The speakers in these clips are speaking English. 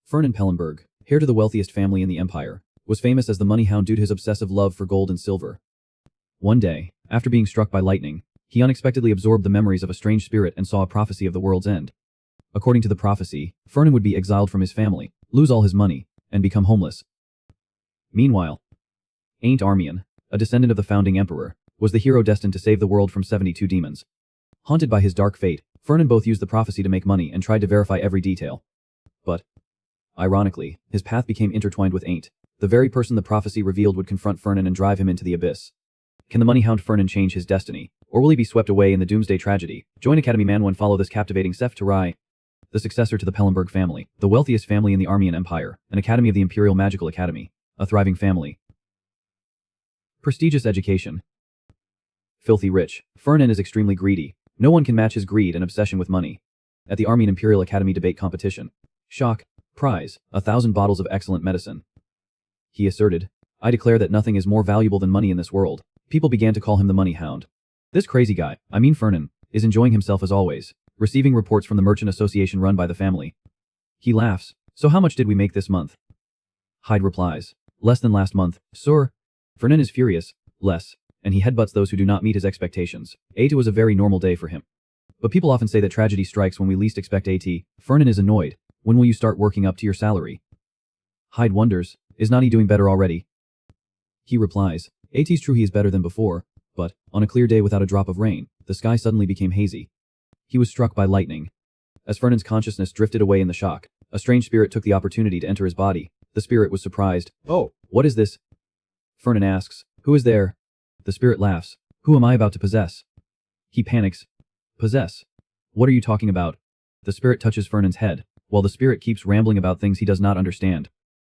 Ferdinand Pellenberg, heir to the wealthiest family in the empire, was famous as the money hound due to his obsessive love for gold and silver. One day, after being struck by lightning, he unexpectedly absorbed the memories of a strange spirit and saw a prophecy of the world's end. According to the prophecy, Ferdinand would be exiled from his family, lose all his money, and become homeless. Meanwhile, Aint Armian, a descendant of the founding emperor, was the hero destined to save the world from 72 demons. Haunted by his dark fate, Ferdinand both used the prophecy to make money and tried to verify every detail. But, ironically, his path became intertwined with Aint. The very person the prophecy revealed would confront Ferdinand and drive him into the abyss. Can the money hound Ferdinand change his destiny, or will he be swept away in the Doomsday tragedy? Join Academy Manhwa and follow this captivating Seth Tarai, the successor to the Pellenberg family, the wealthiest family in the Armian Empire, an academy of the Imperial Magical Academy, a thriving family. Prestigious education. Filthy rich, Ferdinand is extremely greedy. No one can match his greed and obsession with money. At the Armian Imperial Academy debate competition. Shock. Prize, 1,000 bottles of excellent medicine. He asserted, I declare that nothing is more valuable than money in this world. People began to call him the money hound. This crazy guy, Ferdinand, is enjoying himself as always, receiving reports from the merchant association run by the family. He laughs, so how much did we make this month? Hyde replies, less than last month, sir. Ferdinand is furious, less, and he headbutts those who do not meet his expectations. It was a very normal day for him. But people often say that tragedy strikes when we least expect it. Ferdinand is annoyed. When will you start working up to your salary? Hyde wonders, is not he doing better already? He replies, it's true he is better than before, but, on a clear day without a drop of rain, the sky suddenly became hazy. He was struck by lightning. As Ferdinand's consciousness drifted away in the shock, a strange spirit took the opportunity to enter his body. The spirit was surprised. Oh, what is this? Ferdinand asks, who is there? The spirit laughs. Who am I about to possess? He panics. Possess? What are you talking about? The spirit touches Ferdinand's head, while the spirit keeps rambling about things he does not understand.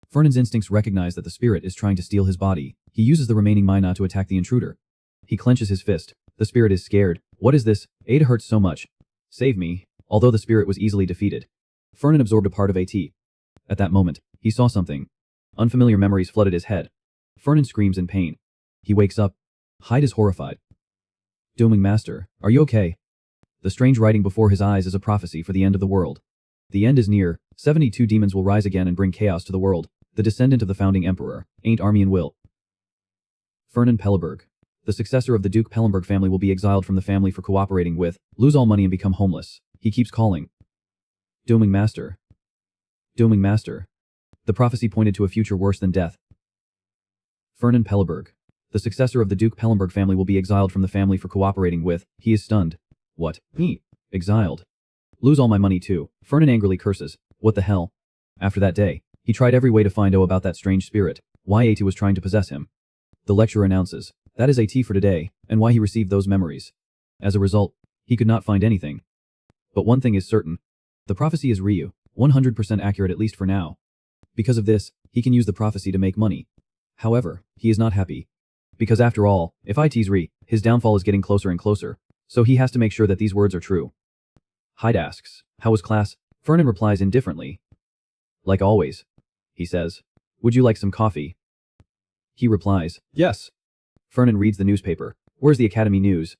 Ferdinand's instincts recognize that the spirit is trying to steal his body. He uses the remaining mana to attack the intruder. He clenches his fist. The spirit is scared. What is this? It hurts so much. Save me. Although the spirit was easily defeated, Ferdinand absorbed a part of it. At that moment, he saw something. Unfamiliar memories flooded his head. Ferdinand screams in pain. He wakes up. Hyde is horrified. Dooming Master, are you okay? The strange writing before his eyes is a prophecy for the end of the world. The end is near. 72 demons will rise again and bring chaos to the world. The descendant of the founding emperor, Aint Armian will. Ferdinand Pellenberg, the successor of the Duke Pellenberg family, will be exiled from the family for cooperating with, lose all money and become homeless. He keeps calling. Dooming Master. Dooming Master. The prophecy pointed to a future worse than death. Ferdinand Pellenberg, the successor of the Duke Pellenberg family, will be exiled from the family for cooperating with, he is stunned. What? Me? Exiled? Lose all my money too. Ferdinand angrily curses. What the hell? After that day, he tried every way to find out about that strange spirit, why it was trying to possess him. The lecturer announces, that is it for today, and why he received those memories. As a result, he could not find anything. But one thing is certain. The prophecy is Ryu, 100% accurate at least for now. Because of this, he can use the prophecy to make money. However, he is not happy. Because after all, if it's Ryu, his downfall is getting closer and closer, so he has to make sure that these words are true. Hyde asks, how was class? Ferdinand replies indifferently. Like always. He says, would you like some coffee? He replies, yes. Ferdinand reads the newspaper. Where's the Academy news?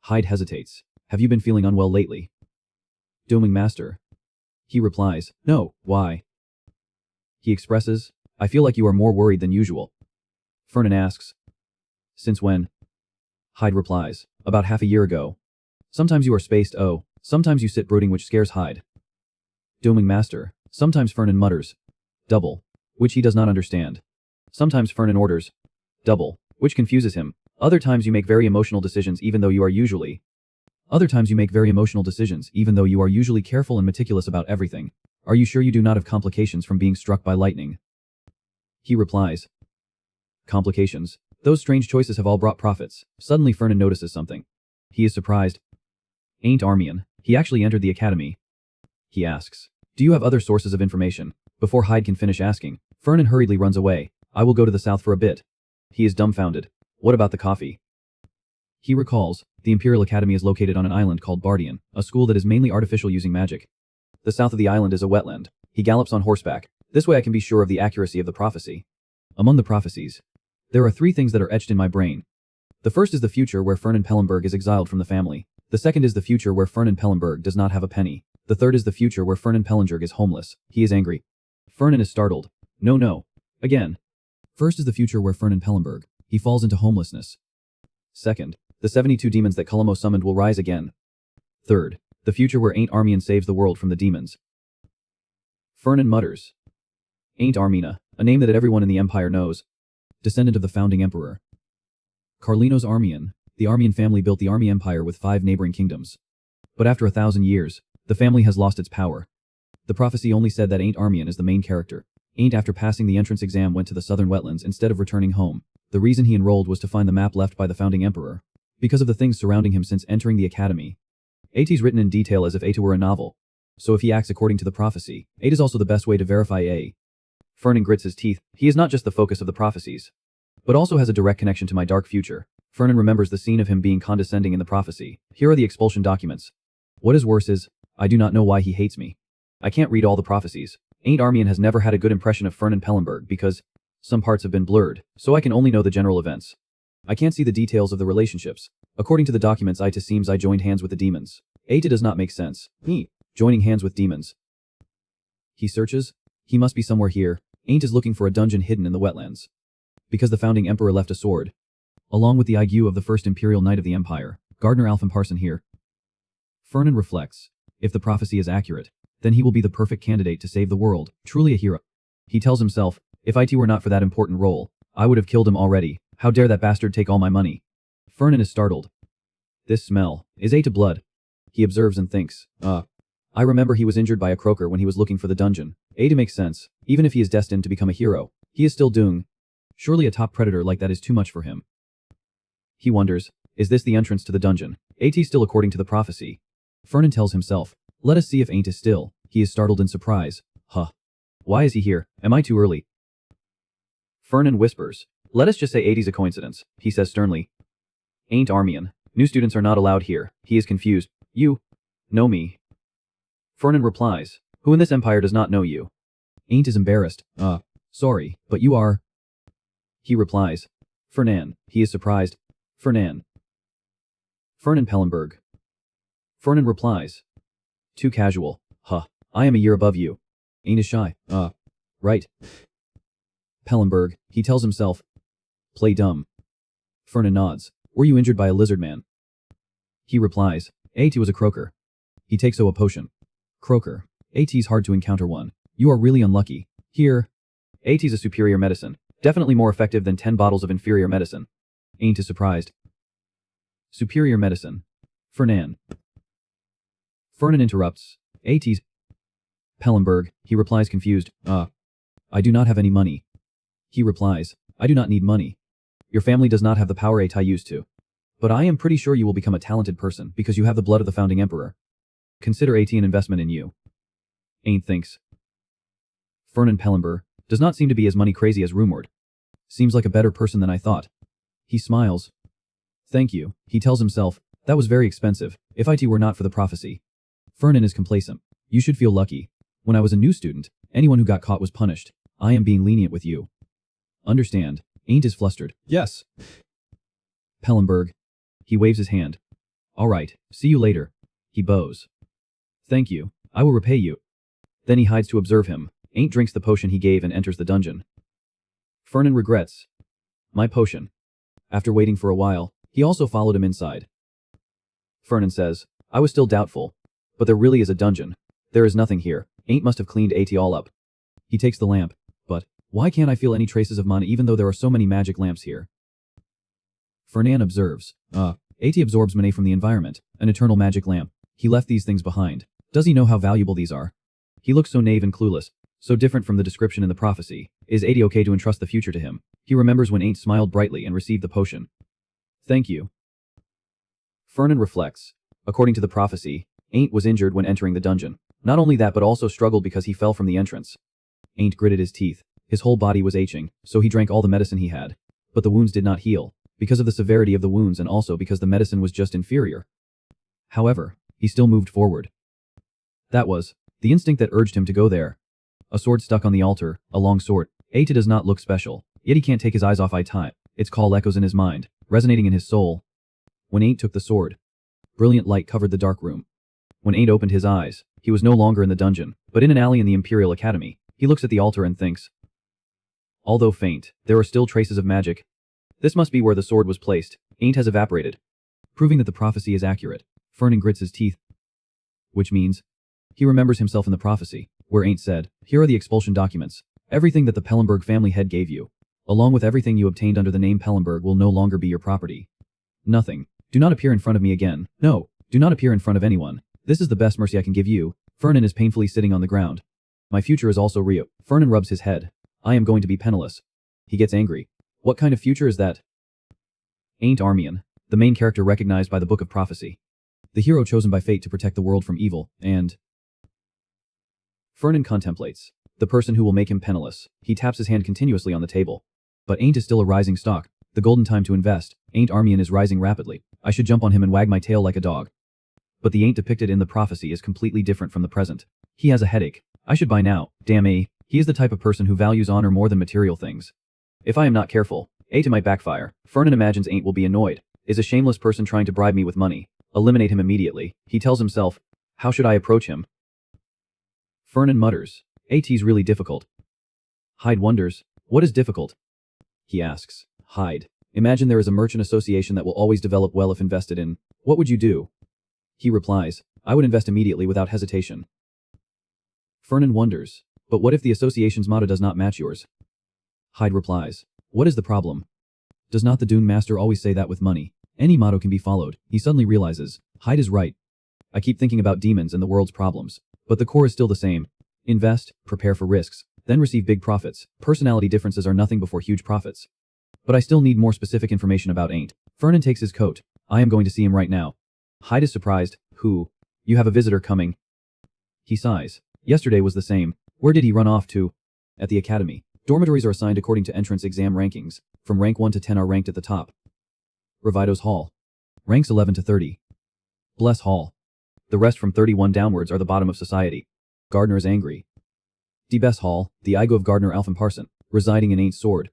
Hyde hesitates. Have you been feeling unwell lately? Dooming Master. He replies, no, why? He expresses, I feel like you are more worried than usual. Ferdinand asks, since when? Hyde replies, about half a year ago. Sometimes you are spaced, oh, sometimes you sit brooding, which scares Hyde. Dooming Master. Sometimes Ferdinand mutters, double, which he does not understand. Sometimes Ferdinand orders, double, which confuses him. Other times you make very emotional decisions even though you are usually. Other times you make very emotional decisions even though you are usually careful and meticulous about everything. Are you sure you do not have complications from being struck by lightning? He replies, complications. Those strange choices have all brought profits. Suddenly Ferdinand notices something. He is surprised. Aint Armian. He actually entered the academy. He asks, do you have other sources of information? Before Hyde can finish asking, Ferdinand hurriedly runs away. I will go to the south for a bit. He is dumbfounded. What about the coffee? He recalls, the Imperial Academy is located on an island called Bardian, a school that is mainly artificial using magic. The south of the island is a wetland. He gallops on horseback. This way I can be sure of the accuracy of the prophecy. Among the prophecies, there are 3 things that are etched in my brain. The first is the future where Ferdinand Pellenberg is exiled from the family. The second is the future where Ferdinand Pellenberg does not have a penny. The third is the future where Fernan Pellinger is homeless. He is angry. Fernan is startled. No, no. Again. First is the future where Fernan Pellenberg. He falls into homelessness. Second, the 72 demons that Culamo summoned will rise again. Third, the future where Ain't Armian saves the world from the demons. Fernan mutters. Ain't Armina, a name that everyone in the Empire knows. Descendant of the founding emperor. Carlinos Armian, the Armian family built the Army Empire with 5 neighboring kingdoms. But after 1,000 years, the family has lost its power. The prophecy only said that Ain't Armian is the main character. Ain't, after passing the entrance exam, went to the southern wetlands instead of returning home. The reason he enrolled was to find the map left by the founding emperor. Because of the things surrounding him since entering the academy. A's written in detail as if A were a novel. So if he acts according to the prophecy, A is also the best way to verify A. Fernan grits his teeth. He is not just the focus of the prophecies, but also has a direct connection to my dark future. Fernan remembers the scene of him being condescending in the prophecy. Here are the expulsion documents. What is worse is, I do not know why he hates me. I can't read all the prophecies. Ain't Armian has never had a good impression of Fernan Pellenberg because some parts have been blurred, so I can only know the general events. I can't see the details of the relationships. According to the documents, it seems I joined hands with the demons. It does not make sense. Me joining hands with demons. He searches. He must be somewhere here. Ain't is looking for a dungeon hidden in the wetlands. Because the founding emperor left a sword. Along with the IQ of the first imperial knight of the empire, Gardner Alphen Parson here. Fernan reflects. If the prophecy is accurate, then he will be the perfect candidate to save the world, truly a hero. He tells himself, if it were not for that important role, I would have killed him already. How dare that bastard take all my money? Fernan is startled. This smell is A to blood. He observes and thinks, I remember he was injured by a croaker when he was looking for the dungeon. A to makes sense. Even if he is destined to become a hero, he is still doomed. Surely a top predator like that is too much for him. He wonders, is this the entrance to the dungeon? AT still according to the prophecy. Fernan tells himself, let us see if Ain't is still. He is startled in surprise. Why is he here? Am I too early? Fernan whispers. Let us just say 80's a coincidence, he says sternly. Ain't Armian. New students are not allowed here. He is confused. You know me. Fernan replies. Who in this empire does not know you? Ain't is embarrassed. Sorry, but you are. He replies. Fernan. He is surprised. Fernan. Fernan Pellenberg. Fernan replies. Too casual. I am a year above you. Ain't is shy. Right. Pellenberg, he tells himself. Play dumb. Fernan nods. Were you injured by a lizard man? He replies. AT was a croaker. He takes a potion. Croaker. AT's hard to encounter one. You are really unlucky. Here. AT's a superior medicine. Definitely more effective than 10 bottles of inferior medicine. Ain't is surprised. Superior medicine. Fernan. Fernan interrupts. AT's. Pellenberg, he replies confused. I do not have any money. He replies. I do not need money. Your family does not have the power I used to. But I am pretty sure you will become a talented person because you have the blood of the founding emperor. Consider AT an investment in you. Ain't thinks. Fernan Pellenberg does not seem to be as money crazy as rumored. Seems like a better person than I thought. He smiles. Thank you, he tells himself. That was very expensive, if it were not for the prophecy. Fernan is complacent. You should feel lucky. When I was a new student, anyone who got caught was punished. I am being lenient with you. Understand. Ain't is flustered. Yes. Pellenberg. He waves his hand. All right, see you later. He bows. Thank you. I will repay you. Then he hides to observe him. Ain't drinks the potion he gave and enters the dungeon. Fernan regrets. My potion. After waiting for a while, he also followed him inside. Fernan says, I was still doubtful. But there really is a dungeon. There is nothing here. Ain't must have cleaned AT all up. He takes the lamp. But why can't I feel any traces of mana even though there are so many magic lamps here? Fernan observes. AT absorbs mana from the environment. An eternal magic lamp. He left these things behind. Does he know how valuable these are? He looks so naive and clueless. So different from the description in the prophecy. Is AT okay to entrust the future to him? He remembers when Ain't smiled brightly and received the potion. Thank you. Fernan reflects. According to the prophecy, Ain't was injured when entering the dungeon. Not only that but also struggled because he fell from the entrance. Ain't gritted his teeth. His whole body was aching, so he drank all the medicine he had. But the wounds did not heal, because of the severity of the wounds and also because the medicine was just inferior. However, he still moved forward. That was the instinct that urged him to go there. A sword stuck on the altar, a long sword. Aita does not look special, yet he can't take his eyes off Aitai. Its call echoes in his mind, resonating in his soul. When Ain't took the sword, brilliant light covered the dark room. When Ain't opened his eyes, He was no longer in the dungeon, but in an alley in the Imperial Academy. He looks at the altar and thinks, although faint, there are still traces of magic. This must be where the sword was placed. Ain't has evaporated, proving that the prophecy is accurate. Fernan grits his teeth, which means he remembers himself in the prophecy, where Ain't said, here are the expulsion documents. Everything that the Pellenberg family head gave you, along with everything you obtained under the name Pellenberg, will no longer be your property. Nothing. Do not appear in front of me again. No, do not appear in front of anyone. This is the best mercy I can give you. Fernan is painfully sitting on the ground. My future is also Rio. Fernan rubs his head. I am going to be penniless. He gets angry. What kind of future is that? Ain't Armian, the main character recognized by the Book of Prophecy. The hero chosen by fate to protect the world from evil, and Fernan contemplates the person who will make him penniless. He taps his hand continuously on the table. But Ain't is still a rising stock. The golden time to invest. Ain't Armian is rising rapidly. I should jump on him and wag my tail like a dog. But the Ain't depicted in the prophecy is completely different from the present. He has a headache. I should buy now. Damn A. He is the type of person who values honor more than material things. If I am not careful, A might backfire. Fernan imagines Ain't will be annoyed. Is a shameless person trying to bribe me with money. Eliminate him immediately. He tells himself, how should I approach him? Fernan mutters, AT's really difficult. Hyde wonders, what is difficult? He asks, Hyde, imagine there is a merchant association that will always develop well if invested in. What would you do? He replies, I would invest immediately without hesitation. Fernan wonders, but what if the association's motto does not match yours? Hyde replies, what is the problem? Does not the Dune Master always say that with money, any motto can be followed? He suddenly realizes, Hyde is right. I keep thinking about demons and the world's problems, but the core is still the same. Invest, prepare for risks, then receive big profits. Personality differences are nothing before huge profits. But I still need more specific information about Ain't. Fernan takes his coat. I am going to see him right now. Hyde is surprised. Who? You have a visitor coming. He sighs. Yesterday was the same. Where did he run off to? At the academy. Dormitories are assigned according to entrance exam rankings. From rank 1 to 10 are ranked at the top. Revidos Hall. Ranks 11 to 30. Bless Hall. The rest from 31 downwards are the bottom of society. Gardner is angry. Debess Hall, the Igo of Gardner Alphen Parson, residing in Ain't Sword.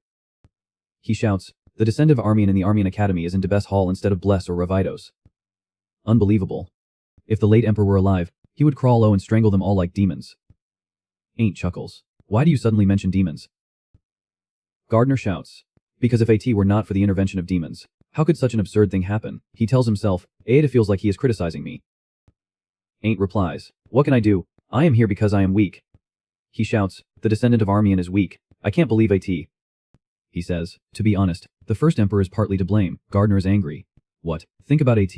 He shouts, the descendant of Armian in the Armian Academy is in Debess Hall instead of Bless or Revidos. Unbelievable. If the late emperor were alive, he would crawl low and strangle them all like demons. Ain't chuckles. Why do you suddenly mention demons? Gardner shouts, because if AT were not for the intervention of demons, how could such an absurd thing happen? He tells himself, Aida feels like he is criticizing me. Ain't replies, what can I do? I am here because I am weak. He shouts, the descendant of Armian is weak. I can't believe AT. He says, to be honest, the first emperor is partly to blame. Gardner is angry. What? Think about AT.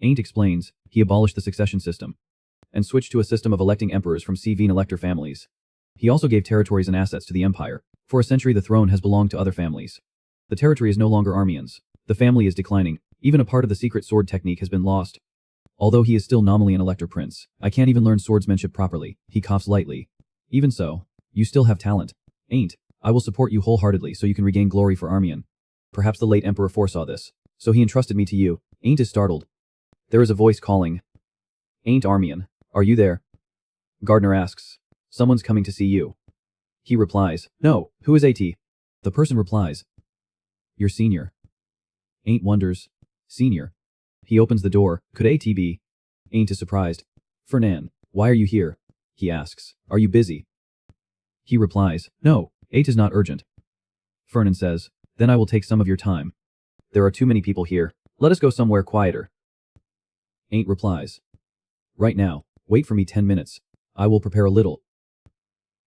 Ain't explains, he abolished the succession system and switched to a system of electing emperors from CV elector families. He also gave territories and assets to the empire. For a century the throne has belonged to other families. The territory is no longer Armian's. The family is declining. Even a part of the secret sword technique has been lost. Although he is still nominally an elector prince, I can't even learn swordsmanship properly. He coughs lightly. Even so, you still have talent. Ain't. I will support you wholeheartedly so you can regain glory for Armian. Perhaps the late emperor foresaw this, so he entrusted me to you. Ain't is startled. There is a voice calling. Ain't Armian, are you there? Gardner asks. Someone's coming to see you. He replies, no, who is AT? The person replies, your senior. Ain't wonders, senior. He opens the door. Could AT be? Ain't is surprised. Fernan, why are you here? He asks. Are you busy? He replies, no, AT is not urgent. Fernan says, then I will take some of your time. There are too many people here. Let us go somewhere quieter. Ain't replies, right now, wait for me 10 minutes. I will prepare a little.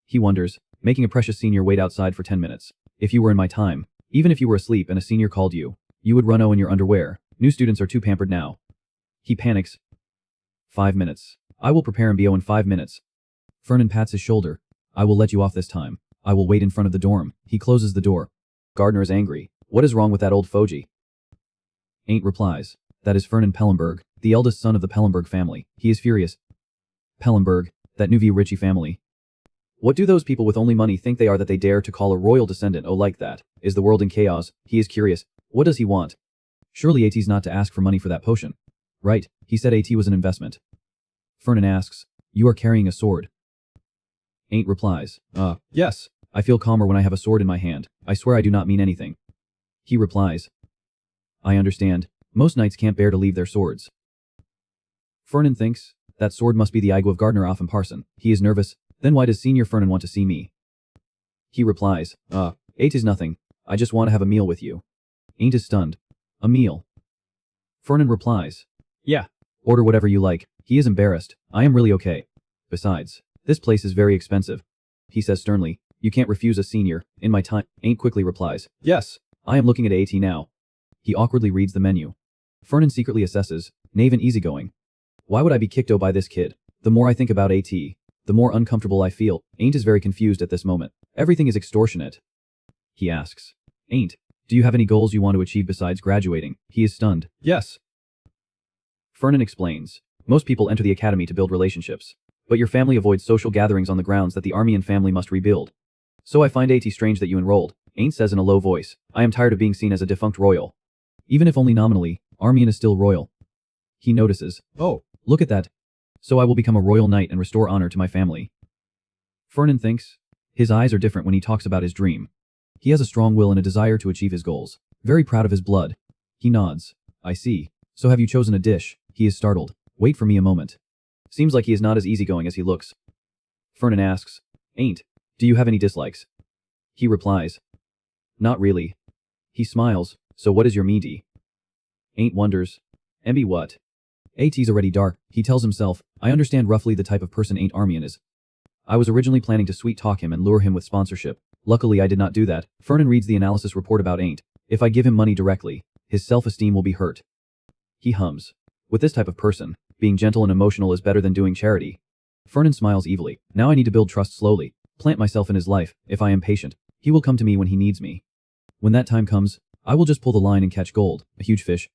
He wonders, making a precious senior wait outside for 10 minutes. If you were in my time, even if you were asleep and a senior called you, you would run in your underwear. New students are too pampered now. He panics. 5 minutes. I will prepare and be in 5 minutes. Fernan pats his shoulder. I will let you off this time. I will wait in front of the dorm. He closes the door. Gardner is angry. What is wrong with that old fogey? Ain't replies. That is Fernan Pellenberg, the eldest son of the Pellenberg family. He is furious. Pellenberg, that Nuvi Ritchie family. What do those people with only money think they are that they dare to call a royal descendant like that? Is the world in chaos? He is curious. What does he want? Surely AT's not to ask for money for that potion. Right, he said AT was an investment. Fernan asks, you are carrying a sword. Ain't replies, yes. I feel calmer when I have a sword in my hand. I swear I do not mean anything. He replies, I understand. Most knights can't bear to leave their swords. Fernan thinks, That sword must be the Igwa of Gardner off in Parson. He is nervous. Then why does Senior Fernan want to see me? He replies, Ain't is nothing. I just want to have a meal with you. Ain't is stunned. A meal. Fernan replies, yeah. Order whatever you like. He is embarrassed. I am really okay. Besides, this place is very expensive. He says sternly, you can't refuse a senior. In my time. Ain't quickly replies, yes. I am looking at AT now. He awkwardly reads the menu. Fernan secretly assesses, knave and easygoing. Why would I be kicked by this kid? The more I think about AT, the more uncomfortable I feel. Ain't is very confused at this moment. Everything is extortionate. He asks, Ain't, do you have any goals you want to achieve besides graduating? He is stunned. Yes. Fernan explains, most people enter the academy to build relationships. But your family avoids social gatherings on the grounds that the army and family must rebuild. So I find AT strange that you enrolled. Ain't says in a low voice, I am tired of being seen as a defunct royal. Even if only nominally, Armian is still royal. He notices, oh, look at that. So I will become a royal knight and restore honor to my family. Fernan thinks. His eyes are different when he talks about his dream. He has a strong will and a desire to achieve his goals. Very proud of his blood. He nods. I see. So have you chosen a dish? He is startled. Wait for me a moment. Seems like he is not as easygoing as he looks. Fernan asks, Ain't, do you have any dislikes? He replies, not really. He smiles, so what is your meaty? Ain't wonders. MB what? AT's already dark. He tells himself, I understand roughly the type of person Ain't Armian is. I was originally planning to sweet talk him and lure him with sponsorship. Luckily I did not do that. Fernan reads the analysis report about Ain't. If I give him money directly, his self-esteem will be hurt. He hums. With this type of person, being gentle and emotional is better than doing charity. Fernan smiles evilly. Now I need to build trust slowly. Plant myself in his life. If I am patient, he will come to me when he needs me. When that time comes, I will just pull the line and catch gold, a huge fish.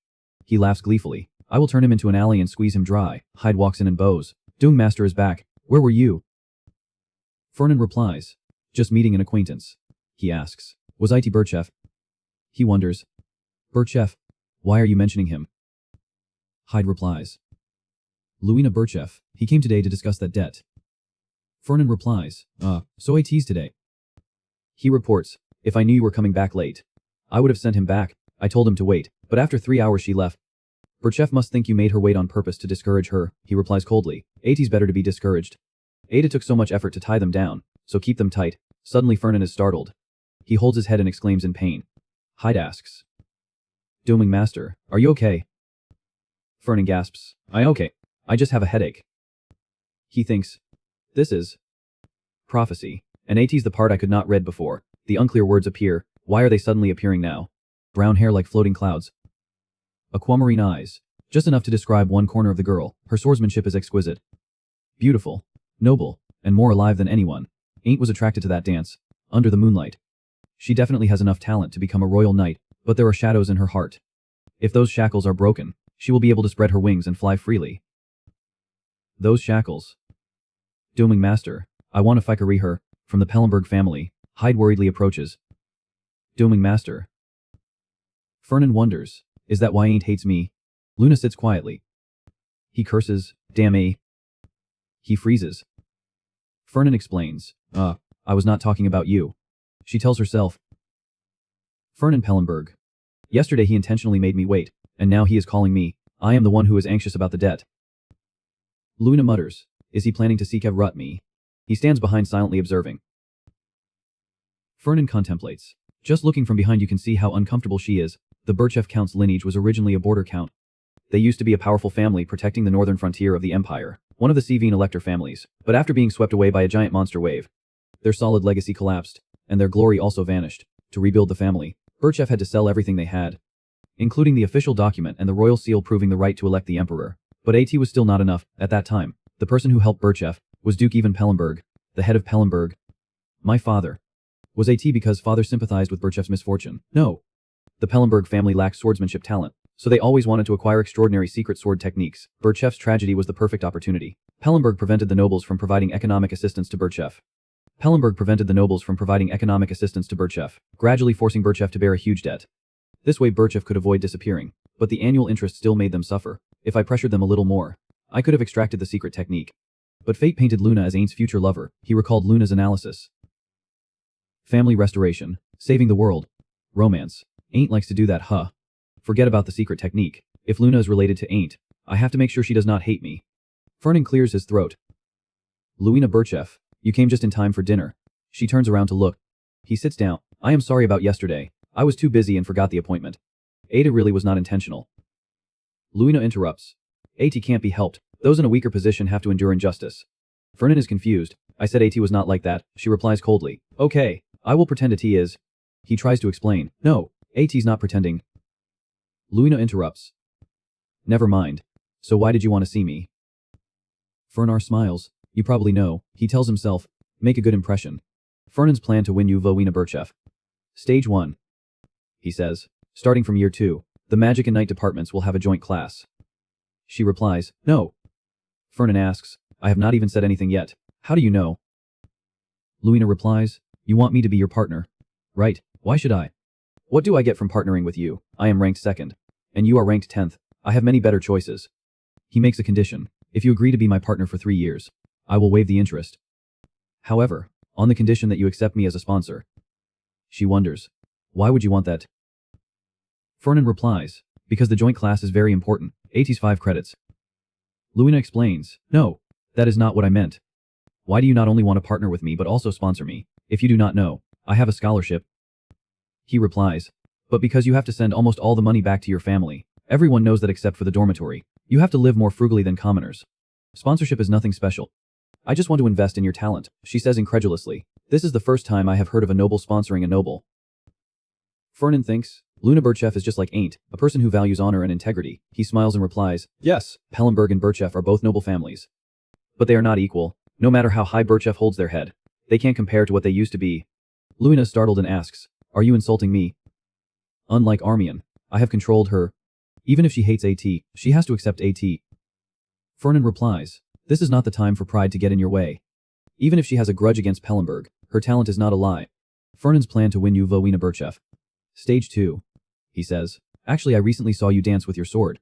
He laughs gleefully. I will turn him into an alley and squeeze him dry. Hyde walks in and bows. Doom Master is back. Where were you? Fernan replies, just meeting an acquaintance. He asks, was it Birchef? He wonders, Birchef? Why are you mentioning him? Hyde replies, Luina Birchef. He came today to discuss that debt. Fernan replies, so AT's today. He reports, if I knew you were coming back late, I would have sent him back. I told him to wait, but after 3 hours she left. Birchef must think you made her wait on purpose to discourage her. He replies coldly, AT's better to be discouraged. Ada took so much effort to tie them down, so keep them tight. Suddenly Fernan is startled. He holds his head and exclaims in pain. Hyde asks, Dooming Master, are you okay? Fernan gasps, I'm okay. I just have a headache. He thinks, this is prophecy. And AT's the part I could not read before. The unclear words appear. Why are they suddenly appearing now? Brown hair like floating clouds. Aquamarine eyes. Just enough to describe one corner of the girl. Her swordsmanship is exquisite. Beautiful. Noble. And more alive than anyone. Ain't was attracted to that dance. Under the moonlight. She definitely has enough talent to become a royal knight, but there are shadows in her heart. If those shackles are broken, she will be able to spread her wings and fly freely. Those shackles. Dooming Master, I want to ficary her. From the Pellenberg family, Hyde worriedly approaches. Dooming Master. Fernan wonders, is that why Ain't hates me? Luna sits quietly. He curses, damn A. He freezes. Fernan explains, I was not talking about you. She tells herself. Fernan Pellenberg. Yesterday he intentionally made me wait, and now he is calling me. I am the one who is anxious about the debt. Luna mutters, is he planning to seek Evrut me? He stands behind silently observing. Fernan contemplates. Just looking from behind you can see how uncomfortable she is. The Birchef Count's lineage was originally a border count. They used to be a powerful family protecting the northern frontier of the empire, one of the Sevine elector families, but after being swept away by a giant monster wave, their solid legacy collapsed, and their glory also vanished. To rebuild the family, Birchef had to sell everything they had, including the official document and the royal seal proving the right to elect the emperor. But AT was still not enough. At that time, the person who helped Birchef was Duke Ivan Pellenberg, the head of Pellenberg. My father. Was AT because father sympathized with Birchef's misfortune? No. The Pellenberg family lacked swordsmanship talent, so they always wanted to acquire extraordinary secret sword techniques. Birchef's tragedy was the perfect opportunity. Pellenberg prevented the nobles from providing economic assistance to Birchef. Gradually forcing Birchef to bear a huge debt. This way Birchef could avoid disappearing, but the annual interest still made them suffer. If I pressured them a little more, I could have extracted the secret technique. But fate painted Luna as Ain's future lover. He recalled Luna's analysis. Family restoration. Saving the world. Romance. Ain't likes to do that, huh? Forget about the secret technique. If Luna is related to Ain't, I have to make sure she does not hate me. Fernan clears his throat. Luina Birchev, you came just in time for dinner. She turns around to look. He sits down. I am sorry about yesterday. I was too busy and forgot the appointment. Ada really was not intentional. Luina interrupts. AT can't be helped. Those in a weaker position have to endure injustice. Fernan is confused. I said AT was not like that, she replies coldly. Okay, I will pretend AT is. He tries to explain. No, AT's not pretending. Luina interrupts. Never mind. So why did you want to see me? Fernar smiles. You probably know, he tells himself. Make a good impression. Fernan's plan to win you Luina Birchev. Stage 1. He says. Starting from year 2, the magic and night departments will have a joint class. She replies, no. Fernan asks, I have not even said anything yet. How do you know? Luina replies, you want me to be your partner. Right, why should I? What do I get from partnering with you? I am ranked 2nd. And you are ranked 10th. I have many better choices. He makes a condition. If you agree to be my partner for 3 years, I will waive the interest. However, on the condition that you accept me as a sponsor. She wonders, why would you want that? Fernan replies, because the joint class is very important, AT's 5 credits. Luina explains, no, that is not what I meant. Why do you not only want to partner with me but also sponsor me? If you do not know, I have a scholarship. He replies, but because you have to send almost all the money back to your family. Everyone knows that except for the dormitory. You have to live more frugally than commoners. Sponsorship is nothing special. I just want to invest in your talent, she says incredulously. This is the first time I have heard of a noble sponsoring a noble. Fernan thinks, Luina Birchev is just like Ain't, a person who values honor and integrity. He smiles and replies, yes, Pellenberg and Birchev are both noble families. But they are not equal. No matter how high Birchev holds their head, they can't compare to what they used to be. Luina is startled and asks, are you insulting me? Unlike Armian, I have controlled her. Even if she hates AT, she has to accept AT. Fernan replies, this is not the time for pride to get in your way. Even if she has a grudge against Pellenberg, her talent is not a lie. Fernan's plan to win you Luina Birchev. Stage 2. He says, actually I recently saw you dance with your sword.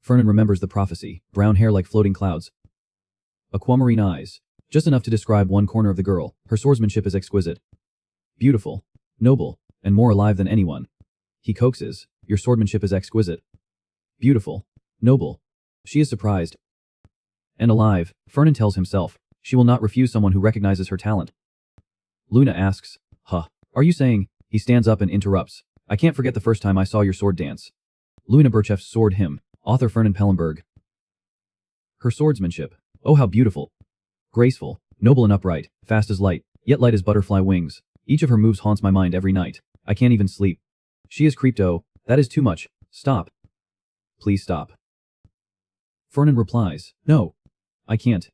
Fernan remembers the prophecy, brown hair like floating clouds. Aquamarine eyes. Just enough to describe one corner of the girl. Her swordsmanship is exquisite. Beautiful, noble, and more alive than anyone. He coaxes, your swordsmanship is exquisite. Beautiful, noble. She is surprised. And alive, Fernan tells himself. She will not refuse someone who recognizes her talent. Luina asks, are you saying? He stands up and interrupts. I can't forget the first time I saw your sword dance. Luina Birchev's sword hymn, author Fernan Pellenberg. Her swordsmanship. Oh how beautiful. Graceful, noble and upright, fast as light, yet light as butterfly wings. Each of her moves haunts my mind every night. I can't even sleep. She is creepto. That is too much. Stop. Please stop. Fernan replies, no. I can't.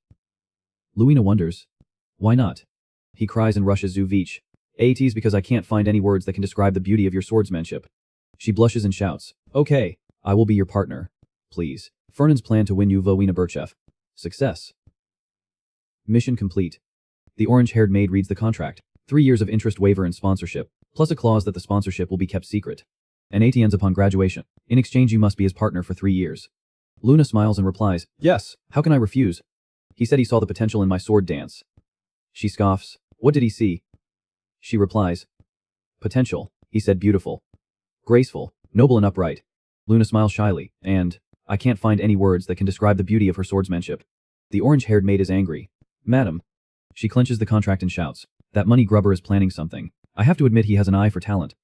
Luina wonders. Why not? He cries and rushes zu Vich. AT's because I can't find any words that can describe the beauty of your swordsmanship. She blushes and shouts, okay, I will be your partner. Please. Fernan's plan to win you Luina Birchev. Success. Mission complete. The orange-haired maid reads the contract. 3 years of interest waiver and sponsorship, plus a clause that the sponsorship will be kept secret. And AT ends upon graduation. In exchange you must be his partner for 3 years. Luina smiles and replies, yes, how can I refuse? He said he saw the potential in my sword dance. She scoffs, what did he see? She replies, potential, he said beautiful. Graceful, noble and upright. Luina smiles shyly, and, I can't find any words that can describe the beauty of her swordsmanship. The orange-haired maid is angry. Madam. She clenches the contract and shouts, that money grubber is planning something. I have to admit he has an eye for talent.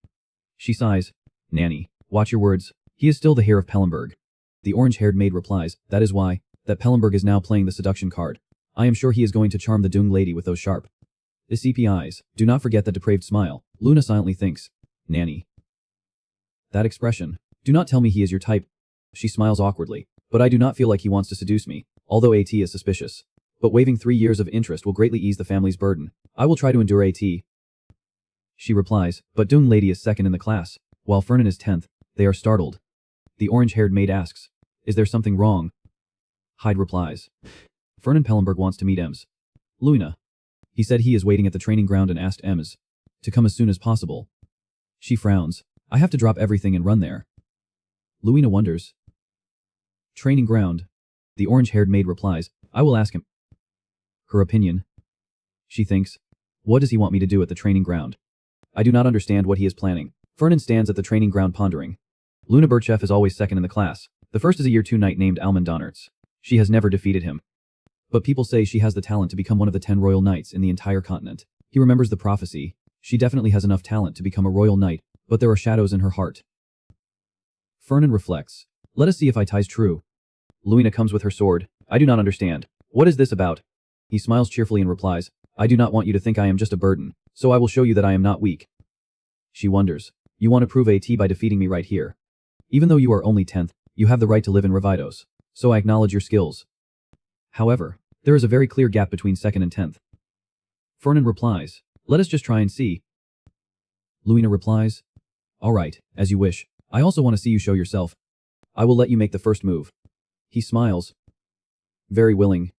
She sighs, Nanny, watch your words, he is still the heir of Pellenberg. The orange-haired maid replies, that is why, that Pellenberg is now playing the seduction card. I am sure he is going to charm the Dung lady with those sharp sleepy eyes. Do not forget that depraved smile. Luina silently thinks, Nanny. That expression. Do not tell me he is your type. She smiles awkwardly, but I do not feel like he wants to seduce me, although AT is suspicious. But waiving 3 years of interest will greatly ease the family's burden. I will try to endure AT. She replies, but Dung lady is 2nd in the class, while Fernan is 10th. They are startled. The orange-haired maid asks, is there something wrong? Hyde replies, Fernan Pellenberg wants to meet Ems. Luina. He said he is waiting at the training ground and asked Ems to come as soon as possible. She frowns. I have to drop everything and run there. Luina wonders. Training ground. The orange-haired maid replies, I will ask him. Her opinion. She thinks, what does he want me to do at the training ground? I do not understand what he is planning. Fernan stands at the training ground pondering. Luina Birchev is always 2nd in the class. The first is a year 2 knight named Almond. She has never defeated him. But people say she has the talent to become one of the 10 royal knights in the entire continent. He remembers the prophecy. She definitely has enough talent to become a royal knight, but there are shadows in her heart. Fernan reflects. Let us see if it is true. Luina comes with her sword. I do not understand. What is this about? He smiles cheerfully and replies, I do not want you to think I am just a burden, so I will show you that I am not weak. She wonders. You want to prove AT by defeating me right here. Even though you are only 10th, you have the right to live in Revidos, so I acknowledge your skills. However, there is a very clear gap between 2nd and 10th. Fernan replies, let us just try and see. Luina replies, alright, as you wish. I also want to see you show yourself. I will let you make the first move. He smiles. Very willing.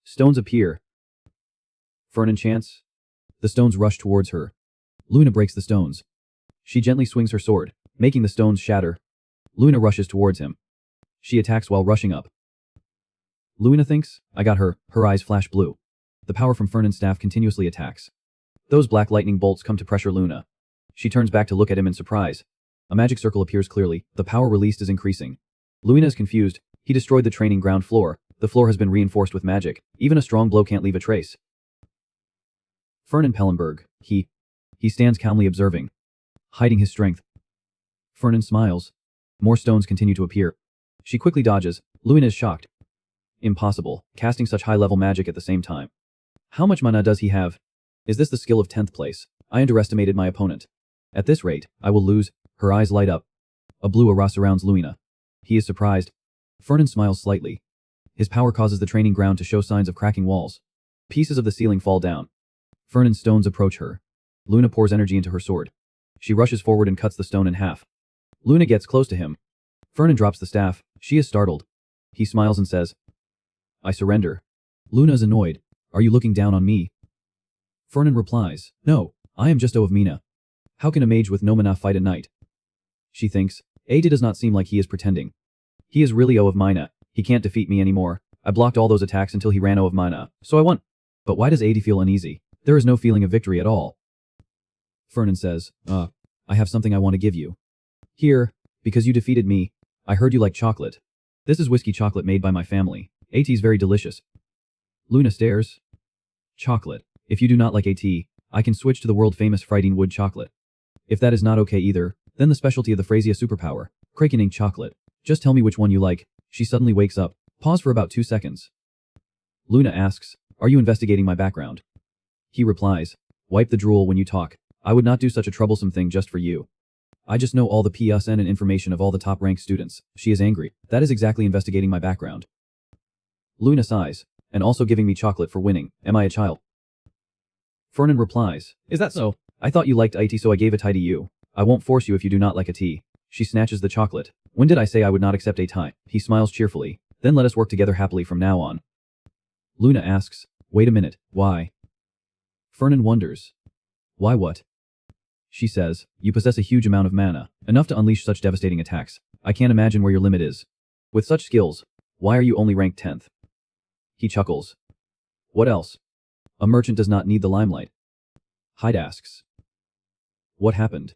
Stones appear. Fernan chants. The stones rush towards her. Luina breaks the stones. She gently swings her sword, making the stones shatter. Luina rushes towards him. She attacks while rushing up. Luina thinks, I got her. Her eyes flash blue. The power from Fernan's staff continuously attacks. Those black lightning bolts come to pressure Luina. She turns back to look at him in surprise. A magic circle appears clearly. The power released is increasing. Luina is confused. He destroyed the training ground floor. The floor has been reinforced with magic. Even a strong blow can't leave a trace. Fernan Pellenberg. He stands calmly observing, hiding his strength. Fernan smiles. More stones continue to appear. She quickly dodges. Luina is shocked. Impossible, casting such high-level magic at the same time. How much mana does he have? Is this the skill of 10th place? I underestimated my opponent. At this rate, I will lose. Her eyes light up. A blue aura surrounds Luina. He is surprised. Fernan smiles slightly. His power causes the training ground to show signs of cracking walls. Pieces of the ceiling fall down. Fernan's stones approach her. Luina pours energy into her sword. She rushes forward and cuts the stone in half. Luina gets close to him. Fernan drops the staff. She is startled. He smiles and says, I surrender. Luina is annoyed. Are you looking down on me? Fernan replies, no, I am just O of Mina. How can a mage with no mana fight a knight? She thinks, Ada does not seem like he is pretending. He is really O of Mina. He can't defeat me anymore. I blocked all those attacks until he ran O of Mina, so I won. But why does Ada feel uneasy? There is no feeling of victory at all. Fernan says, I have something I want to give you. Here, because you defeated me. I heard you like chocolate. This is whiskey chocolate made by my family. AT's very delicious. Luina stares. Chocolate. If you do not like AT, I can switch to the world-famous Frighting Wood chocolate. If that is not okay either, then the specialty of the Phrasia superpower, Krakening chocolate. Just tell me which one you like. She suddenly wakes up. Pause for about 2 seconds. Luina asks, are you investigating my background? He replies, wipe the drool when you talk. I would not do such a troublesome thing just for you. I just know all the PSN and information of all the top-ranked students. She is angry. That is exactly investigating my background. Luina sighs, and also giving me chocolate for winning. Am I a child? Fernan replies, is that so? I thought you liked IT, so I gave a tie to you. I won't force you if you do not like a tea. She snatches the chocolate. When did I say I would not accept a tie? He smiles cheerfully. Then let us work together happily from now on. Luina asks, wait a minute, why? Fernan wonders. Why what? She says, you possess a huge amount of mana, enough to unleash such devastating attacks. I can't imagine where your limit is. With such skills, why are you only ranked 10th? He chuckles. What else? A merchant does not need the limelight. Hyde asks. What happened?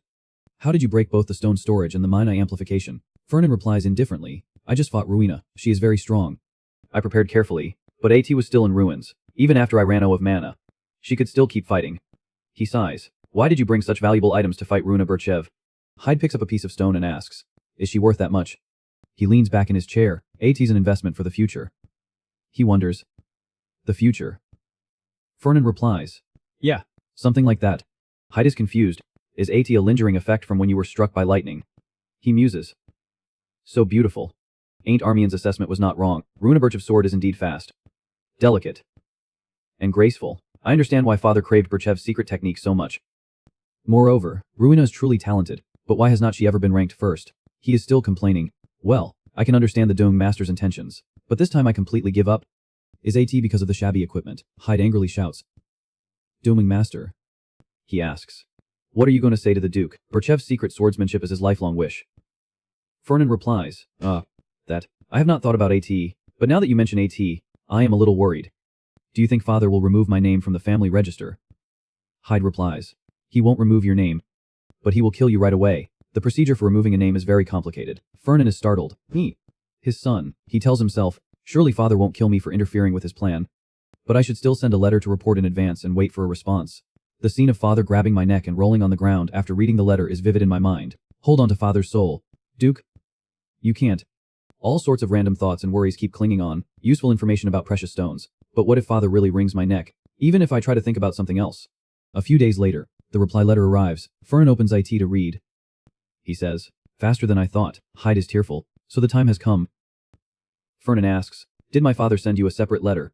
How did you break both the stone storage and the mana amplification? Fernan replies indifferently, I just fought Ruina. She is very strong. I prepared carefully, but AT was still in ruins. Even after I ran out of mana, she could still keep fighting. He sighs. Why did you bring such valuable items to fight Runa Burchev? Hyde picks up a piece of stone and asks, is she worth that much? He leans back in his chair. AT's an investment for the future. He wonders. The future? Fernan replies, yeah, something like that. Hyde is confused. Is AT a lingering effect from when you were struck by lightning? He muses. So beautiful. Ain't Armian's assessment was not wrong. Runa Burchev's sword is indeed fast, delicate, and graceful. I understand why Father craved Burchev's secret technique so much. Moreover, Ruina is truly talented, but why has not she ever been ranked first? He is still complaining. Well, I can understand the Doom Master's intentions, but this time I completely give up. Is AT because of the shabby equipment? Hyde angrily shouts. Dooming Master? He asks. What are you going to say to the Duke? Burchev's secret swordsmanship is his lifelong wish. Fernan replies, that. I have not thought about AT, but now that you mention AT, I am a little worried. Do you think Father will remove my name from the family register? Hyde replies. He won't remove your name, but he will kill you right away. The procedure for removing a name is very complicated. Fernan is startled. Me. His son. He tells himself, surely father won't kill me for interfering with his plan. But I should still send a letter to report in advance and wait for a response. The scene of father grabbing my neck and rolling on the ground after reading the letter is vivid in my mind. Hold on to father's soul. Duke. You can't. All sorts of random thoughts and worries keep clinging on, useful information about precious stones. But what if father really wrings my neck? Even if I try to think about something else. A few days later, the reply letter arrives. Fernan opens it to read. He says, faster than I thought. Hyde is tearful. So the time has come. Fernan asks, did my father send you a separate letter?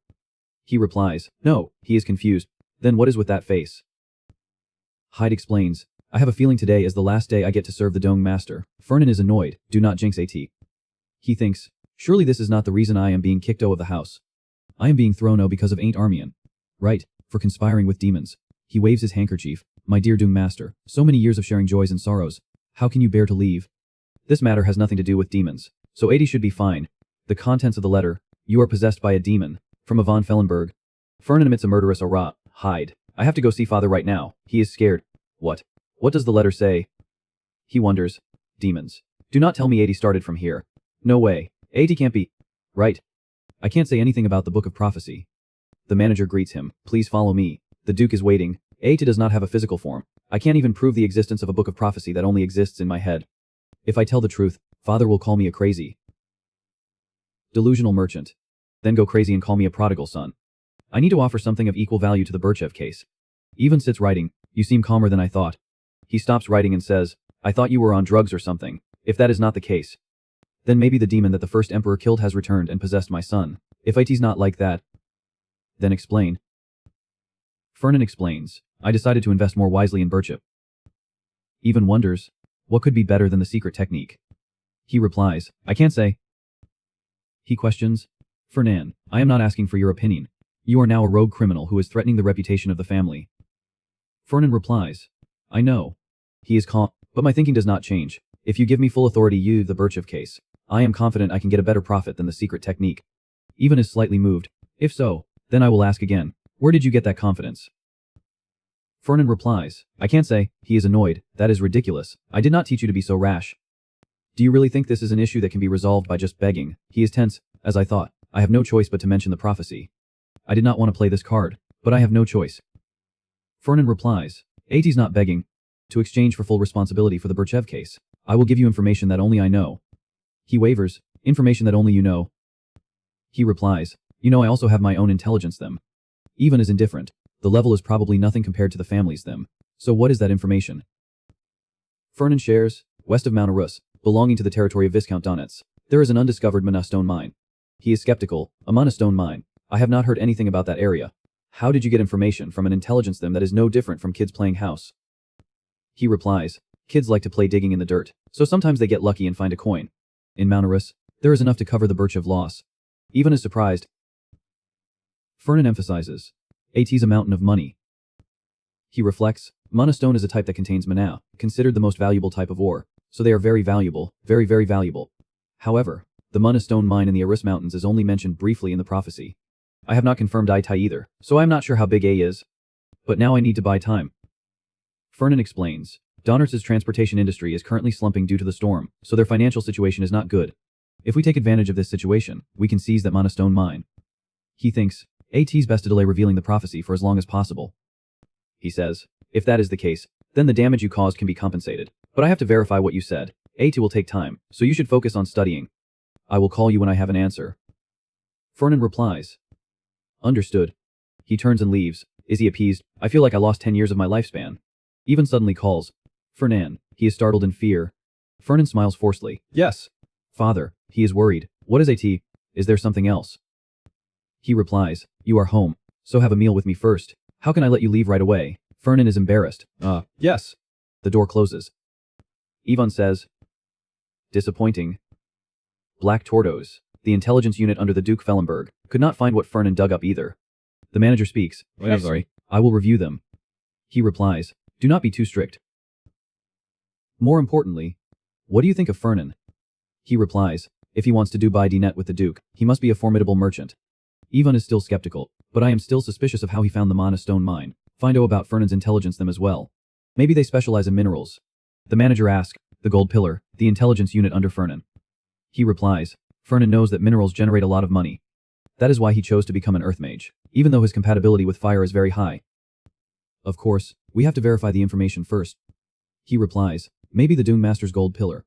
He replies, no. He is confused. Then what is with that face? Hyde explains, I have a feeling today is the last day I get to serve the Dong Master. Fernan is annoyed. Do not jinx it. He thinks, surely this is not the reason I am being kicked out of the house. I am being thrown out because of Ain't Armian. Right, for conspiring with demons. He waves his handkerchief. My dear Dong Master, so many years of sharing joys and sorrows. How can you bear to leave? This matter has nothing to do with demons. So 80 should be fine. The contents of the letter. You are possessed by a demon. From Yvonne Fellenberg. Fernan emits a murderous hurrah. Hyde. I have to go see father right now. He is scared. What? What does the letter say? He wonders. Demons. Do not tell me 80 started from here. No way. 80 can't be. Right. I can't say anything about the Book of Prophecy. The manager greets him. Please follow me. The Duke is waiting. 80 does not have a physical form. I can't even prove the existence of a Book of Prophecy that only exists in my head. If I tell the truth, father will call me a crazy, delusional merchant. Then go crazy and call me a prodigal son. I need to offer something of equal value to the Birchev case. Even sits writing. You seem calmer than I thought. He stops writing and says, I thought you were on drugs or something. If that is not the case, then maybe the demon that the first emperor killed has returned and possessed my son. If it's not like that, then explain. Fernan explains, I decided to invest more wisely in Birchev. Even wonders, what could be better than the secret technique? He replies, I can't say. He questions, Fernan, I am not asking for your opinion. You are now a rogue criminal who is threatening the reputation of the family. Fernan replies, I know. He is calm, but my thinking does not change. If you give me full authority the Birchev case, I am confident I can get a better profit than the secret technique. Even is slightly moved. If so, then I will ask again, where did you get that confidence? Fernan replies, I can't say. He is annoyed. That is ridiculous. I did not teach you to be so rash. Do you really think this is an issue that can be resolved by just begging? He is tense, as I thought. I have no choice but to mention the prophecy. I did not want to play this card, but I have no choice. Fernan replies, 80's not begging. To exchange for full responsibility for the Birchev case, I will give you information that only I know. He wavers, information that only you know. He replies, you know I also have my own intelligence them. Even is indifferent. The level is probably nothing compared to the family's them. So what is that information? Fernan shares, west of Mount Arus, belonging to the territory of Viscount Donetsk, there is an undiscovered Manastone mine. He is skeptical, a Manastone mine. I have not heard anything about that area. How did you get information from an intelligence them that is no different from kids playing house? He replies, kids like to play digging in the dirt, so sometimes they get lucky and find a coin. In Mount Arus, there is enough to cover the Birchev loss. Even is surprised. Fernan emphasizes, AT's a mountain of money. He reflects, Manastone is a type that contains mana, considered the most valuable type of ore, so they are very valuable, very very valuable. However, the Manastone mine in the Arus Mountains is only mentioned briefly in the prophecy. I have not confirmed IT either, so I am not sure how big A is. But now I need to buy time. Fernan explains, Donners's transportation industry is currently slumping due to the storm, so their financial situation is not good. If we take advantage of this situation, we can seize that Manastone mine. He thinks, AT's best to delay revealing the prophecy for as long as possible. He says, if that is the case, then the damage you caused can be compensated. But I have to verify what you said. AT will take time, so you should focus on studying. I will call you when I have an answer. Fernan replies, understood. He turns and leaves. Is he appeased? I feel like I lost 10 years of my lifespan. Even suddenly calls, Fernan. He is startled in fear. Fernan smiles forcefully. Yes. Father. He is worried. What is AT? Is there something else? He replies, you are home, so have a meal with me first. How can I let you leave right away? Fernan is embarrassed. Yes. The door closes. Ivan says, disappointing. Black Tortoise, the intelligence unit under the Duke Fellenberg, could not find what Fernan dug up either. The manager speaks. I'm sorry. I will review them. He replies, do not be too strict. More importantly, what do you think of Fernan? He replies, if he wants to do buy D-net with the Duke, he must be a formidable merchant. Ivan is still skeptical, but I am still suspicious of how he found the Manastone mine. Find out about Fernan's intelligence them as well. Maybe they specialize in minerals. The manager asks, The gold pillar, the intelligence unit under Fernan. He replies, Fernan knows that minerals generate a lot of money. That is why he chose to become an earth mage, even though his compatibility with fire is very high. Of course, we have to verify the information first. He replies, maybe the Dune Master's gold pillar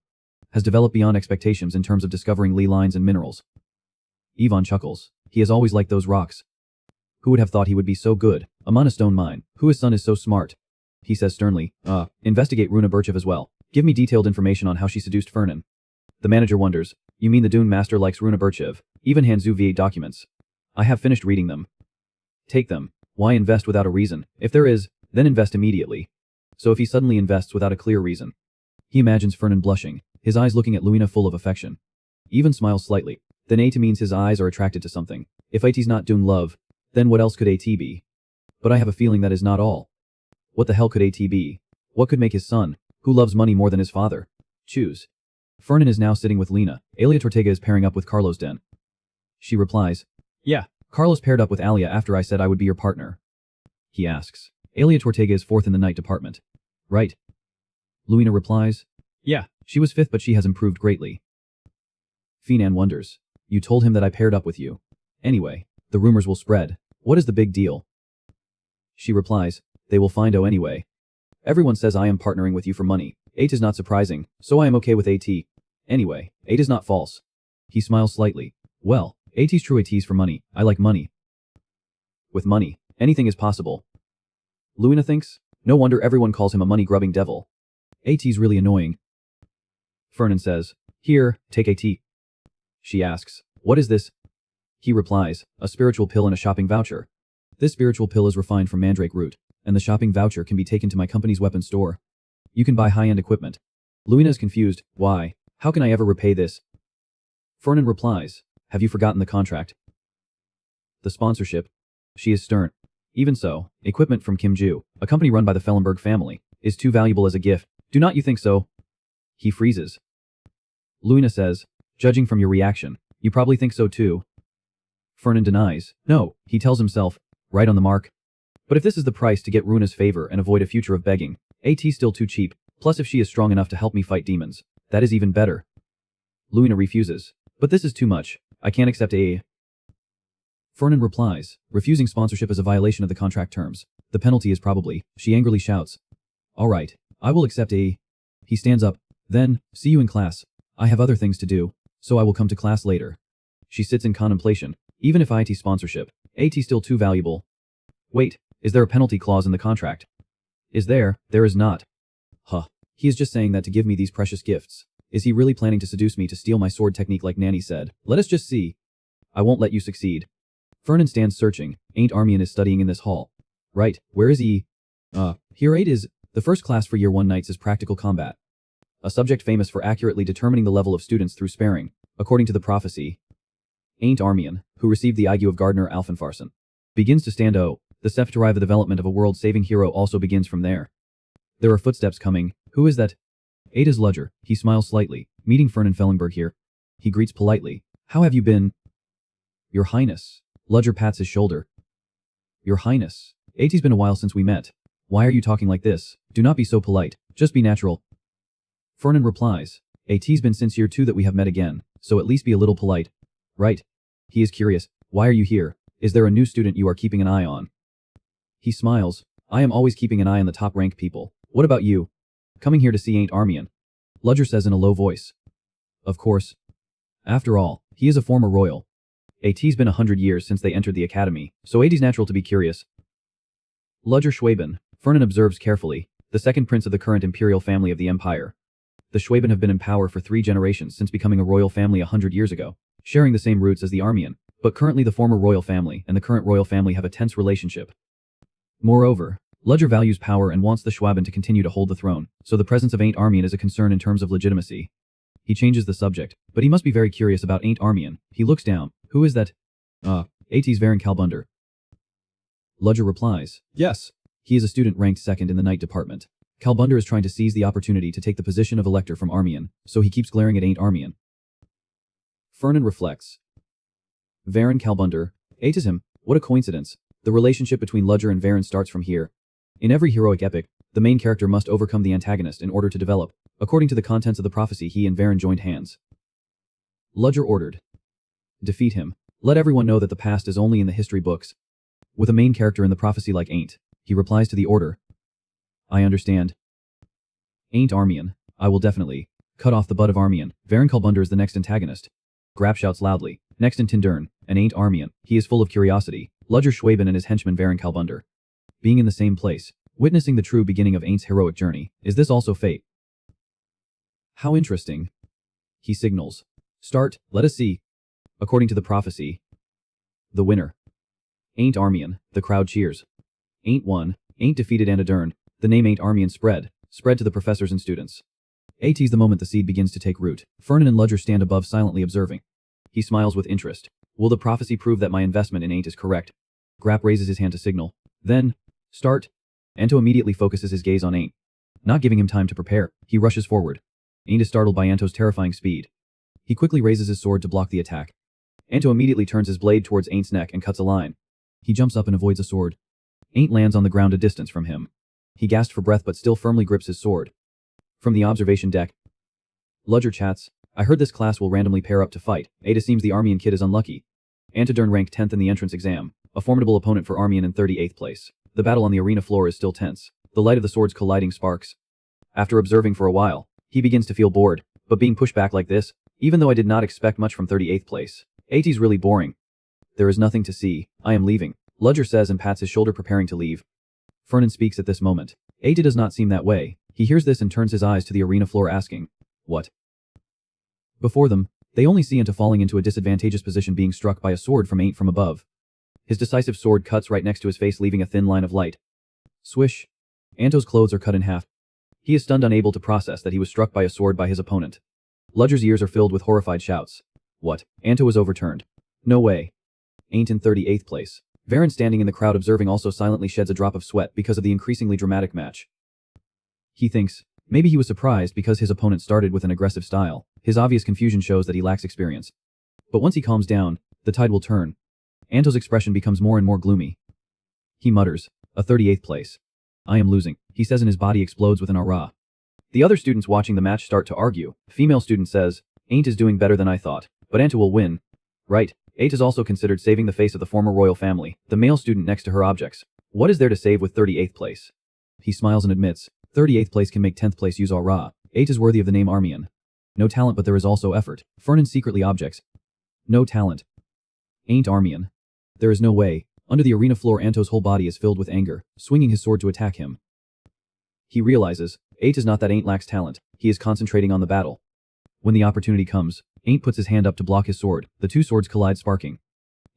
has developed beyond expectations in terms of discovering ley lines and minerals. Yvonne chuckles. He has always liked those rocks. Who would have thought he would be so good? A monostone mine. Whose son is so smart? He says sternly, investigate Runa Birchev as well. Give me detailed information on how she seduced Fernan. The manager wonders, you mean the Dune Master likes Runa Birchev? Even hands you V8 documents. I have finished reading them. Take them. Why invest without a reason? If there is, then invest immediately. So if he suddenly invests without a clear reason. He imagines Fernan blushing, his eyes looking at Luina full of affection. Even smiles slightly. Then AT means his eyes are attracted to something. If AT's not Dune love, then what else could AT be? But I have a feeling that is not all. What the hell could AT be? What could make his son, who loves money more than his father, choose? Fernan is now sitting with Lena. Alia Tortega is pairing up with Carlos Den. She replies, yeah, Carlos paired up with Alia after I said I would be your partner. He asks, Alia Tortega is fourth in the night department, right? Luina replies, yeah, she was fifth but she has improved greatly. Finan wonders, you told him that I paired up with you. Anyway, the rumors will spread. What is the big deal? She replies, they will find out anyway. Everyone says I am partnering with you for money. 8 is not surprising, so I am okay with AT. Anyway, 8 is not false. He smiles slightly. Well, AT's true. AT's for money. I like money. With money, anything is possible. Luina thinks, no wonder everyone calls him a money-grubbing devil. AT's really annoying. Fernan says, here, take AT. She asks, what is this? He replies, a spiritual pill and a shopping voucher. This spiritual pill is refined from mandrake root, and the shopping voucher can be taken to my company's weapon store. You can buy high-end equipment. Luina is confused. Why? How can I ever repay this? Fernan replies, have you forgotten the contract? The sponsorship? She is stern. Even so, equipment from Kim Ju, a company run by the Fellenberg family, is too valuable as a gift. Do not you think so? He freezes. Luina says, judging from your reaction, you probably think so too. Fernan denies. No, he tells himself, right on the mark. But if this is the price to get Runa's favor and avoid a future of begging, AT's still too cheap. Plus if she is strong enough to help me fight demons, that is even better. Luina refuses. But this is too much. I can't accept a. Fernan replies, refusing sponsorship is a violation of the contract terms. The penalty is probably, she angrily shouts. Alright, I will accept a. He stands up. Then, see you in class. I have other things to do, so I will come to class later. She sits in contemplation. Even if IT sponsorship, AT still too valuable. Wait, is there a penalty clause in the contract? Is there? There is not. Huh. He is just saying that to give me these precious gifts. Is he really planning to seduce me to steal my sword technique like Nanny said? Let us just see. I won't let you succeed. Fernan stands searching. Ain't Armian is studying in this hall. Right, where is he? Here 8 is. The first class for year 1 Knights is practical combat. A subject famous for accurately determining the level of students through sparing, according to the prophecy. Ain't Armian, who received the ague of Gardner Alfenfarson, begins to stand the step to drive the development of a world-saving hero also begins from there. There are footsteps coming. Who is that? 8 is Ludger. He smiles slightly, meeting Fernan Fellenberg here. He greets politely. How have you been? Your Highness. Ludger pats his shoulder. Your Highness. 8's been a while since we met. Why are you talking like this? Do not be so polite. Just be natural. Fernan replies. 8's been since year 2 that we have met again, so at least be a little polite. Right. He is curious. Why are you here? Is there a new student you are keeping an eye on? He smiles. I am always keeping an eye on the top-ranked people. What about you? Coming here to see Ain't Armian. Ludger says in a low voice. Of course. After all, he is a former royal. AT's been 100 years since they entered the academy, so AT's natural to be curious. Ludger Schwaben, Fernan observes carefully, the second prince of the current imperial family of the empire. The Schwaben have been in power for 3 generations since becoming a royal family 100 years ago, sharing the same roots as the Armian, but currently the former royal family and the current royal family have a tense relationship. Moreover, Ludger values power and wants the Schwaben to continue to hold the throne, so the presence of Ain't Armian is a concern in terms of legitimacy. He changes the subject, but he must be very curious about Ain't Armian. He looks down. Who is that? AT's Varen Kalbunder. Ludger replies, yes. He is a student ranked second in the Knight department. Kalbunder is trying to seize the opportunity to take the position of elector from Armian, so he keeps glaring at Ain't Armian. Fernan reflects. Varen Kalbunder. 8 is him. What a coincidence. The relationship between Ludger and Varen starts from here. In every heroic epic, the main character must overcome the antagonist in order to develop. According to the contents of the prophecy, he and Varen joined hands. Ludger ordered. Defeat him. Let everyone know that the past is only in the history books. With a main character in the prophecy like Ain't, he replies to the order. I understand. Ain't Armian. I will definitely cut off the butt of Armian. Varen Kalbunder is the next antagonist. Grap shouts loudly. Next in Tindern, and Ain't Armian. He is full of curiosity. Ludger Schwaben and his henchman Varen Kalbunder. Being in the same place, witnessing the true beginning of Ain't's heroic journey. Is this also fate? How interesting. He signals. Start, let us see. According to the prophecy, the winner. Ain't Armian. The crowd cheers. Ain't won. Ain't defeated Anadern. The name Ain't Armian spread to the professors and students. AT's the moment the seed begins to take root. Fernan and Ludger stand above silently observing. He smiles with interest. Will the prophecy prove that my investment in Ain't is correct? Grap raises his hand to signal. Then, start. Anto immediately focuses his gaze on Ain't. Not giving him time to prepare, he rushes forward. Ain't is startled by Anto's terrifying speed. He quickly raises his sword to block the attack. Anto immediately turns his blade towards Ain't's neck and cuts a line. He jumps up and avoids a sword. Ain't lands on the ground a distance from him. He gasped for breath but still firmly grips his sword. From the observation deck, Ludger chats. I heard this class will randomly pair up to fight. Ada seems the Armian kid is unlucky. Antodern ranked 10th in the entrance exam. A formidable opponent for Armian in 38th place. The battle on the arena floor is still tense. The light of the swords colliding sparks. After observing for a while, he begins to feel bored. But being pushed back like this, even though I did not expect much from 38th place. 80's really boring. There is nothing to see. I am leaving. Ludger says and pats his shoulder preparing to leave. Fernan speaks at this moment. Ada does not seem that way. He hears this and turns his eyes to the arena floor asking, what? Before them, they only see Anta falling into a disadvantageous position being struck by a sword from Ain't from above. His decisive sword cuts right next to his face leaving a thin line of light. Swish. Anto's clothes are cut in half. He is stunned unable to process that he was struck by a sword by his opponent. Ludger's ears are filled with horrified shouts. What? Anto is overturned. No way. Ain't in 38th place. Varen standing in the crowd observing also silently sheds a drop of sweat because of the increasingly dramatic match. He thinks, maybe he was surprised because his opponent started with an aggressive style. His obvious confusion shows that he lacks experience. But once he calms down, the tide will turn. Anto's expression becomes more and more gloomy. He mutters, a 38th place. I am losing, he says and his body explodes with an aura. The other students watching the match start to argue. Female student says, Ain't is doing better than I thought, but Anto will win. Right. Ain't is also considered saving the face of the former royal family. The male student next to her objects. What is there to save with 38th place? He smiles and admits, 38th place can make 10th place use aura. Ain't is worthy of the name Armian. No talent but there is also effort. Fernan secretly objects. No talent. Ain't Armian. There is no way. Under the arena floor Anto's whole body is filled with anger, swinging his sword to attack him. He realizes, Ain't is not that Ain't lacks talent, he is concentrating on the battle. When the opportunity comes, Ain't puts his hand up to block his sword, the two swords collide sparking.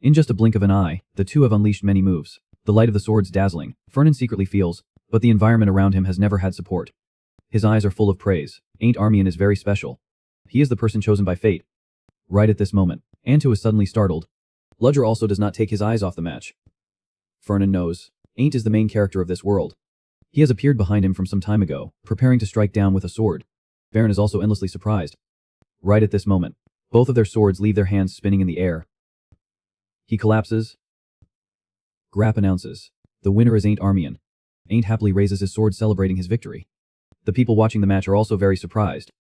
In just a blink of an eye, the two have unleashed many moves. The light of the swords dazzling, Fernan secretly feels, but the environment around him has never had support. His eyes are full of praise. Ain't Armian is very special. He is the person chosen by fate. Right at this moment, Anto is suddenly startled. Ludger also does not take his eyes off the match. Fernan knows, Ain't is the main character of this world. He has appeared behind him from some time ago, preparing to strike down with a sword. Varen is also endlessly surprised. Right at this moment, both of their swords leave their hands spinning in the air. He collapses. Grap announces, the winner is Ain't Armian. Ain't happily raises his sword celebrating his victory. The people watching the match are also very surprised.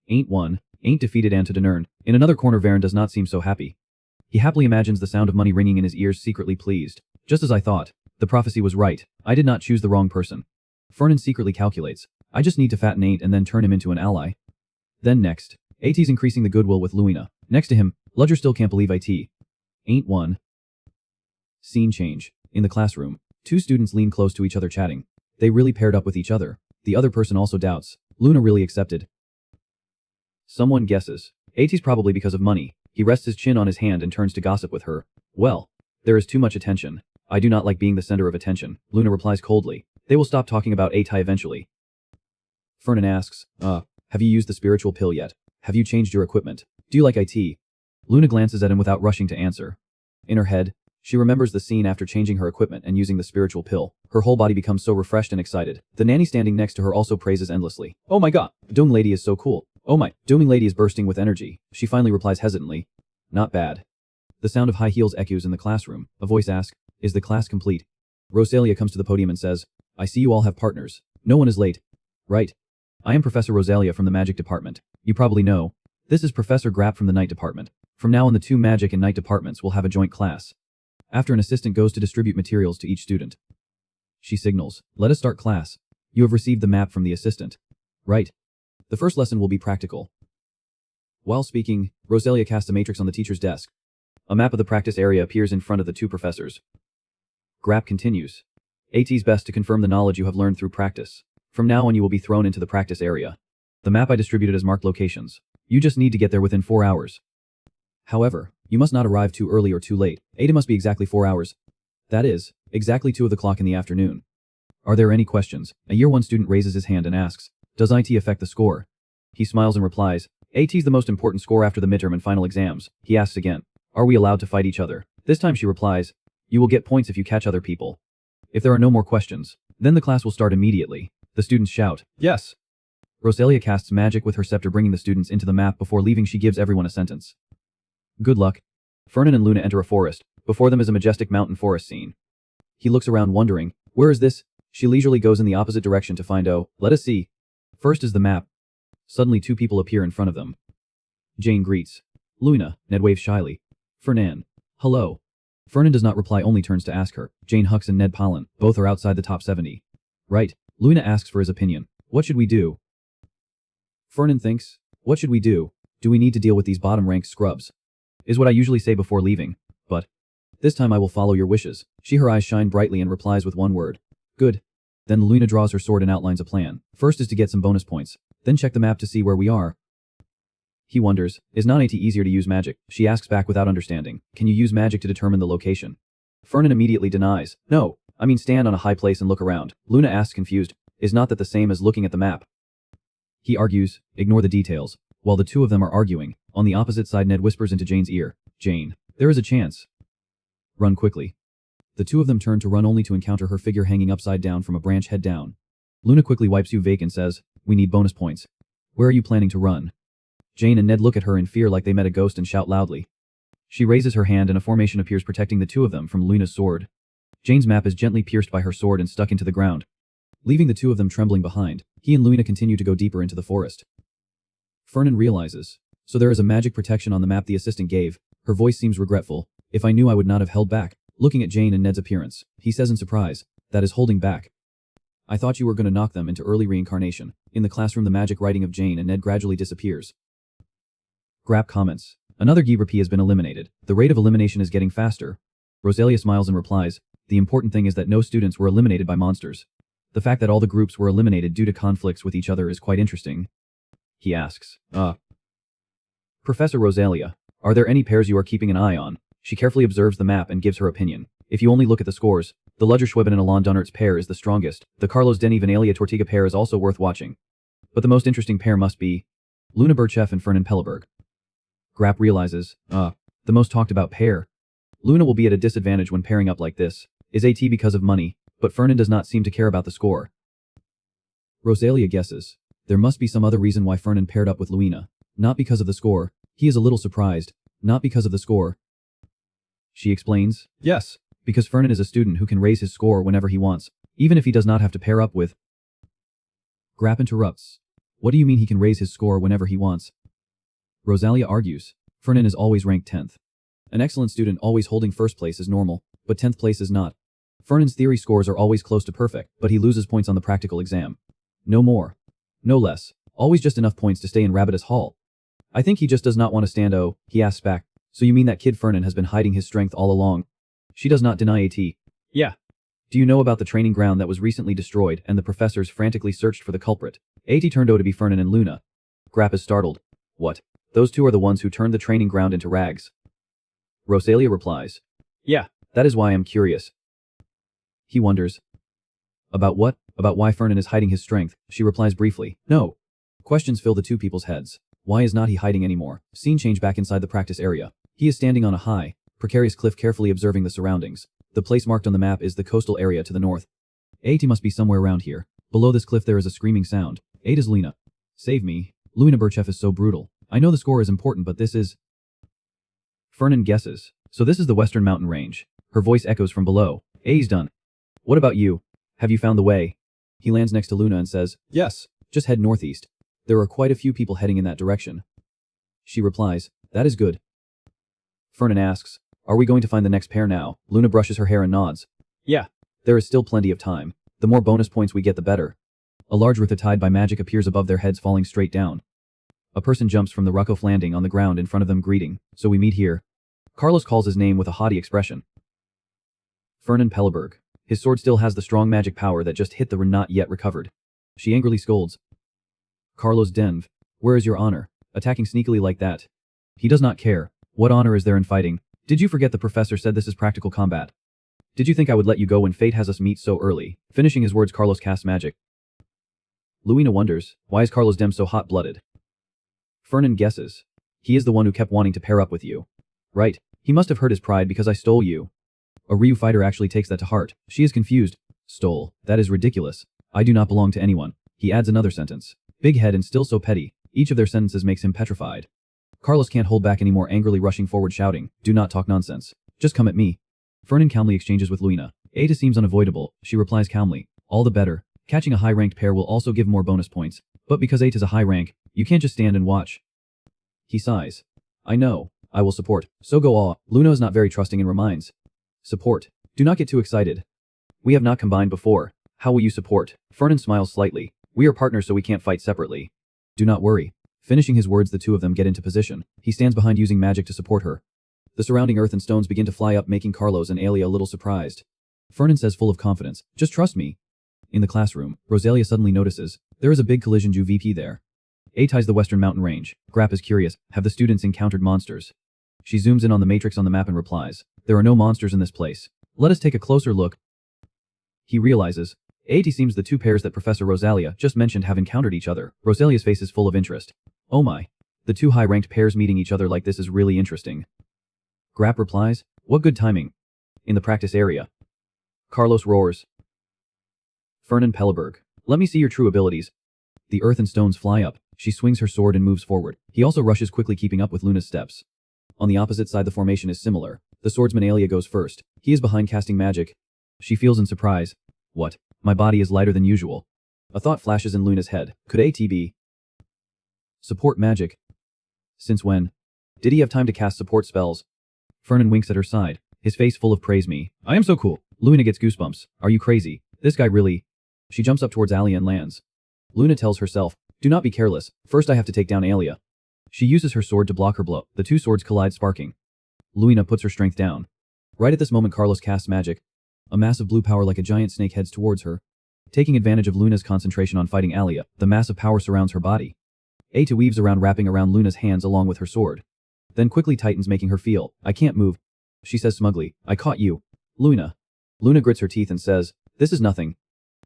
Ain't won. Ain't defeated Antodinern. In another corner Varen does not seem so happy. He happily imagines the sound of money ringing in his ears secretly pleased. Just as I thought. The prophecy was right. I did not choose the wrong person. Fernan secretly calculates. I just need to fatten Ain't and then turn him into an ally. Then next, AT's increasing the goodwill with Luina. Next to him, Ludger still can't believe IT. Ain't won. Scene change. In the classroom, two students lean close to each other chatting. They really paired up with each other. The other person also doubts. Luna really accepted. Someone guesses. AT's probably because of money. He rests his chin on his hand and turns to gossip with her. Well, there is too much attention. I do not like being the center of attention. Luna replies coldly. They will stop talking about AT eventually. Fernan asks, have you used the spiritual pill yet? Have you changed your equipment? Do you like IT? Luna glances at him without rushing to answer. In her head, she remembers the scene after changing her equipment and using the spiritual pill. Her whole body becomes so refreshed and excited. The nanny standing next to her also praises endlessly. Oh my god, Doom Lady is so cool. Oh my, Dooming Lady is bursting with energy. She finally replies hesitantly. Not bad. The sound of high heels echoes in the classroom. A voice asks, is the class complete? Rosalia comes to the podium and says, I see you all have partners. No one is late. Right. I am Professor Rosalia from the Magic Department. You probably know. This is Professor Grapp from the Night Department. From now on, the two Magic and Night Departments will have a joint class. After an assistant goes to distribute materials to each student. She signals, let us start class. You have received the map from the assistant. Right. The first lesson will be practical. While speaking, Rosalia casts a matrix on the teacher's desk. A map of the practice area appears in front of the two professors. Grapp continues. It's best to confirm the knowledge you have learned through practice. From now on you will be thrown into the practice area. The map I distributed has marked locations. You just need to get there within 4 hours. However, you must not arrive too early or too late. It must be exactly 4 hours. That is, exactly 2 o'clock in the afternoon. Are there any questions? A Year 1 student raises his hand and asks, does IT affect the score? He smiles and replies, AT's the most important score after the midterm and final exams. He asks again, are we allowed to fight each other? This time she replies, you will get points if you catch other people. If there are no more questions, then the class will start immediately. The students shout, yes. Rosalia casts magic with her scepter, bringing the students into the map. Before leaving, she gives everyone a sentence. Good luck. Fernan and Luna enter a forest. Before them is a majestic mountain forest scene. He looks around wondering, where is this? She leisurely goes in the opposite direction to find let us see. First is the map. Suddenly 2 people appear in front of them. Jane greets. Luna, Ned waves shyly. Fernan. Hello. Fernan does not reply, only turns to ask her. Jane Hux and Ned Pollen, both are outside the top 70. Right. Luna asks for his opinion. What should we do? Fernan thinks, what should we do? Do we need to deal with these bottom-ranked scrubs? Is what I usually say before leaving. But this time I will follow your wishes. Her eyes shine brightly and replies with one word. Good. Then Luna draws her sword and outlines a plan. First is to get some bonus points. Then check the map to see where we are. He wonders, is not it easier to use magic? She asks back without understanding. Can you use magic to determine the location? Fernan immediately denies. No, I mean stand on a high place and look around. Luna asks confused, is not that the same as looking at the map? He argues, ignore the details. While the two of them are arguing, on the opposite side Ned whispers into Jane's ear, Jane, there is a chance. Run quickly. The two of them turn to run only to encounter her figure hanging upside down from a branch head down. Luna quickly wipes you vacant and says, we need bonus points. Where are you planning to run? Jane and Ned look at her in fear like they met a ghost and shout loudly. She raises her hand and a formation appears protecting the two of them from Luna's sword. Jane's map is gently pierced by her sword and stuck into the ground. Leaving the two of them trembling behind, he and Luna continue to go deeper into the forest. Fernan realizes. So there is a magic protection on the map the assistant gave. Her voice seems regretful. If I knew I would not have held back. Looking at Jane and Ned's appearance, he says in surprise, that is holding back. I thought you were going to knock them into early reincarnation. In the classroom the magic writing of Jane and Ned gradually disappears. Grapp comments. Another Gibrp has been eliminated. The rate of elimination is getting faster. Rosalia smiles and replies, the important thing is that no students were eliminated by monsters. The fact that all the groups were eliminated due to conflicts with each other is quite interesting. He asks, Professor Rosalia, are there any pairs you are keeping an eye on? She carefully observes the map and gives her opinion. If you only look at the scores, the Ludger Schweben and Alain Dunnert's pair is the strongest. The Carlos Denny Vanalia Tortiga pair is also worth watching. But the most interesting pair must be Luna Burchef and Fernan Pelleberg. Grapp realizes, the most talked about pair. Luna will be at a disadvantage when pairing up like this. Is AT because of money, but Fernan does not seem to care about the score. Rosalia guesses. There must be some other reason why Fernan paired up with Luina. Not because of the score. He is a little surprised. Not because of the score. She explains, yes, because Fernan is a student who can raise his score whenever he wants, even if he does not have to pair up with. Grapp interrupts. What do you mean he can raise his score whenever he wants? Rosalia argues. Fernan is always ranked 10th. An excellent student always holding first place is normal, but 10th place is not. Fernan's theory scores are always close to perfect, but he loses points on the practical exam. No more. No less. Always just enough points to stay in Rabbitus Hall. I think he just does not want to stand. Oh, he asks back. So you mean that kid Fernan has been hiding his strength all along? She does not deny AT. Yeah. Do you know about the training ground that was recently destroyed and the professors frantically searched for the culprit? AT turned out to be Fernan and Luna. Grapp is startled. What? Those two are the ones who turned the training ground into rags. Rosalia replies. Yeah, that is why I am curious. He wonders. About what? About why Fernan is hiding his strength. She replies briefly. No. Questions fill the two people's heads. Why is not he hiding anymore? Scene change back inside the practice area. He is standing on a high, precarious cliff carefully observing the surroundings. The place marked on the map is the coastal area to the north. AT must be somewhere around here. Below this cliff there is a screaming sound. It is Luna. Save me. Luna Burchef is so brutal. I know the score is important but this is... Fernan guesses. So this is the western mountain range. Her voice echoes from below. A's done. What about you? Have you found the way? He lands next to Luna and says, yes. Just head northeast. There are quite a few people heading in that direction. She replies, that is good. Fernan asks, are we going to find the next pair now? Luna brushes her hair and nods. Yeah. There is still plenty of time. The more bonus points we get, the better. A large Rutha tied by magic appears above their heads, falling straight down. A person jumps from the Ruckoff landing on the ground in front of them, greeting, so we meet here. Carlos calls his name with a haughty expression. Fernan Pelleberg. His sword still has the strong magic power that just hit the not yet recovered. She angrily scolds. Carlos Denv, where is your honor? Attacking sneakily like that. He does not care. What honor is there in fighting? Did you forget the professor said this is practical combat? Did you think I would let you go when fate has us meet so early? Finishing his words, Carlos casts magic. Luina wonders, why is Carlos Dem so hot-blooded? Fernan guesses. He is the one who kept wanting to pair up with you. Right, he must have hurt his pride because I stole you. A Ryu fighter actually takes that to heart. She is confused. Stole. That is ridiculous. I do not belong to anyone. He adds another sentence. Big head and still so petty. Each of their sentences makes him petrified. Carlos can't hold back anymore, angrily rushing forward, shouting, do not talk nonsense. Just come at me. Fernan calmly exchanges with Luina. Eta seems unavoidable. She replies calmly, all the better. Catching a high-ranked pair will also give more bonus points. But because Eta is a high rank, you can't just stand and watch. He sighs. I know. I will support. So go all. Luna is not very trusting and reminds. Support. Do not get too excited. We have not combined before. How will you support? Fernan smiles slightly. We are partners, so we can't fight separately. Do not worry. Finishing his words, the two of them get into position. He stands behind, using magic to support her. The surrounding earth and stones begin to fly up, making Carlos and Alia a little surprised. Fernan says, full of confidence, just trust me. In the classroom, Rosalia suddenly notices, there is a big collision due VP there. A ties the western mountain range. Grapp is curious, have the students encountered monsters? She zooms in on the matrix on the map and replies, there are no monsters in this place. Let us take a closer look. He realizes, it seems the two pairs that Professor Rosalia just mentioned have encountered each other. Rosalia's face is full of interest. Oh my. The two high-ranked pairs meeting each other like this is really interesting. Grapp replies, what good timing. In the practice area. Carlos roars. Fernan Pelleberg, let me see your true abilities. The earth and stones fly up. She swings her sword and moves forward. He also rushes quickly, keeping up with Luna's steps. On the opposite side, the formation is similar. The swordsman Alia goes first. He is behind, casting magic. She feels in surprise. What? My body is lighter than usual. A thought flashes in Luna's head. Could AT be support magic? Since when? Did he have time to cast support spells? Fernan winks at her side, his face full of praise. Me. I am so cool. Luna gets goosebumps. Are you crazy? This guy really... She jumps up towards Alia and lands. Luna tells herself, do not be careless. First I have to take down Alia. She uses her sword to block her blow. The two swords collide, sparking. Luna puts her strength down. Right at this moment, Carlos casts magic. A mass of blue power like a giant snake heads towards her. Taking advantage of Luna's concentration on fighting Alia, the mass of power surrounds her body. Eta weaves around, wrapping around Luna's hands along with her sword. Then quickly tightens, making her feel, I can't move. She says smugly, I caught you. Luna. Luna grits her teeth and says, this is nothing.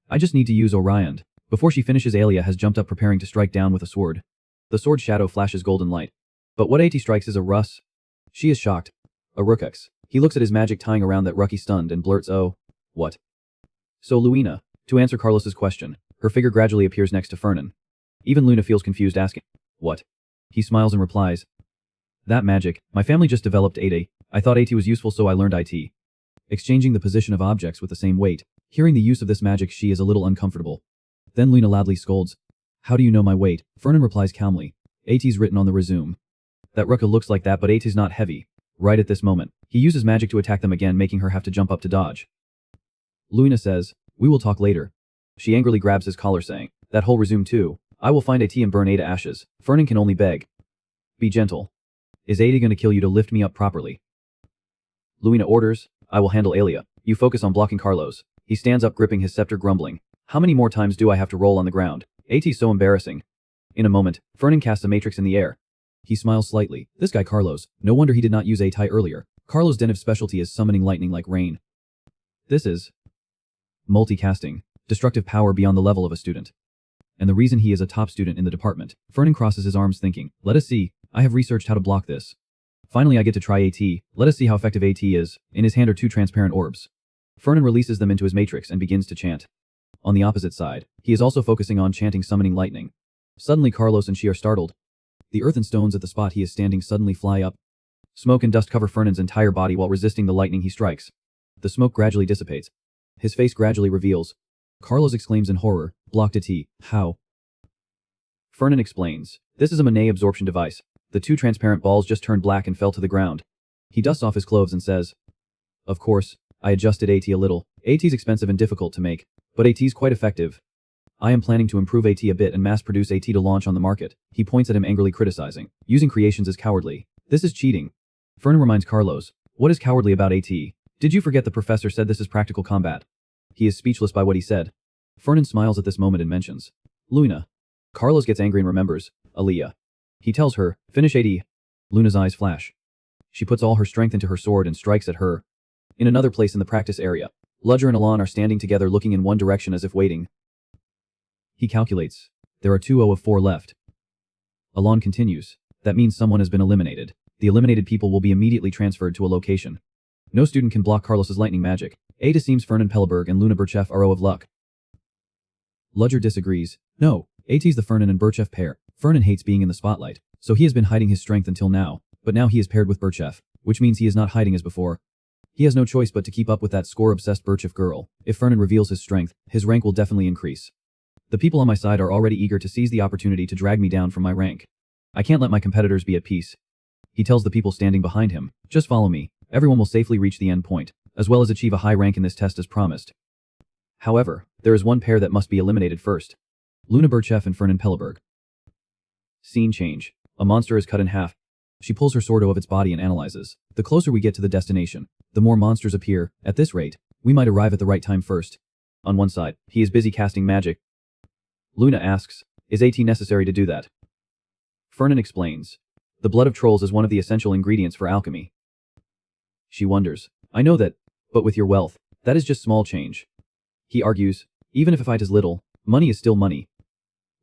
I just need to use Orion. Before she finishes, Alia has jumped up, preparing to strike down with a sword. The sword shadow flashes golden light. But what AT strikes is a Russ. She is shocked. A Rookux. He looks at his magic tying around that Rucky, stunned, and blurts, oh. What? So Luina. To answer Carlos's question, her figure gradually appears next to Fernan. Even Luna feels confused, asking, what? He smiles and replies, that magic. My family just developed AT. I thought AT was useful, so I learned IT. Exchanging the position of objects with the same weight. Hearing the use of this magic, she is a little uncomfortable. Then Luna loudly scolds, how do you know my weight? Fernan replies calmly, AT's written on the resume. That Ruka looks like that, but AT's not heavy. Right at this moment, he uses magic to attack them again, making her have to jump up to dodge. Luna says, we will talk later. She angrily grabs his collar, saying, that whole resume too. I will find AT and burn A to ashes. Fernan can only beg. Be gentle. Is AT going to kill you to lift me up properly? Luina orders, I will handle Alia. You focus on blocking Carlos. He stands up, gripping his scepter, grumbling. How many more times do I have to roll on the ground? AT's so embarrassing. In a moment, Fernan casts a matrix in the air. He smiles slightly. This guy Carlos, no wonder he did not use AT earlier. Carlos' Denev's specialty is summoning lightning like rain. This is multicasting. Destructive power beyond the level of a student. And the reason he is a top student in the department. Fernan crosses his arms, thinking, let us see. I have researched how to block this. Finally I get to try AT. Let us see how effective AT is. In his hand are two transparent orbs. Fernan releases them into his matrix and begins to chant. On the opposite side, he is also focusing on chanting, summoning lightning. Suddenly Carlos and she are startled. The earth and stones at the spot he is standing suddenly fly up. Smoke and dust cover Fernan's entire body while resisting the lightning he strikes. The smoke gradually dissipates. His face gradually reveals. Carlos exclaims in horror, blocked AT. How? Fernan explains. This is a Manet absorption device. The two transparent balls just turned black and fell to the ground. He dusts off his clothes and says, "Of course, I adjusted AT a little. AT's expensive and difficult to make, but AT's quite effective. I am planning to improve AT a bit and mass-produce AT to launch on the market." He points at him angrily criticizing. Using creations is cowardly. This is cheating. Fernan reminds Carlos. What is cowardly about AT? Did you forget the professor said this is practical combat? He is speechless by what he said. Fernan smiles at this moment and mentions Luna. Carlos gets angry and remembers Aaliyah. He tells her, finish AT. Luna's eyes flash. She puts all her strength into her sword and strikes at her. In another place in the practice area, Ludger and Alon are standing together looking in one direction as if waiting. He calculates. There are 2 of 4 left. Alon continues. That means someone has been eliminated. The eliminated people will be immediately transferred to a location. No student can block Carlos's lightning magic. Ada seems Fernan Pelleberg and Luna Burchef are 0 of luck. Ludger disagrees. No, AT's the Fernan and Burchef pair. Fernan hates being in the spotlight, so he has been hiding his strength until now, but now he is paired with Burchef, which means he is not hiding as before. He has no choice but to keep up with that score-obsessed Burchef girl. If Fernan reveals his strength, his rank will definitely increase. The people on my side are already eager to seize the opportunity to drag me down from my rank. I can't let my competitors be at peace. He tells the people standing behind him, just follow me. Everyone will safely reach the end point, as well as achieve a high rank in this test as promised. However, there is one pair that must be eliminated first. Luna Burchef and Fernan Pelleberg. Scene change. A monster is cut in half. She pulls her sword out of its body and analyzes. The closer we get to the destination, the more monsters appear. At this rate, we might arrive at the right time first. On one side, he is busy casting magic. Luna asks, is AT necessary to do that? Fernan explains. The blood of trolls is one of the essential ingredients for alchemy. She wonders. I know that, but with your wealth, that is just small change. He argues, even if it is little, money is still money.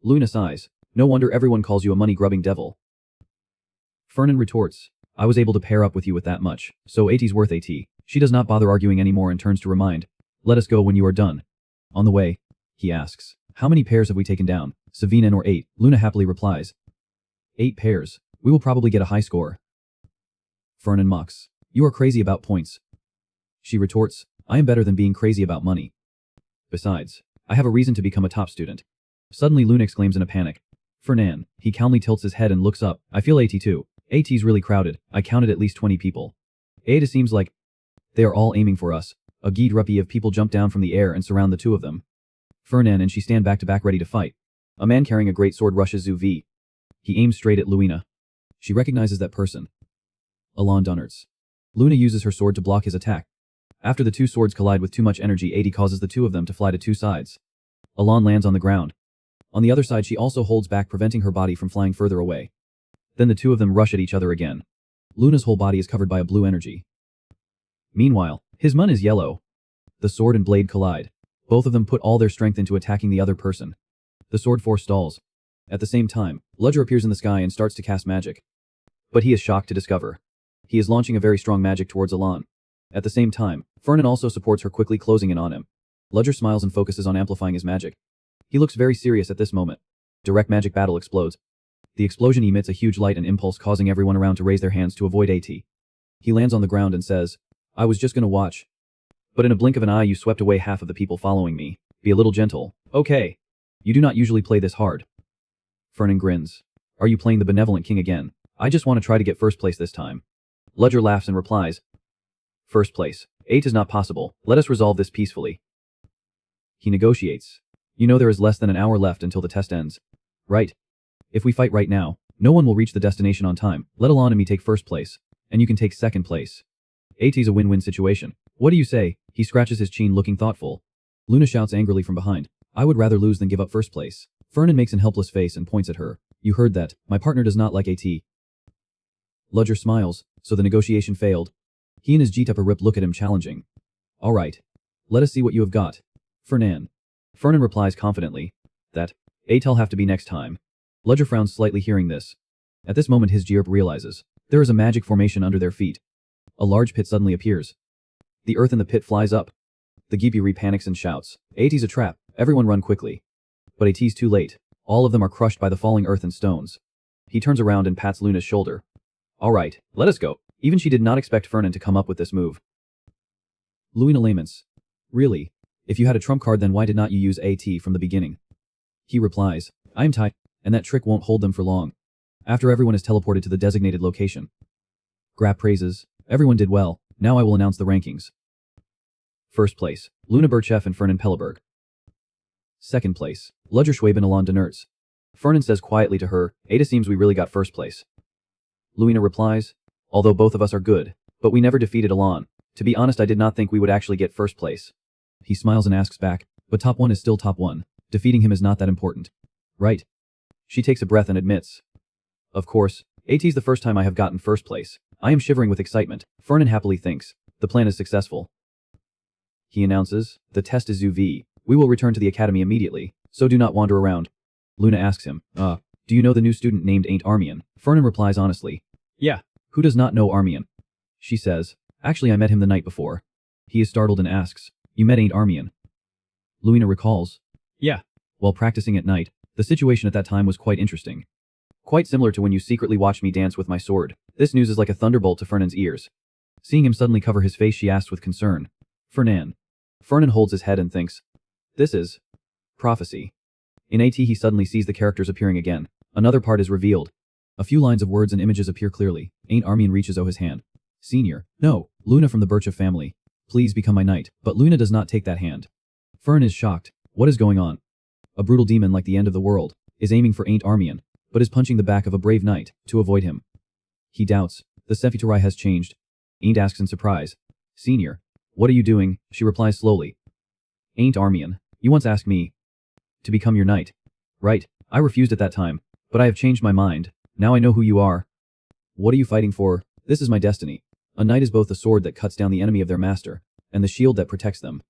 Luna sighs. No wonder everyone calls you a money-grubbing devil. Fernan retorts. I was able to pair up with you with that much, so AT's worth AT. She does not bother arguing anymore and turns to remind. Let us go when you are done. On the way, he asks. How many pairs have we taken down? 7 or 8. Luna happily replies. 8 pairs. We will probably get a high score. Fernan mocks. You are crazy about points. She retorts. I am better than being crazy about money. Besides, I have a reason to become a top student. Suddenly Luna exclaims in a panic. Fernan. He calmly tilts his head and looks up. I feel AT too. AT's really crowded. I counted at least 20 people. Ada seems like they are all aiming for us. A guide of people jump down from the air and surround the two of them. Fernan and she stand back to back ready to fight. A man carrying a great sword rushes Zuvi. He aims straight at Luina. She recognizes that person. Alon Dunnerts. Luna uses her sword to block his attack. After the two swords collide with too much energy, AD causes the two of them to fly to two sides. Alon lands on the ground. On the other side, she also holds back, preventing her body from flying further away. Then the two of them rush at each other again. Luna's whole body is covered by a blue energy. Meanwhile, his mun is yellow. The sword and blade collide. Both of them put all their strength into attacking the other person. The sword forestalls. At the same time, Ludger appears in the sky and starts to cast magic. But he is shocked to discover he is launching a very strong magic towards Alon. At the same time, Fernan also supports her, quickly closing in on him. Ludger smiles and focuses on amplifying his magic. He looks very serious at this moment. Direct magic battle explodes. The explosion emits a huge light and impulse, causing everyone around to raise their hands to avoid AT. He lands on the ground and says, I was just gonna watch. But in a blink of an eye you swept away half of the people following me. Be a little gentle. Okay. You do not usually play this hard. Fernan grins. Are you playing the benevolent king again? I just want to try to get first place this time. Ludger laughs and replies. First place. 8 is not possible. Let us resolve this peacefully. He negotiates. You know there is less than an hour left until the test ends. Right. If we fight right now, no one will reach the destination on time. Let Alon and me take first place. And you can take second place. 8's a win-win situation. What do you say? He scratches his chin, looking thoughtful. Luna shouts angrily from behind. I would rather lose than give up first place. Fernan makes an helpless face and points at her. You heard that. My partner does not like AT. Ludger smiles. So the negotiation failed. He and his G-Tupper Rip look at him challenging. Alright. Let us see what you have got. Fernan. Fernan replies confidently. That. AT'll have to be next time. Ludger frowns slightly hearing this. At this moment his G-Tupper realizes. There is a magic formation under their feet. A large pit suddenly appears. The earth in the pit flies up. The Gipuri panics and shouts. AT's a trap. Everyone run quickly. But AT's too late. All of them are crushed by the falling earth and stones. He turns around and pats Luna's shoulder. Alright, let us go. Even she did not expect Fernan to come up with this move. Luina laments. Really? If you had a trump card, then why did not you use AT from the beginning? He replies. I am tired. and that trick won't hold them for long. After everyone is teleported to the designated location. Grap praises, everyone did well, now I will announce the rankings. First place, Luna Birchef and Fernan Pelleberg. Second place, Ludger Schwaben Alon de Nertz. Fernan says quietly to her, Ada seems we really got first place. Luina replies, although both of us are good, but we never defeated Alon. To be honest, I did not think we would actually get first place. He smiles and asks back, but top 1 is still top 1. Defeating him is not that important. Right? She takes a breath and admits. Of course, AT's the first time I have gotten first place. I am shivering with excitement. Fernan happily thinks, the plan is successful. He announces, the test is UV. We will return to the academy immediately, so do not wander around. Luna asks him, do you know the new student named Ain't Armian? Fernan replies honestly, yeah. Who does not know Armian? She says, actually I met him the night before. He is startled and asks, you met Ain't Armian? Luina recalls, yeah. While practicing at night, the situation at that time was quite interesting. Quite similar to when you secretly watched me dance with my sword. This news is like a thunderbolt to Fernan's ears. Seeing him suddenly cover his face, she asks with concern, Fernan. Fernan holds his head and thinks, this is prophecy. In AT he suddenly sees the characters appearing again. Another part is revealed. A few lines of words and images appear clearly. Ain't Armian reaches his hand. Senior, no, Luna from the Birchef family. Please become my knight. But Luna does not take that hand. Fern is shocked. What is going on? A brutal demon like the end of the world is aiming for Ain't Armian, but is punching the back of a brave knight to avoid him. He doubts. The Sephirai has changed. Ain't asks in surprise. Senior, what are you doing? She replies slowly. Ain't Armian, you once asked me to become your knight. Right, I refused at that time, but I have changed my mind. Now I know who you are. What are you fighting for? This is my destiny. A knight is both the sword that cuts down the enemy of their master, and the shield that protects them.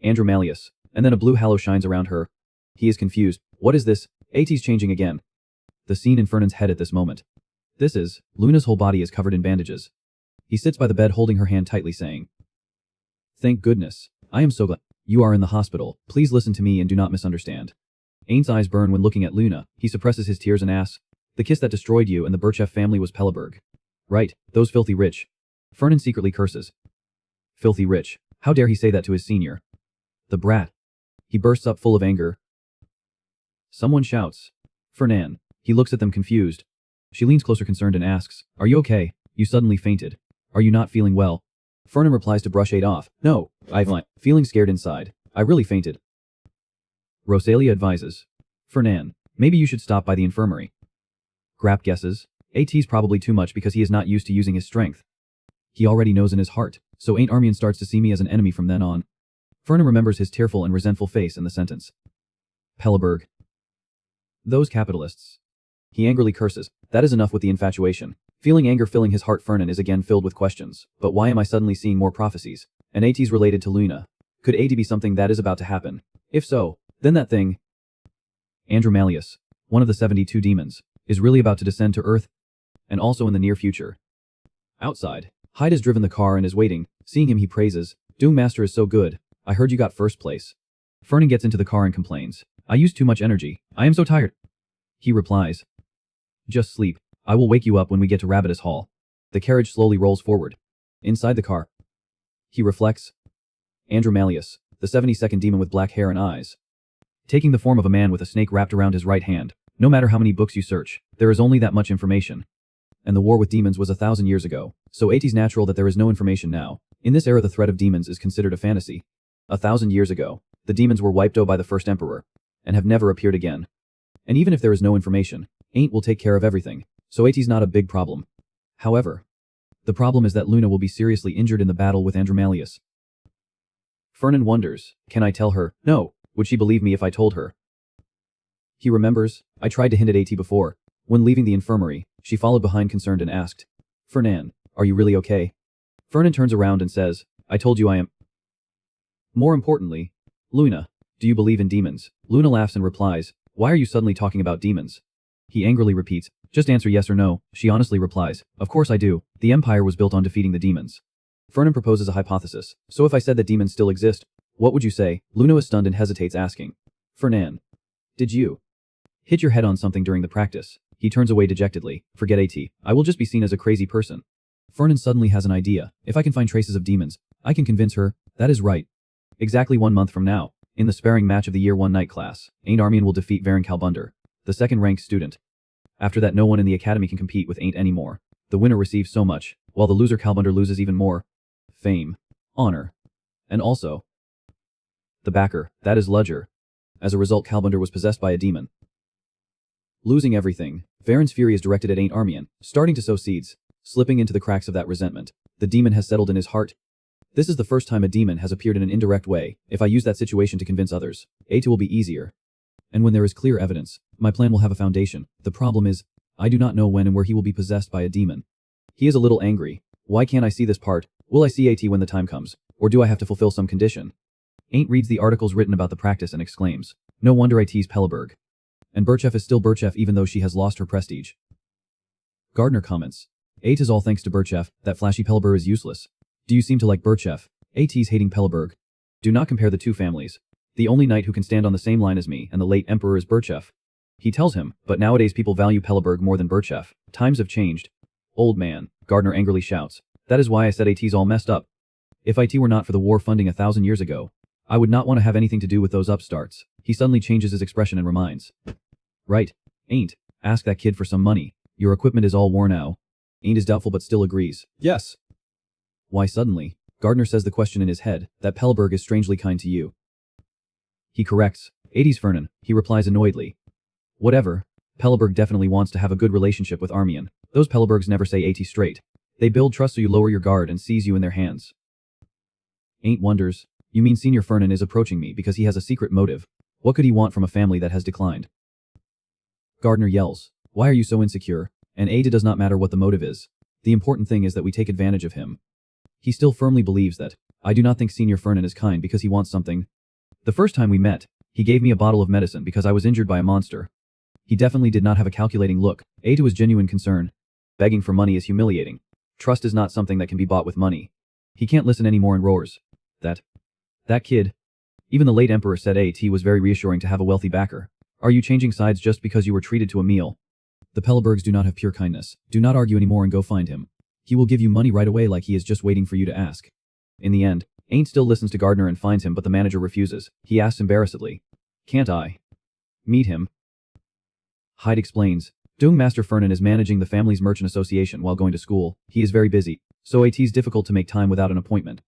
Andromalius, and then a blue halo shines around her. He is confused. What is this? AT's changing again. The scene in Fernan's head at this moment. This is, Luna's whole body is covered in bandages. He sits by the bed holding her hand tightly saying, thank goodness. I am so glad. You are in the hospital. Please listen to me and do not misunderstand. Ain's eyes burn when looking at Luna. He suppresses his tears and asks, the kiss that destroyed you and the Birchef family was Pelleberg. Right, those filthy rich. Fernan secretly curses. Filthy rich. How dare he say that to his senior? The brat. He bursts up full of anger. Someone shouts. Fernan. He looks at them confused. She leans closer concerned and asks, are you okay? You suddenly fainted. Are you not feeling well? Fernan replies to brush Aid off. No, I'm feeling scared inside. I really fainted. Rosalia advises. Fernan, maybe you should stop by the infirmary. Grap guesses. AT's probably too much because he is not used to using his strength. He already knows in his heart, so Ain't Armian starts to see me as an enemy from then on. Fernan remembers his tearful and resentful face in the sentence. Pelleberg. Those capitalists. He angrily curses. That is enough with the infatuation. Feeling anger filling his heart, Fernan is again filled with questions. But why am I suddenly seeing more prophecies? And AT's related to Luna. Could AT be something that is about to happen? If so, then that thing. Andromalius, one of the 72 demons, is really about to descend to Earth, and also in the near future. Outside, Hyde has driven the car and is waiting. Seeing him he praises, Doom Master is so good. I heard you got first place. Fernan gets into the car and complains. I used too much energy. I am so tired. He replies. Just sleep. I will wake you up when we get to Rabbitus Hall. The carriage slowly rolls forward. Inside the car. He reflects. Andromalius, the 72nd demon with black hair and eyes. Taking the form of a man with a snake wrapped around his right hand. No matter how many books you search, there is only that much information. And the war with demons was 1,000 years ago, so it's natural that there is no information now. In this era the threat of demons is considered a fantasy. 1,000 years ago, the demons were wiped out by the first emperor, and have never appeared again. And even if there is no information, Ain't will take care of everything, so it's not a big problem. However, the problem is that Luna will be seriously injured in the battle with Andromalius. Fernan wonders, can I tell her? No, would she believe me if I told her? He remembers, I tried to hint at AT before. When leaving the infirmary, she followed behind concerned and asked, Fernan, are you really okay? Fernan turns around and says, I told you I am. More importantly, Luna, do you believe in demons? Luna laughs and replies, why are you suddenly talking about demons? He angrily repeats, just answer yes or no. She honestly replies, of course I do. The empire was built on defeating the demons. Fernan proposes a hypothesis. So if I said that demons still exist, what would you say? Luna is stunned and hesitates asking, Fernan, did you hit your head on something during the practice? He turns away dejectedly. Forget AT. I will just be seen as a crazy person. Fernan suddenly has an idea. If I can find traces of demons, I can convince her. That is right. Exactly 1 month from now, in the sparring match of the Year 1 night class, Ain't Armian will defeat Varen Kalbunder. the second-ranked student. After that, no one in the academy can compete with Ain't anymore. The winner receives so much, while the loser Calbunder loses even more. Fame, honor, and also the backer, that is Ludger. As a result, Calbunder was possessed by a demon. Losing everything, Varen's fury is directed at Ain't Armian, starting to sow seeds, slipping into the cracks of that resentment. The demon has settled in his heart. This is the first time a demon has appeared in an indirect way. If I use that situation to convince others, A2 will be easier. And when there is clear evidence, my plan will have a foundation. The problem is, I do not know when and where he will be possessed by a demon. He is a little angry. Why can't I see this part? Will I see AT when the time comes? Or do I have to fulfill some condition? Ain't reads the articles written about the practice and exclaims, no wonder I tease Pelleberg. And Birchef is still Birchef even though she has lost her prestige. Gardner comments, AT is all thanks to Birchef, that flashy Pelleberg is useless. Do you seem to like Birchef? AT's hating Pelleberg. Do not compare the two families. The only knight who can stand on the same line as me and the late emperor is Birchef. He tells him, but nowadays people value Pelleberg more than Birchef. Times have changed. Old man, Gardner angrily shouts. That is why I said AT's all messed up. If IT were not for the war funding 1,000 years ago, I would not want to have anything to do with those upstarts. He suddenly changes his expression and reminds. Right, Ain't, ask that kid for some money. Your equipment is all worn out. Ain't is doubtful but still agrees. Yes. Why suddenly? Gardner says the question in his head, that Pelleberg is strangely kind to you. He corrects. 80s Fernan, he replies annoyedly. Whatever. Pelleberg definitely wants to have a good relationship with Armian. Those Pellebergs never say AT straight. They build trust so you lower your guard and seize you in their hands. Ain't wonders. You mean Senior Fernan is approaching me because he has a secret motive. What could he want from a family that has declined? Gardner yells. Why are you so insecure? And it does not matter what the motive is. The important thing is that we take advantage of him. He still firmly believes that. I do not think Senior Fernan is kind because he wants something. The first time we met, he gave me a bottle of medicine because I was injured by a monster. He definitely did not have a calculating look. A to his genuine concern. Begging for money is humiliating. Trust is not something that can be bought with money. He can't listen anymore and roars. That kid. Even the late emperor said AT was very reassuring to have a wealthy backer. Are you changing sides just because you were treated to a meal? The Pellebergs do not have pure kindness. Do not argue anymore and go find him. He will give you money right away like he is just waiting for you to ask. In the end, Ain't still listens to Gardner and finds him but the manager refuses. He asks embarrassedly. Can't I meet him? Hyde explains. Dung Master Fernan is managing the family's merchant association while going to school. He is very busy, so AT's difficult to make time without an appointment.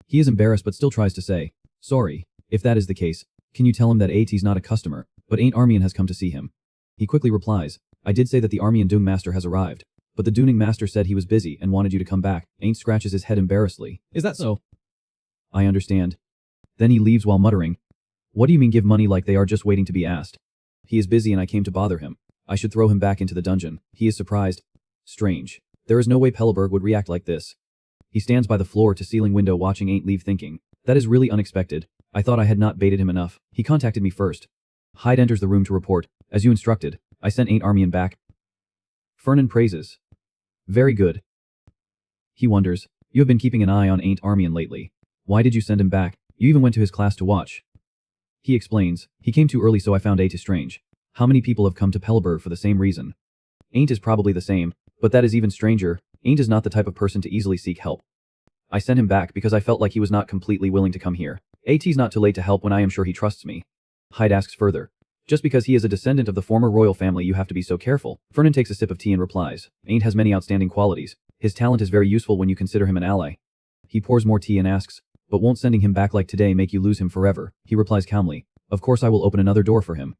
He is embarrassed but still tries to say, sorry, if that is the case, can you tell him that AT's not a customer, but Ain't Armian has come to see him? He quickly replies, I did say that the Armian Dung Master has arrived, but the Duning Master said he was busy and wanted you to come back. Ain't scratches his head embarrassedly. Is that so? I understand. Then he leaves while muttering, what do you mean give money like they are just waiting to be asked? He is busy and I came to bother him. I should throw him back into the dungeon. He is surprised. Strange. There is no way Pelleberg would react like this. He stands by the floor-to-ceiling window watching Ain't leave thinking, that is really unexpected. I thought I had not baited him enough. He contacted me first. Hyde enters the room to report, as you instructed. I sent Ain't Armian back. Fernan praises. Very good. He wonders, you have been keeping an eye on Ain't Armian lately. Why did you send him back? You even went to his class to watch. He explains, he came too early so I found Ain't strange. How many people have come to Pelleberg for the same reason? Ain't is probably the same, but that is even stranger. Ain't is not the type of person to easily seek help. I sent him back because I felt like he was not completely willing to come here. AT's not too late to help when I am sure he trusts me. Hyde asks further. Just because he is a descendant of the former royal family you have to be so careful. Fernan takes a sip of tea and replies, Ain't has many outstanding qualities. His talent is very useful when you consider him an ally. He pours more tea and asks, but won't sending him back like today make you lose him forever? He replies calmly, of course I will open another door for him.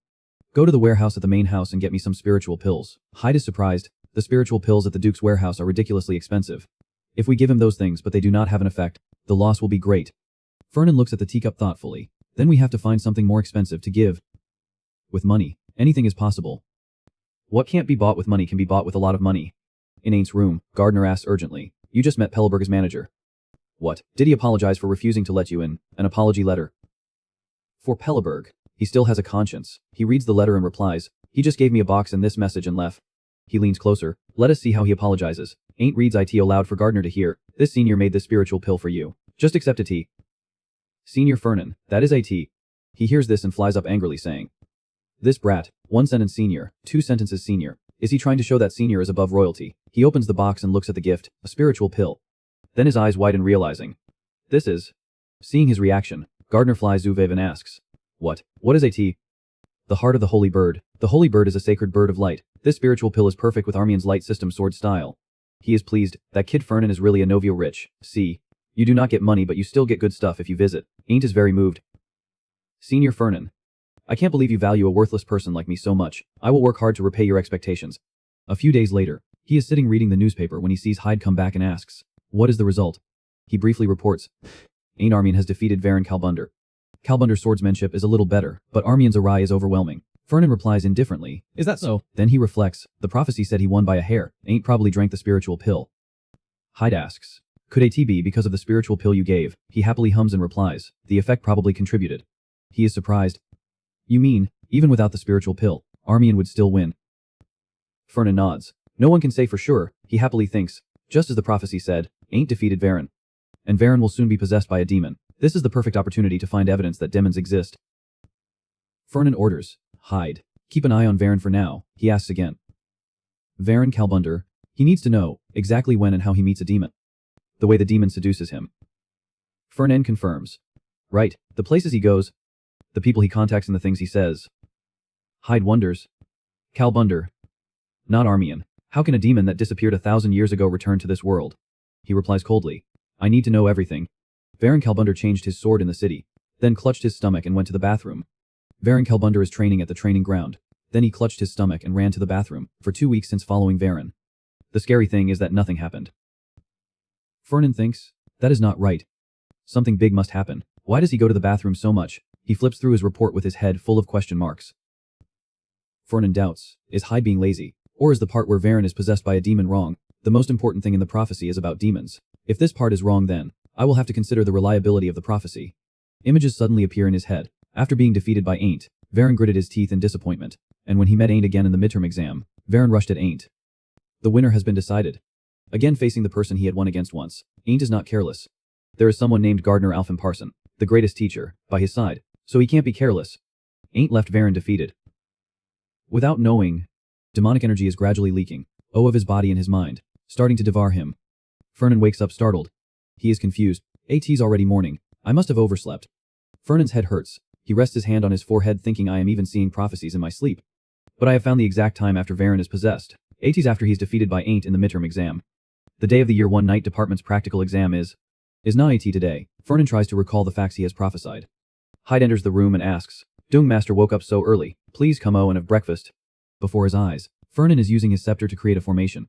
Go to the warehouse at the main house and get me some spiritual pills. Hyde is surprised. The spiritual pills at the Duke's warehouse are ridiculously expensive. If we give him those things but they do not have an effect, the loss will be great. Fernan looks at the teacup thoughtfully. Then we have to find something more expensive to give. With money, anything is possible. What can't be bought with money can be bought with a lot of money. In Ain's room, Gardner asks urgently, you just met Pelleberg's manager. What? Did he apologize for refusing to let you in? An apology letter? For Pelleberg, he still has a conscience. He reads the letter and replies, he just gave me a box and this message and left. He leans closer. Let us see how he apologizes. Ain't reads it aloud for Gardner to hear. This senior made this spiritual pill for you. Just accept it. Senior Fernan, that is it. He hears this and flies up angrily saying, this brat, 1 sentence senior, 2 sentences senior. Is he trying to show that senior is above royalty? He opens the box and looks at the gift, a spiritual pill. Then his eyes widen realizing. This is. Seeing his reaction, Gardner flies Uvev and asks. What is it? The heart of the holy bird. The holy bird is a sacred bird of light. This spiritual pill is perfect with Armian's light system sword style. He is pleased. That kid Fernan is really a novio rich. See. You do not get money but you still get good stuff if you visit. Ain't is very moved. Senior Fernan. I can't believe you value a worthless person like me so much. I will work hard to repay your expectations. A few days later, he is sitting reading the newspaper when he sees Hyde come back and asks, what is the result? He briefly reports, Ain Armian has defeated Varan Kalbunder. Kalbunder's swordsmanship is a little better, but Armian's array is overwhelming. Fernan replies indifferently, is that so? Then he reflects, the prophecy said he won by a hair, Ain't probably drank the spiritual pill. Hyde asks, could it be because of the spiritual pill you gave? He happily hums and replies, the effect probably contributed. He is surprised. You mean, even without the spiritual pill, Armian would still win? Fernan nods. No one can say for sure, he happily thinks, just as the prophecy said, Ain't defeated Varan. And Varan will soon be possessed by a demon. This is the perfect opportunity to find evidence that demons exist. Fernan orders, Hyde, keep an eye on Varan for now, he asks again. Varan Kalbunder, he needs to know, exactly when and how he meets a demon. The way the demon seduces him. Fernan confirms. Right, the places he goes, the people he contacts and the things he says. Hyde wonders. Kalbunder. Not Armian. How can a demon that disappeared 1,000 years ago return to this world? He replies coldly. I need to know everything. Varan Kalbunder changed his sword in the city, then clutched his stomach and went to the bathroom. Varan Kalbunder is training at the training ground. Then he clutched his stomach and ran to the bathroom, for 2 weeks since following Varan. The scary thing is that nothing happened. Fernan thinks, that is not right. Something big must happen. Why does he go to the bathroom so much? He flips through his report with his head full of question marks. Fernan doubts, is Hyde being lazy? Or is the part where Varan is possessed by a demon wrong? The most important thing in the prophecy is about demons. If this part is wrong then, I will have to consider the reliability of the prophecy. Images suddenly appear in his head. After being defeated by Ain't, Varan gritted his teeth in disappointment. And when he met Ain't again in the midterm exam, Varan rushed at Ain't. The winner has been decided. Again facing the person he had won against once, Ain't is not careless. There is someone named Gardner Alpham Parson, the greatest teacher, by his side, so he can't be careless. Ain't left Varan defeated. Without knowing, demonic energy is gradually leaking, of his body and his mind, starting to devour him. Fernan wakes up startled. He is confused. It's already morning. I must have overslept. Fernan's head hurts. He rests his hand on his forehead thinking I am even seeing prophecies in my sleep. But I have found the exact time after Varan is possessed. It's after he's defeated by Ain't in the midterm exam. The day of the year 1 night department's practical exam is not It today. Fernan tries to recall the facts he has prophesied. Hyde enters the room and asks, Dung Master woke up so early. Please come and have breakfast. Before his eyes, Fernan is using his scepter to create a formation.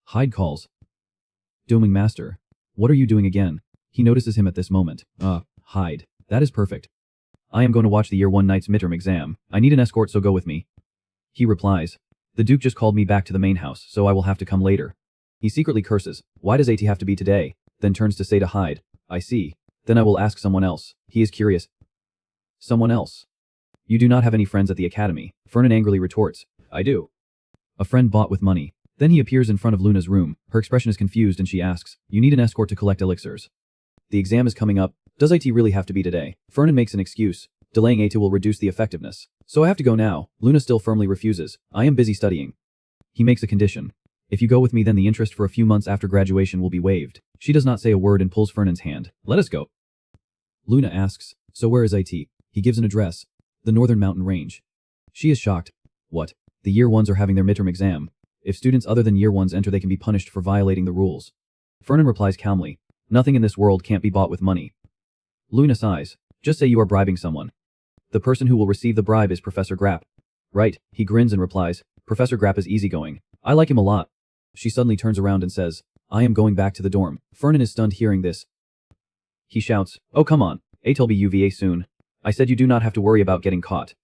Hyde calls. Dooming Master. What are you doing again? He notices him at this moment. Hyde. That is perfect. I am going to watch the year 1 night's midterm exam. I need an escort so go with me. He replies. The Duke just called me back to the main house so I will have to come later. He secretly curses. Why does AT have to be today? Then turns to say to Hyde. I see. Then I will ask someone else. He is curious. Someone else. You do not have any friends at the academy. Fernan angrily retorts. I do. A friend bought with money. Then he appears in front of Luna's room. Her expression is confused and she asks, you need an escort to collect elixirs. The exam is coming up. Does IT really have to be today? Fernan makes an excuse. Delaying IT will reduce the effectiveness. So I have to go now. Luna still firmly refuses. I am busy studying. He makes a condition. If you go with me then the interest for a few months after graduation will be waived. She does not say a word and pulls Fernan's hand. Let us go. Luna asks, so where is IT? He gives an address. The Northern Mountain Range. She is shocked. What? The year 1s are having their midterm exam. If students other than year 1s enter they can be punished for violating the rules. Fernan replies calmly. Nothing in this world can't be bought with money. Luna sighs. Just say you are bribing someone. The person who will receive the bribe is Professor Grapp. Right, he grins and replies. Professor Grapp is easygoing. I like him a lot. She suddenly turns around and says, I am going back to the dorm. Fernan is stunned hearing this. He shouts, oh come on, I'll be UVA soon. I said you do not have to worry about getting caught.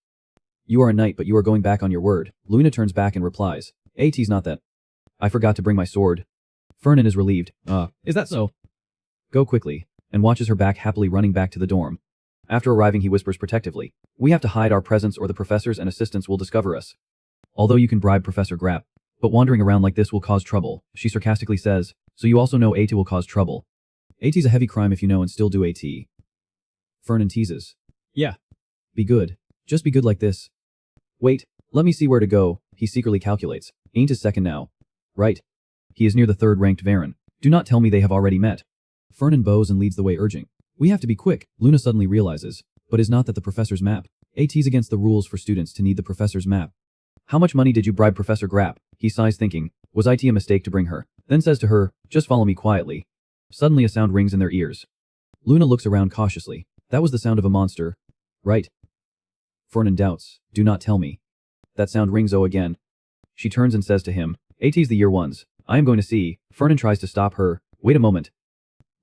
You are a knight but you are going back on your word. Luna turns back and replies, It's not that. I forgot to bring my sword. Fernan is relieved. Is that so? Go quickly, and watches her back happily running back to the dorm. After arriving he whispers protectively, we have to hide our presence or the professors and assistants will discover us. Although you can bribe Professor Grapp, but wandering around like this will cause trouble, she sarcastically says, so you also know AT will cause trouble. AT's a heavy crime if you know and still do AT. Fernan teases. Yeah. Be good. Just be good like this. Wait, let me see where to go, he secretly calculates. Ain't his second now. Right. He is near the 3rd ranked Varan. Do not tell me they have already met. Fernan bows and leads the way urging. We have to be quick. Luna suddenly realizes, but is not that the professor's map. AT's against the rules for students to need the professor's map. How much money did you bribe Professor Grapp? He sighs thinking, was IT a mistake to bring her? Then says to her, just follow me quietly. Suddenly a sound rings in their ears. Luna looks around cautiously. That was the sound of a monster. Right? Fernan doubts. Do not tell me. That sound rings again. She turns and says to him, AT's the year ones. I am going to see. Fernan tries to stop her. Wait a moment.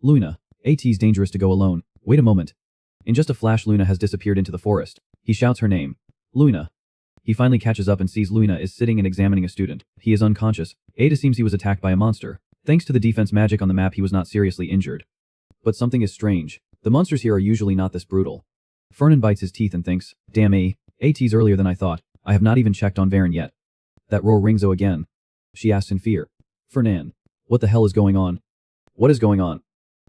Luna. AT's dangerous to go alone. Wait a moment. In just a flash Luna has disappeared into the forest. He shouts her name. Luna. He finally catches up and sees Luna is sitting and examining a student. He is unconscious. Ada seems he was attacked by a monster. Thanks to the defense magic on the map he was not seriously injured. But something is strange. The monsters here are usually not this brutal. Fernan bites his teeth and thinks, damn AT's earlier than I thought. I have not even checked on Varen yet. That roar rings again. She asks in fear. Fernan. What the hell is going on? What is going on?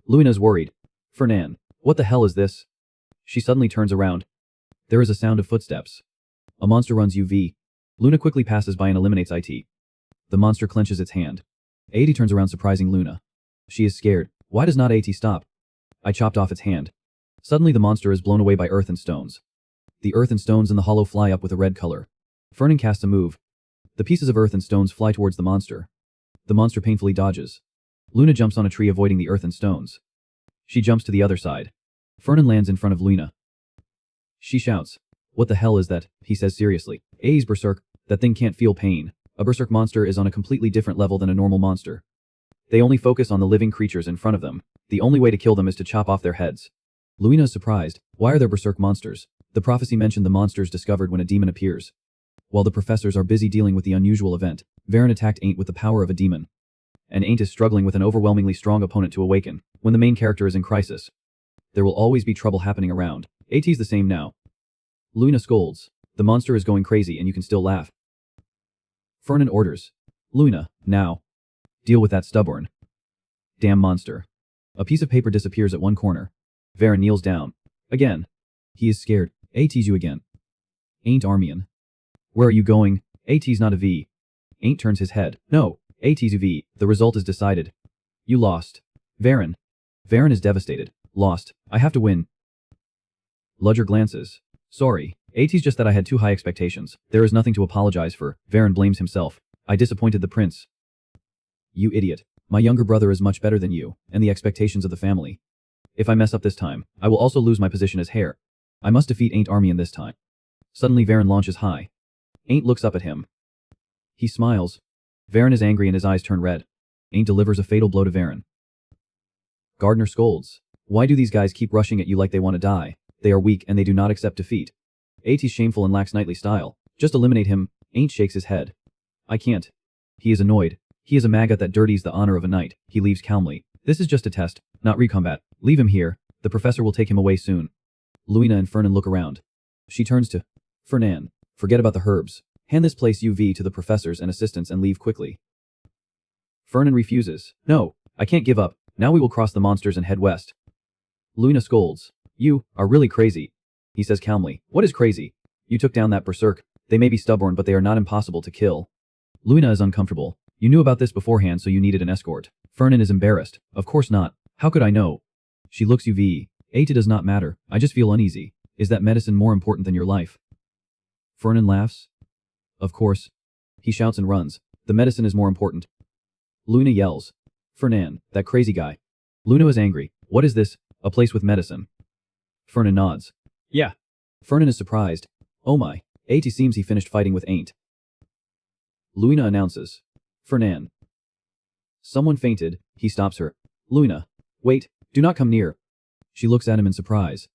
Luna's worried. Fernan. What the hell is this? She suddenly turns around. There is a sound of footsteps. A monster runs UV. Luna quickly passes by and eliminates IT. The monster clenches its hand. AT turns around surprising Luna. She is scared. Why does not AT stop? I chopped off its hand. Suddenly the monster is blown away by earth and stones. The earth and stones in the hollow fly up with a red color. Fernan casts a move. The pieces of earth and stones fly towards the monster. The monster painfully dodges. Luna jumps on a tree avoiding the earth and stones. She jumps to the other side. Fernan lands in front of Luna. She shouts. What the hell is that? He says seriously. AT's berserk. That thing can't feel pain. A berserk monster is on a completely different level than a normal monster. They only focus on the living creatures in front of them. The only way to kill them is to chop off their heads. Luina is surprised. Why are there berserk monsters? The prophecy mentioned the monsters discovered when a demon appears. While the professors are busy dealing with the unusual event, Varen attacked Ain't with the power of a demon. And Ain't is struggling with an overwhelmingly strong opponent to awaken, when the main character is in crisis. There will always be trouble happening around. AT's the same now. Luna scolds. The monster is going crazy and you can still laugh. Fernan orders. Luna, now. Deal with that stubborn. Damn monster. A piece of paper disappears at one corner. Varen kneels down. Again. He is scared. AT's you again. Ain't Armian. Where are you going? AT's not a V. Ain't turns his head. No. AT's a V. The result is decided. You lost. Varen. Varen is devastated. Lost. I have to win. Ludger glances. Sorry. AT's just that I had too high expectations. There is nothing to apologize for. Varen blames himself. I disappointed the prince. You idiot. My younger brother is much better than you, and the expectations of the family. If I mess up this time, I will also lose my position as heir. I must defeat Ain't Armian this time. Suddenly Varen launches high. Ain't looks up at him. He smiles. Varen is angry and his eyes turn red. Ain't delivers a fatal blow to Varen. Gardner scolds. Why do these guys keep rushing at you like they want to die? They are weak and they do not accept defeat. AT's shameful and lacks knightly style. Just eliminate him. Ain't shakes his head. I can't. He is annoyed. He is a maggot that dirties the honor of a knight. He leaves calmly. This is just a test, not recombat. Leave him here. The professor will take him away soon. Luina and Fernan look around. She turns to Fernan. Forget about the herbs. Hand this place UV to the professors and assistants and leave quickly. Fernan refuses. No, I can't give up. Now we will cross the monsters and head west. Luina scolds. You are really crazy. He says calmly. What is crazy? You took down that berserk. They may be stubborn but they are not impossible to kill. Luina is uncomfortable. You knew about this beforehand so you needed an escort. Fernan is embarrassed. Of course not. How could I know? She looks UV. Eta does not matter. I just feel uneasy. Is that medicine more important than your life? Fernan laughs. Of course. He shouts and runs. The medicine is more important. Luna yells. Fernan, that crazy guy. Luna is angry. What is this? A place with medicine. Fernan nods. Yeah. Fernan is surprised. Oh my. Eta seems he finished fighting with Ain't. Luna announces. Fernan. Someone fainted. He stops her. Luna. Wait. Do not come near. She looks at him in surprise.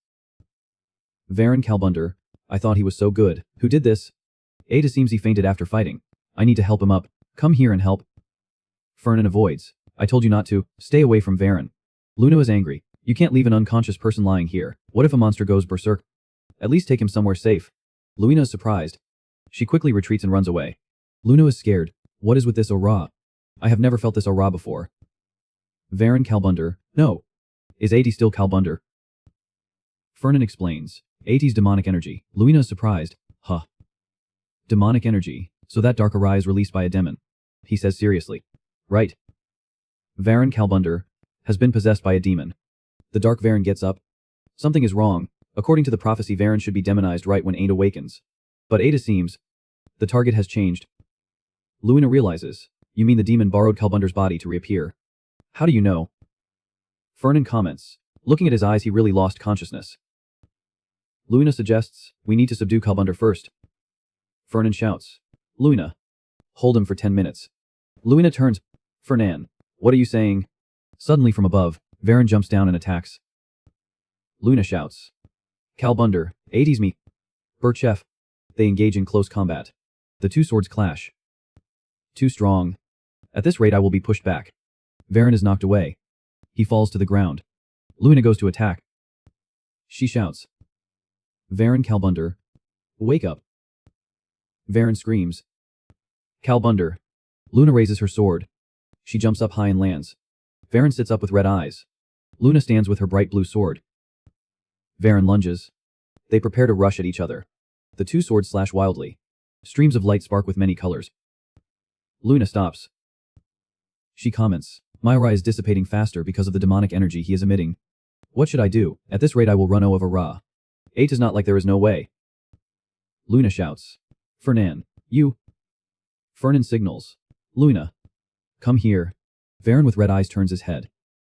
Varen Kalbunder. I thought he was so good. Who did this? Eta seems he fainted after fighting. I need to help him up. Come here and help. Fernan avoids. I told you not to. Stay away from Varen. Luna is angry. You can't leave an unconscious person lying here. What if a monster goes berserk? At least take him somewhere safe. Luna is surprised. She quickly retreats and runs away. Luna is scared. What is with this aura? I have never felt this aura before. Varen Kalbunder. No. Is AT still Kalbunder? Fernan explains. AT's demonic energy. Luna is surprised. Huh. Demonic energy. So that dark aura is released by a demon. He says seriously. Right. Varen Kalbunder has been possessed by a demon. The dark Varen gets up. Something is wrong. According to the prophecy, Varen should be demonized right when Aint awakens. But Ada seems. The target has changed. Luna realizes. You mean the demon borrowed Kalbunder's body to reappear? How do you know? Fernan comments. Looking at his eyes, he really lost consciousness. Luna suggests, we need to subdue Kalbunder first. Fernan shouts. Luna. Hold him for 10 minutes. Luna turns. Fernan. What are you saying? Suddenly from above, Varen jumps down and attacks. Luna shouts. Kalbunder, 80s me. Birchef. They engage in close combat. The two swords clash. Too strong. At this rate I will be pushed back. Varen is knocked away. He falls to the ground. Luna goes to attack. She shouts. Varen, Kalbunder. Wake up. Varen screams. Kalbunder. Luna raises her sword. She jumps up high and lands. Varen sits up with red eyes. Luna stands with her bright blue sword. Varen lunges. They prepare to rush at each other. The two swords slash wildly. Streams of light spark with many colors. Luna stops. She comments, my aura is dissipating faster because of the demonic energy he is emitting. What should I do? At this rate I will run over Ra. Eight is not like there is no way. Luna shouts. Fernan, you. Fernan signals. Luna. Come here. Varen with red eyes turns his head.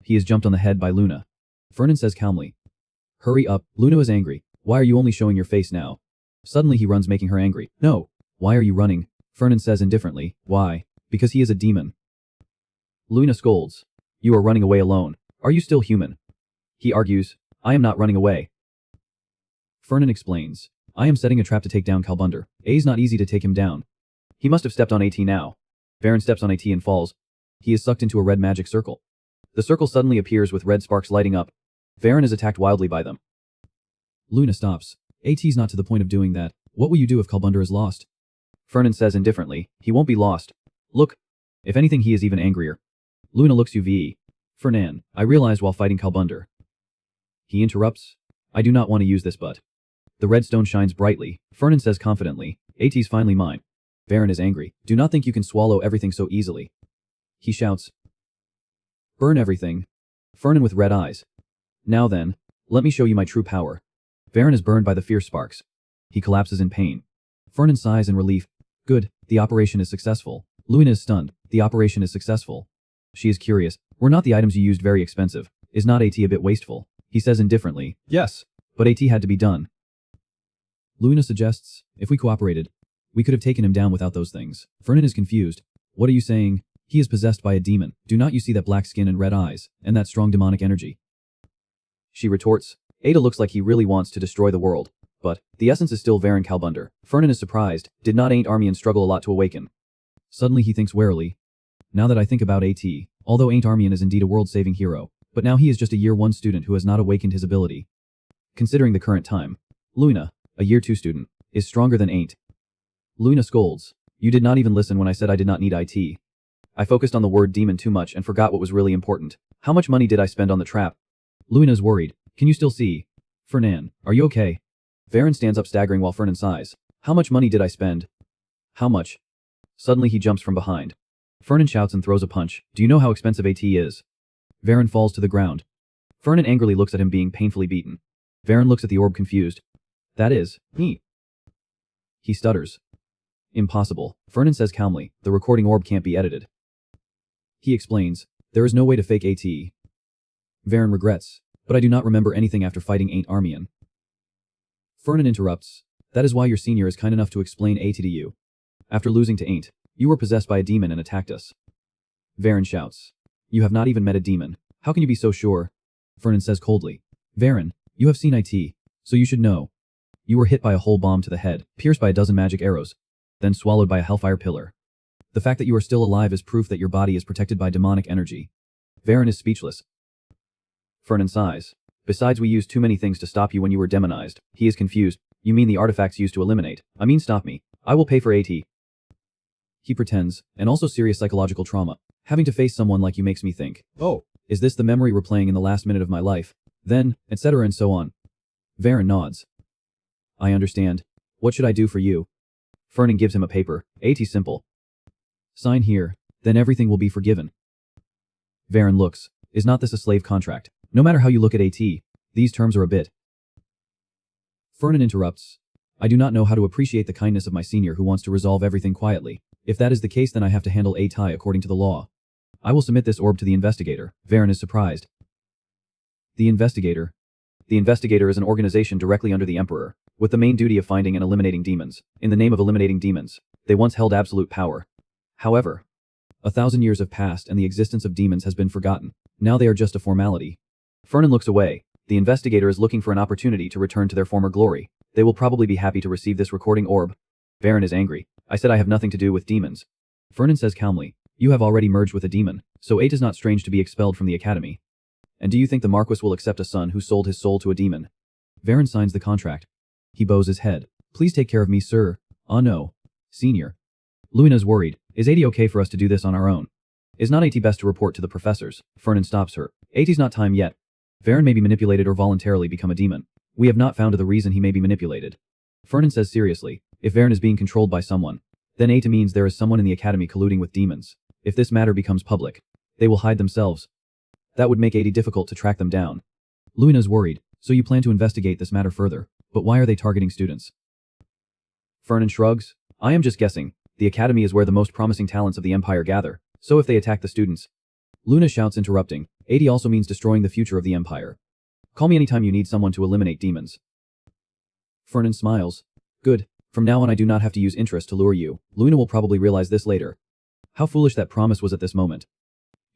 He is jumped on the head by Luna. Fernan says calmly. Hurry up, Luna is angry. Why are you only showing your face now? Suddenly he runs, making her angry. No. Why are you running? Fernan says indifferently. Why? Because he is a demon. Luna scolds. You are running away alone. Are you still human? He argues. I am not running away. Fernan explains. I am setting a trap to take down Kalbunder. A's not easy to take him down. He must have stepped on AT now. Varen steps on AT and falls. He is sucked into a red magic circle. The circle suddenly appears with red sparks lighting up. Varen is attacked wildly by them. Luna stops. AT's not to the point of doing that. What will you do if Kalbunder is lost? Fernan says indifferently. He won't be lost. Look. If anything, he is even angrier. Luna looks UVE. Fernan, I realized while fighting Kalbunder. He interrupts. I do not want to use this but. The red stone shines brightly. Fernan says confidently. AT's finally mine. Varen is angry. Do not think you can swallow everything so easily. He shouts. Burn everything. Fernan with red eyes. Now then, let me show you my true power. Varen is burned by the fierce sparks. He collapses in pain. Fernan sighs in relief. Good, the operation is successful. Luna is stunned. The operation is successful. She is curious. Were not the items you used very expensive? Is not AT a bit wasteful? He says indifferently. Yes. But AT had to be done. Luna suggests, if we cooperated, we could have taken him down without those things. Fernan is confused. What are you saying? He is possessed by a demon. Do not you see that black skin and red eyes, and that strong demonic energy? She retorts. Ada looks like he really wants to destroy the world. But, the essence is still Varen Kalbunder. Fernan is surprised. Did not Aint Armian struggle a lot to awaken? Suddenly he thinks warily. Now that I think about AT, although Aint Armian is indeed a world-saving hero, but now he is just a Year 1 student who has not awakened his ability. Considering the current time, Luna, a Year 2 student, is stronger than Aint. Luna scolds. You did not even listen when I said I did not need IT. I focused on the word demon too much and forgot what was really important. How much money did I spend on the trap? Luna is worried. Can you still see? Fernan, are you okay? Varen stands up staggering while Fernan sighs. How much money did I spend? How much? Suddenly he jumps from behind. Fernan shouts and throws a punch. Do you know how expensive AT is? Varen falls to the ground. Fernan angrily looks at him being painfully beaten. Varen looks at the orb confused. That is, me. He stutters. Impossible. Fernan says calmly, the recording orb can't be edited. He explains, there is no way to fake AT. Varen regrets, but I do not remember anything after fighting Aint Armian. Fernan interrupts, that is why your senior is kind enough to explain AT to you. After losing to Aint, you were possessed by a demon and attacked us. Varen shouts, you have not even met a demon. How can you be so sure? Fernan says coldly, Varen, you have seen IT, so you should know. You were hit by a whole bomb to the head, pierced by a dozen magic arrows, then swallowed by a hellfire pillar. The fact that you are still alive is proof that your body is protected by demonic energy. Varen is speechless. Fernan sighs. Besides, we used too many things to stop you when you were demonized. He is confused. You mean the artifacts used to eliminate? I mean stop me. I will pay for AT. He pretends, and also serious psychological trauma. Having to face someone like you makes me think, oh, is this the memory replaying in the last minute of my life? Then, etc. and so on. Varen nods. I understand. What should I do for you? Fernan gives him a paper. AT simple. Sign here, then everything will be forgiven. Varen looks. Is not this a slave contract? No matter how you look at AT, these terms are a bit. Fernan interrupts. I do not know how to appreciate the kindness of my senior who wants to resolve everything quietly. If that is the case, then I have to handle a tie according to the law. I will submit this orb to the investigator. Varen is surprised. The investigator. The investigator is an organization directly under the emperor, with the main duty of finding and eliminating demons. In the name of eliminating demons, they once held absolute power. However, 1,000 years have passed and the existence of demons has been forgotten. Now they are just a formality. Fernan looks away. The investigator is looking for an opportunity to return to their former glory. They will probably be happy to receive this recording orb. Varen is angry. I said I have nothing to do with demons. Fernan says calmly, you have already merged with a demon, so it is not strange to be expelled from the academy. And do you think the Marquis will accept a son who sold his soul to a demon? Varen signs the contract. He bows his head. Please take care of me, sir. Oh no. Senior. Luina's worried. Is 80 okay for us to do this on our own? Is not 80 best to report to the professors? Fernan stops her. 80's not time yet. Varen may be manipulated or voluntarily become a demon. We have not found the reason he may be manipulated. Fernan says seriously, if Varen is being controlled by someone, then 80 means there is someone in the academy colluding with demons. If this matter becomes public, they will hide themselves. That would make 80 difficult to track them down. Luina's worried, so you plan to investigate this matter further, but why are they targeting students? Fernan shrugs. I am just guessing. The academy is where the most promising talents of the empire gather, so if they attack the students. Luna shouts, interrupting. 80 also means destroying the future of the empire. Call me anytime you need someone to eliminate demons. Fernan smiles. Good. From now on I do not have to use interest to lure you. Luna will probably realize this later. How foolish that promise was at this moment.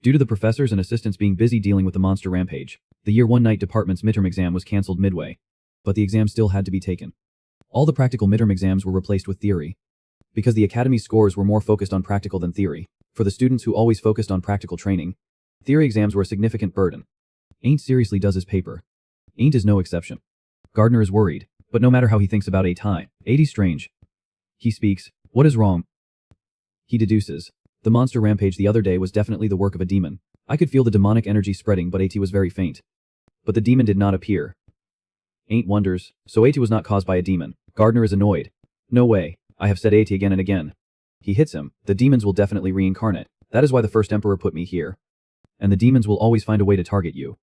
Due to the professors and assistants being busy dealing with the monster rampage, the Year 1 Night Department's midterm exam was cancelled midway. But the exam still had to be taken. All the practical midterm exams were replaced with theory. Because the academy's scores were more focused on practical than theory, for the students who always focused on practical training, theory exams were a significant burden. Ain't seriously does his paper. Ain't is no exception. Gardner is worried, but no matter how he thinks about a tie, 80's strange. He speaks. What is wrong? He deduces. The monster rampage the other day was definitely the work of a demon. I could feel the demonic energy spreading, but AT was very faint. But the demon did not appear. Ain't wonders. So AT was not caused by a demon. Gardner is annoyed. No way. I have said AT again and again. He hits him. The demons will definitely reincarnate. That is why the first emperor put me here. And the demons will always find a way to target you.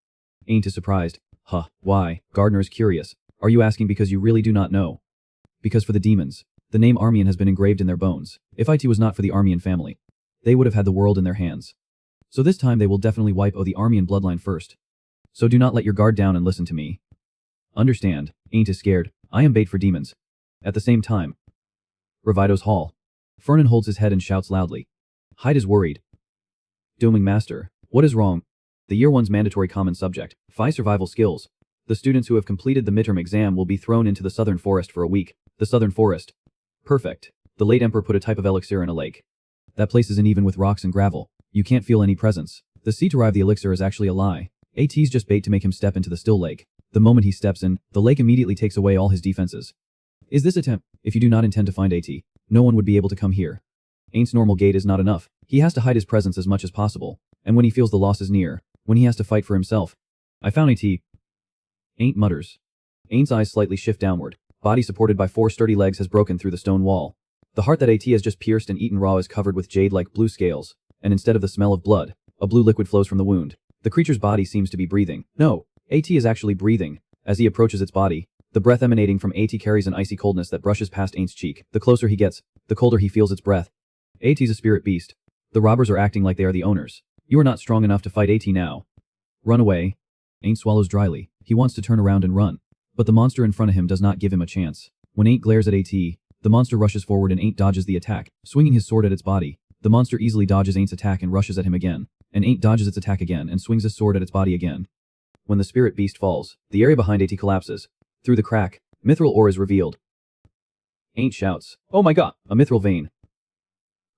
Ain't is surprised. Huh, why? Gardner is curious. Are you asking because you really do not know? Because for the demons, the name Armian has been engraved in their bones. If IT was not for the Armian family, they would have had the world in their hands. So this time they will definitely wipe out the Armian bloodline first. So do not let your guard down and listen to me. Understand, Ain't is scared. I am bait for demons. At the same time. Revido's hall. Fernan holds his head and shouts loudly. Hyde is worried. Dooming Master, what is wrong? The Year 1's mandatory common subject, 5 survival skills. The students who have completed the midterm exam will be thrown into the Southern Forest for a week. The Southern Forest. Perfect. The late Emperor put a type of elixir in a lake. That place isn't even with rocks and gravel. You can't feel any presence. The sea to arrive the elixir is actually a lie. AT's just bait to make him step into the still lake. The moment he steps in, the lake immediately takes away all his defenses. Is this attempt? If you do not intend to find AT, no one would be able to come here. Ain't's normal gait is not enough. He has to hide his presence as much as possible. And when he feels the loss is near, when he has to fight for himself. I found AT. Ain't mutters. Ain't's eyes slightly shift downward. Body supported by 4 sturdy legs has broken through the stone wall. The heart that AT has just pierced and eaten raw is covered with jade-like blue scales, and instead of the smell of blood, a blue liquid flows from the wound. The creature's body seems to be breathing. No, AT is actually breathing. As he approaches its body, the breath emanating from AT carries an icy coldness that brushes past Ain't's cheek. The closer he gets, the colder he feels its breath. AT's a spirit beast. The robbers are acting like they are the owners. You are not strong enough to fight AT now. Run away. Ain't swallows dryly. He wants to turn around and run. But the monster in front of him does not give him a chance. When Ain't glares at AT, the monster rushes forward and Ain't dodges the attack, swinging his sword at its body. The monster easily dodges Ain't's attack and rushes at him again. And Ain't dodges its attack again and swings his sword at its body again. When the spirit beast falls, the area behind AT collapses. Through the crack, mithril ore is revealed. Ain't shouts, "Oh my god, a mithril vein."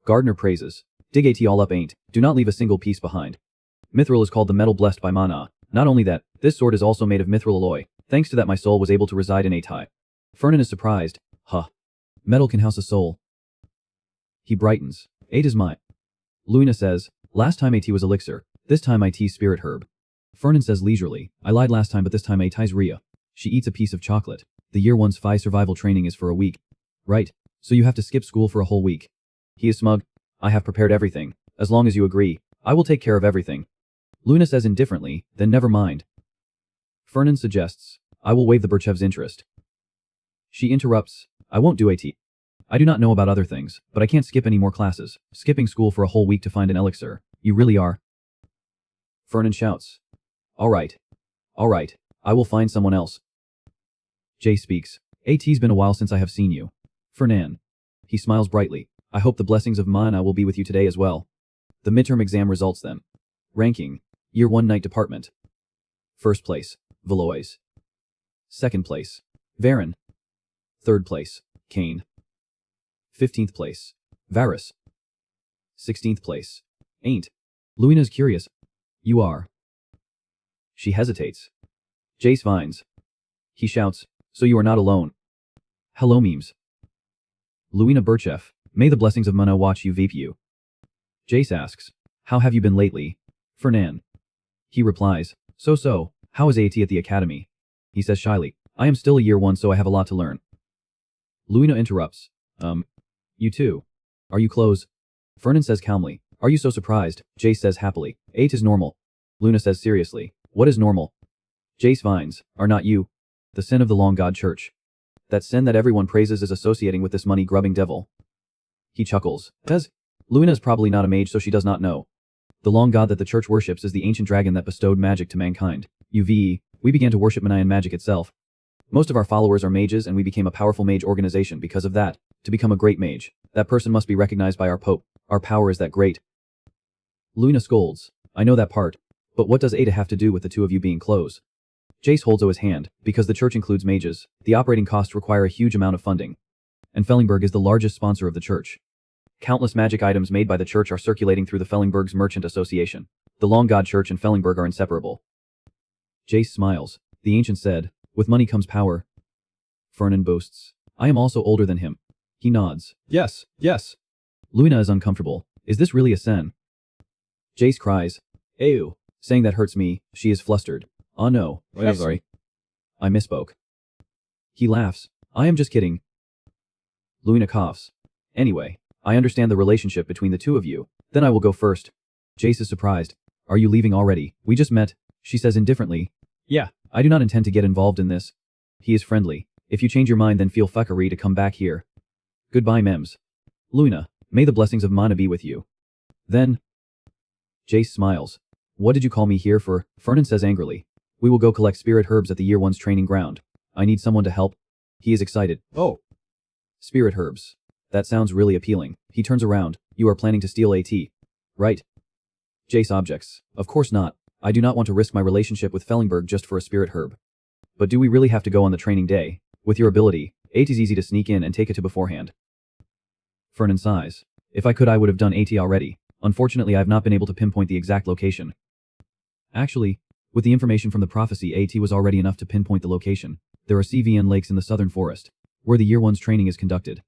Gardner praises, "Dig AT all up, Ain't. Do not leave a single piece behind." Mithril is called the metal blessed by Mana. Not only that, this sword is also made of mithril alloy. Thanks to that my soul was able to reside in AT. Fernan is surprised. Huh. Metal can house a soul. He brightens. AT is mine. Luna says, last time AT was elixir, this time IT's spirit herb. Fernan says leisurely, I lied last time but this time AT's Rhea. She eats a piece of chocolate. The Year 1's Phi survival training is for a week. Right. So you have to skip school for a whole week. He is smug. I have prepared everything. As long as you agree, I will take care of everything. Luna says indifferently, then never mind. Fernan suggests, I will waive the Birchev's interest. She interrupts. I won't do AT. I do not know about other things, but I can't skip any more classes. Skipping school for a whole week to find an elixir. You really are. Fernan shouts. Alright. Alright. I will find someone else. Jay speaks. AT's been a while since I have seen you. Fernan. He smiles brightly. I hope the blessings of Mana will be with you today as well. The midterm exam results then. Ranking. Year 1 Night Department. First place. Valois. Second place. Varen. Third place. Kane. 15th place. Varus. 16th place. Ain't. Luina's curious. You are. She hesitates. Jace vines. He shouts, so you are not alone. Hello memes. Luina Birchef. May the blessings of Mana watch you vape you. Jace asks, how have you been lately? Fernan. He replies, so, how is AT at the academy? He says shyly, I am still a year 1 so I have a lot to learn. Luina interrupts, you too. Are you close? Fernan says calmly, are you so surprised? Jace says happily, 8 is normal. Luna says seriously, what is normal? Jace vines, are not you? The sin of the long god church. That sin that everyone praises is associating with this money-grubbing devil. He chuckles, says, Luina is probably not a mage so she does not know. The long god that the church worships is the ancient dragon that bestowed magic to mankind. We began to worship Manhwa and magic itself. Most of our followers are mages and we became a powerful mage organization because of that. To become a great mage, that person must be recognized by our Pope. Our power is that great. Luna scolds, I know that part. But what does Ada have to do with the two of you being close? Jace holds his hand, because the church includes mages, the operating costs require a huge amount of funding. And Fellingberg is the largest sponsor of the church. Countless magic items made by the church are circulating through the Fellingberg's Merchant Association. The Long God Church and Fellingberg are inseparable. Jace smiles. The ancient said, with money comes power. Fernan boasts, I am also older than him. He nods. Yes. Luina is uncomfortable. Is this really a sen? Jace cries. Ew. Saying that hurts me. She is flustered. Oh no. I'm sorry. I misspoke. He laughs. I am just kidding. Luina coughs. Anyway, I understand the relationship between the two of you. Then I will go first. Jace is surprised. Are you leaving already? We just met. She says indifferently. Yeah, I do not intend to get involved in this. He is friendly. If you change your mind then feel fuckery to come back here. Goodbye mems. Luina, may the blessings of Mana be with you. Then. Jace smiles. What did you call me here for? Fernan says angrily. We will go collect spirit herbs at the year 1's training ground. I need someone to help. He is excited. Oh. Spirit herbs. That sounds really appealing. He turns around. You are planning to steal AT. Right? Jace objects. Of course not. I do not want to risk my relationship with Fellingberg just for a spirit herb. But do we really have to go on the training day? With your ability, AT is easy to sneak in and take it to beforehand. Fernan sighs. If I could I would have done AT already. Unfortunately I have not been able to pinpoint the exact location. Actually, with the information from the prophecy AT was already enough to pinpoint the location. There are CVN lakes in the southern forest, where the year 1's training is conducted.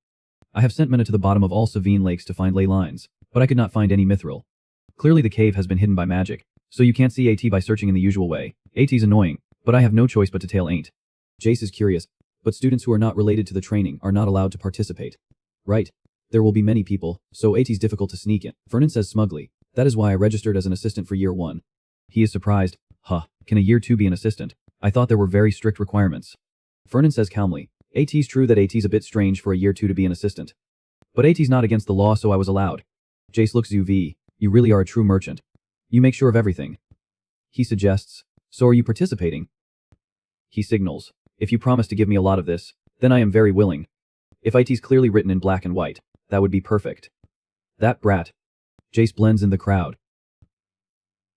I have sent Mena to the bottom of all Savine lakes to find ley lines, but I could not find any mithril. Clearly the cave has been hidden by magic, so you can't see AT by searching in the usual way. AT's annoying, but I have no choice but to tail Ain't. Jace is curious, but students who are not related to the training are not allowed to participate. Right. There will be many people, so AT's difficult to sneak in. Fernan says smugly, that is why I registered as an assistant for year 1. He is surprised. Huh, can a year 2 be an assistant? I thought there were very strict requirements. Fernan says calmly, AT's true that AT's a bit strange for a year 2 to be an assistant. But AT's not against the law so I was allowed. Jace looks UV, you really are a true merchant. You make sure of everything. He suggests, so are you participating? He signals, if you promise to give me a lot of this, then I am very willing. If IT's clearly written in black and white, that would be perfect. That brat. Jace blends in the crowd.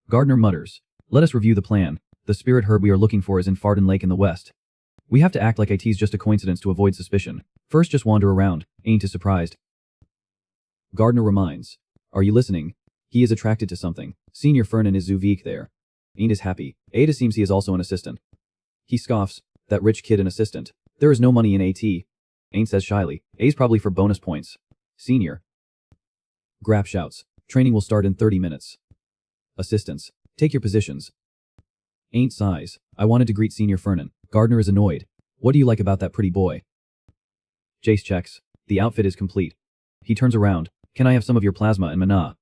Gardner mutters, let us review the plan. The spirit herb we are looking for is in Farden Lake in the west. We have to act like IT's just a coincidence to avoid suspicion. First just wander around, Ain't is surprised. Gardner reminds, are you listening? He is attracted to something. Senior Fernan is Zuvik there. Ain't is happy. Ada seems he is also an assistant. He scoffs, that rich kid an assistant. There is no money in AT. Ain't says shyly, A's probably for bonus points. Senior. Grap shouts, training will start in 30 minutes. Assistants, take your positions. Ain't sighs, I wanted to greet Senior Fernan. Gardner is annoyed. What do you like about that pretty boy? Jace checks. The outfit is complete. He turns around. Can I have some of your plasma and mana?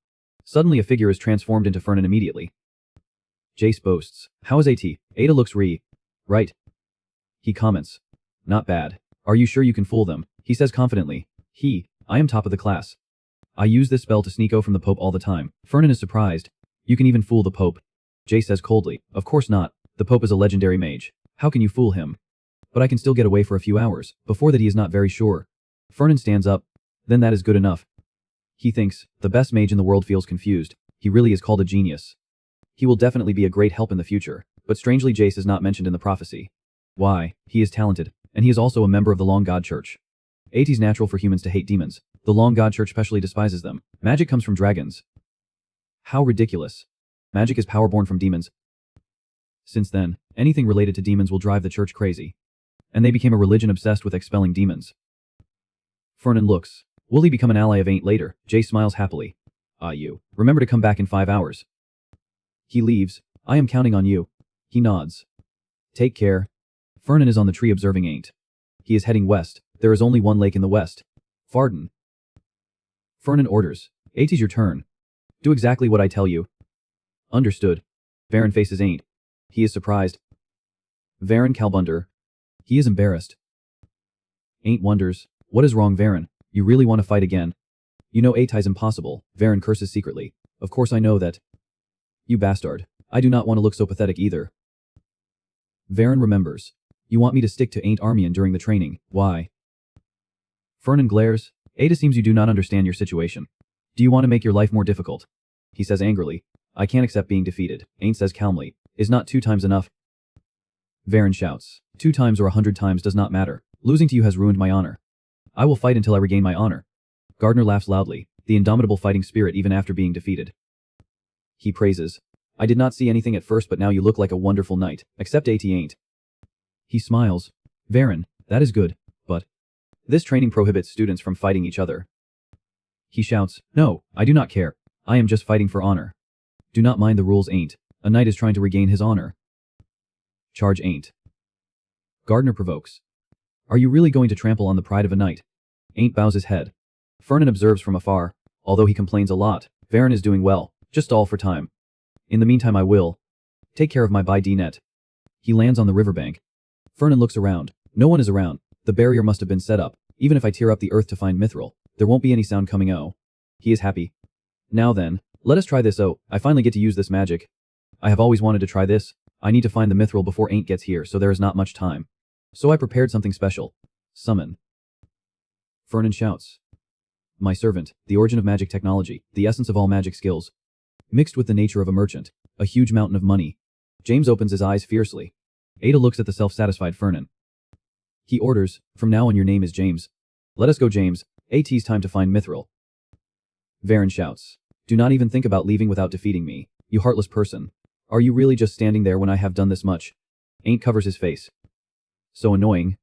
Suddenly a figure is transformed into Fernan immediately. Jace boasts. How is AT? Ada looks right. He comments. Not bad. Are you sure you can fool them? He says confidently. I am top of the class. I use this spell to sneak from the Pope all the time. Fernan is surprised. You can even fool the Pope. Jay says coldly. Of course not. The Pope is a legendary mage. How can you fool him? But I can still get away for a few hours. Before that he is not very sure. Fernan stands up. Then that is good enough. He thinks, the best mage in the world feels confused. He really is called a genius. He will definitely be a great help in the future. But strangely Jace is not mentioned in the prophecy. Why? He is talented. And he is also a member of the Long God Church. It is natural for humans to hate demons. The Long God Church specially despises them. Magic comes from dragons. How ridiculous. Magic is power born from demons. Since then, anything related to demons will drive the church crazy. And they became a religion obsessed with expelling demons. Fernan looks. Will he become an ally of Ain't later? Jay smiles happily. You. Remember to come back in 5 hours. He leaves. I am counting on you. He nods. Take care. Fernan is on the tree observing Ain't. He is heading west. There is only one lake in the west. Farden. Fernan orders. Ain't is your turn. Do exactly what I tell you. Understood. Varen faces Ain't. He is surprised. Varen Kalbunder. He is embarrassed. Ain't wonders. What is wrong, Varen? You really want to fight again? You know Ain't is impossible. Varen curses secretly. Of course I know that. You bastard. I do not want to look so pathetic either. Varen remembers. You want me to stick to Ain't Armian during the training. Why? Fernan glares. Ada seems you do not understand your situation. Do you want to make your life more difficult? He says angrily. I can't accept being defeated. Ain't says calmly. Is not 2 times enough? Varen shouts. 2 times or 100 times does not matter. Losing to you has ruined my honor. I will fight until I regain my honor. Gardner laughs loudly. The indomitable fighting spirit even after being defeated. He praises. I did not see anything at first but now you look like a wonderful knight. Except Ain't. He smiles. Varen, that is good, but this training prohibits students from fighting each other. He shouts, no, I do not care. I am just fighting for honor. Do not mind the rules, Ain't. A knight is trying to regain his honor. Charge Ain't. Gardner provokes. Are you really going to trample on the pride of a knight? Ain't bows his head. Fernan observes from afar. Although he complains a lot, Varen is doing well, just all for time. In the meantime I will take care of my by-D-net. He lands on the riverbank. Fernan looks around. No one is around. The barrier must have been set up. Even if I tear up the earth to find Mithril, there won't be any sound coming. Oh. He is happy. Now then, let us try this. Oh, I finally get to use this magic. I have always wanted to try this. I need to find the Mithril before Ain't gets here, so there is not much time. So I prepared something special. Summon. Fernan shouts. My servant, the origin of magic technology, the essence of all magic skills. Mixed with the nature of a merchant, a huge mountain of money. James opens his eyes fiercely. Ada looks at the self-satisfied Fernan. He orders, from now on your name is James. Let us go, James. It's time to find Mithril. Varen shouts. Do not even think about leaving without defeating me, you heartless person. Are you really just standing there when I have done this much? Ain't covers his face. So annoying.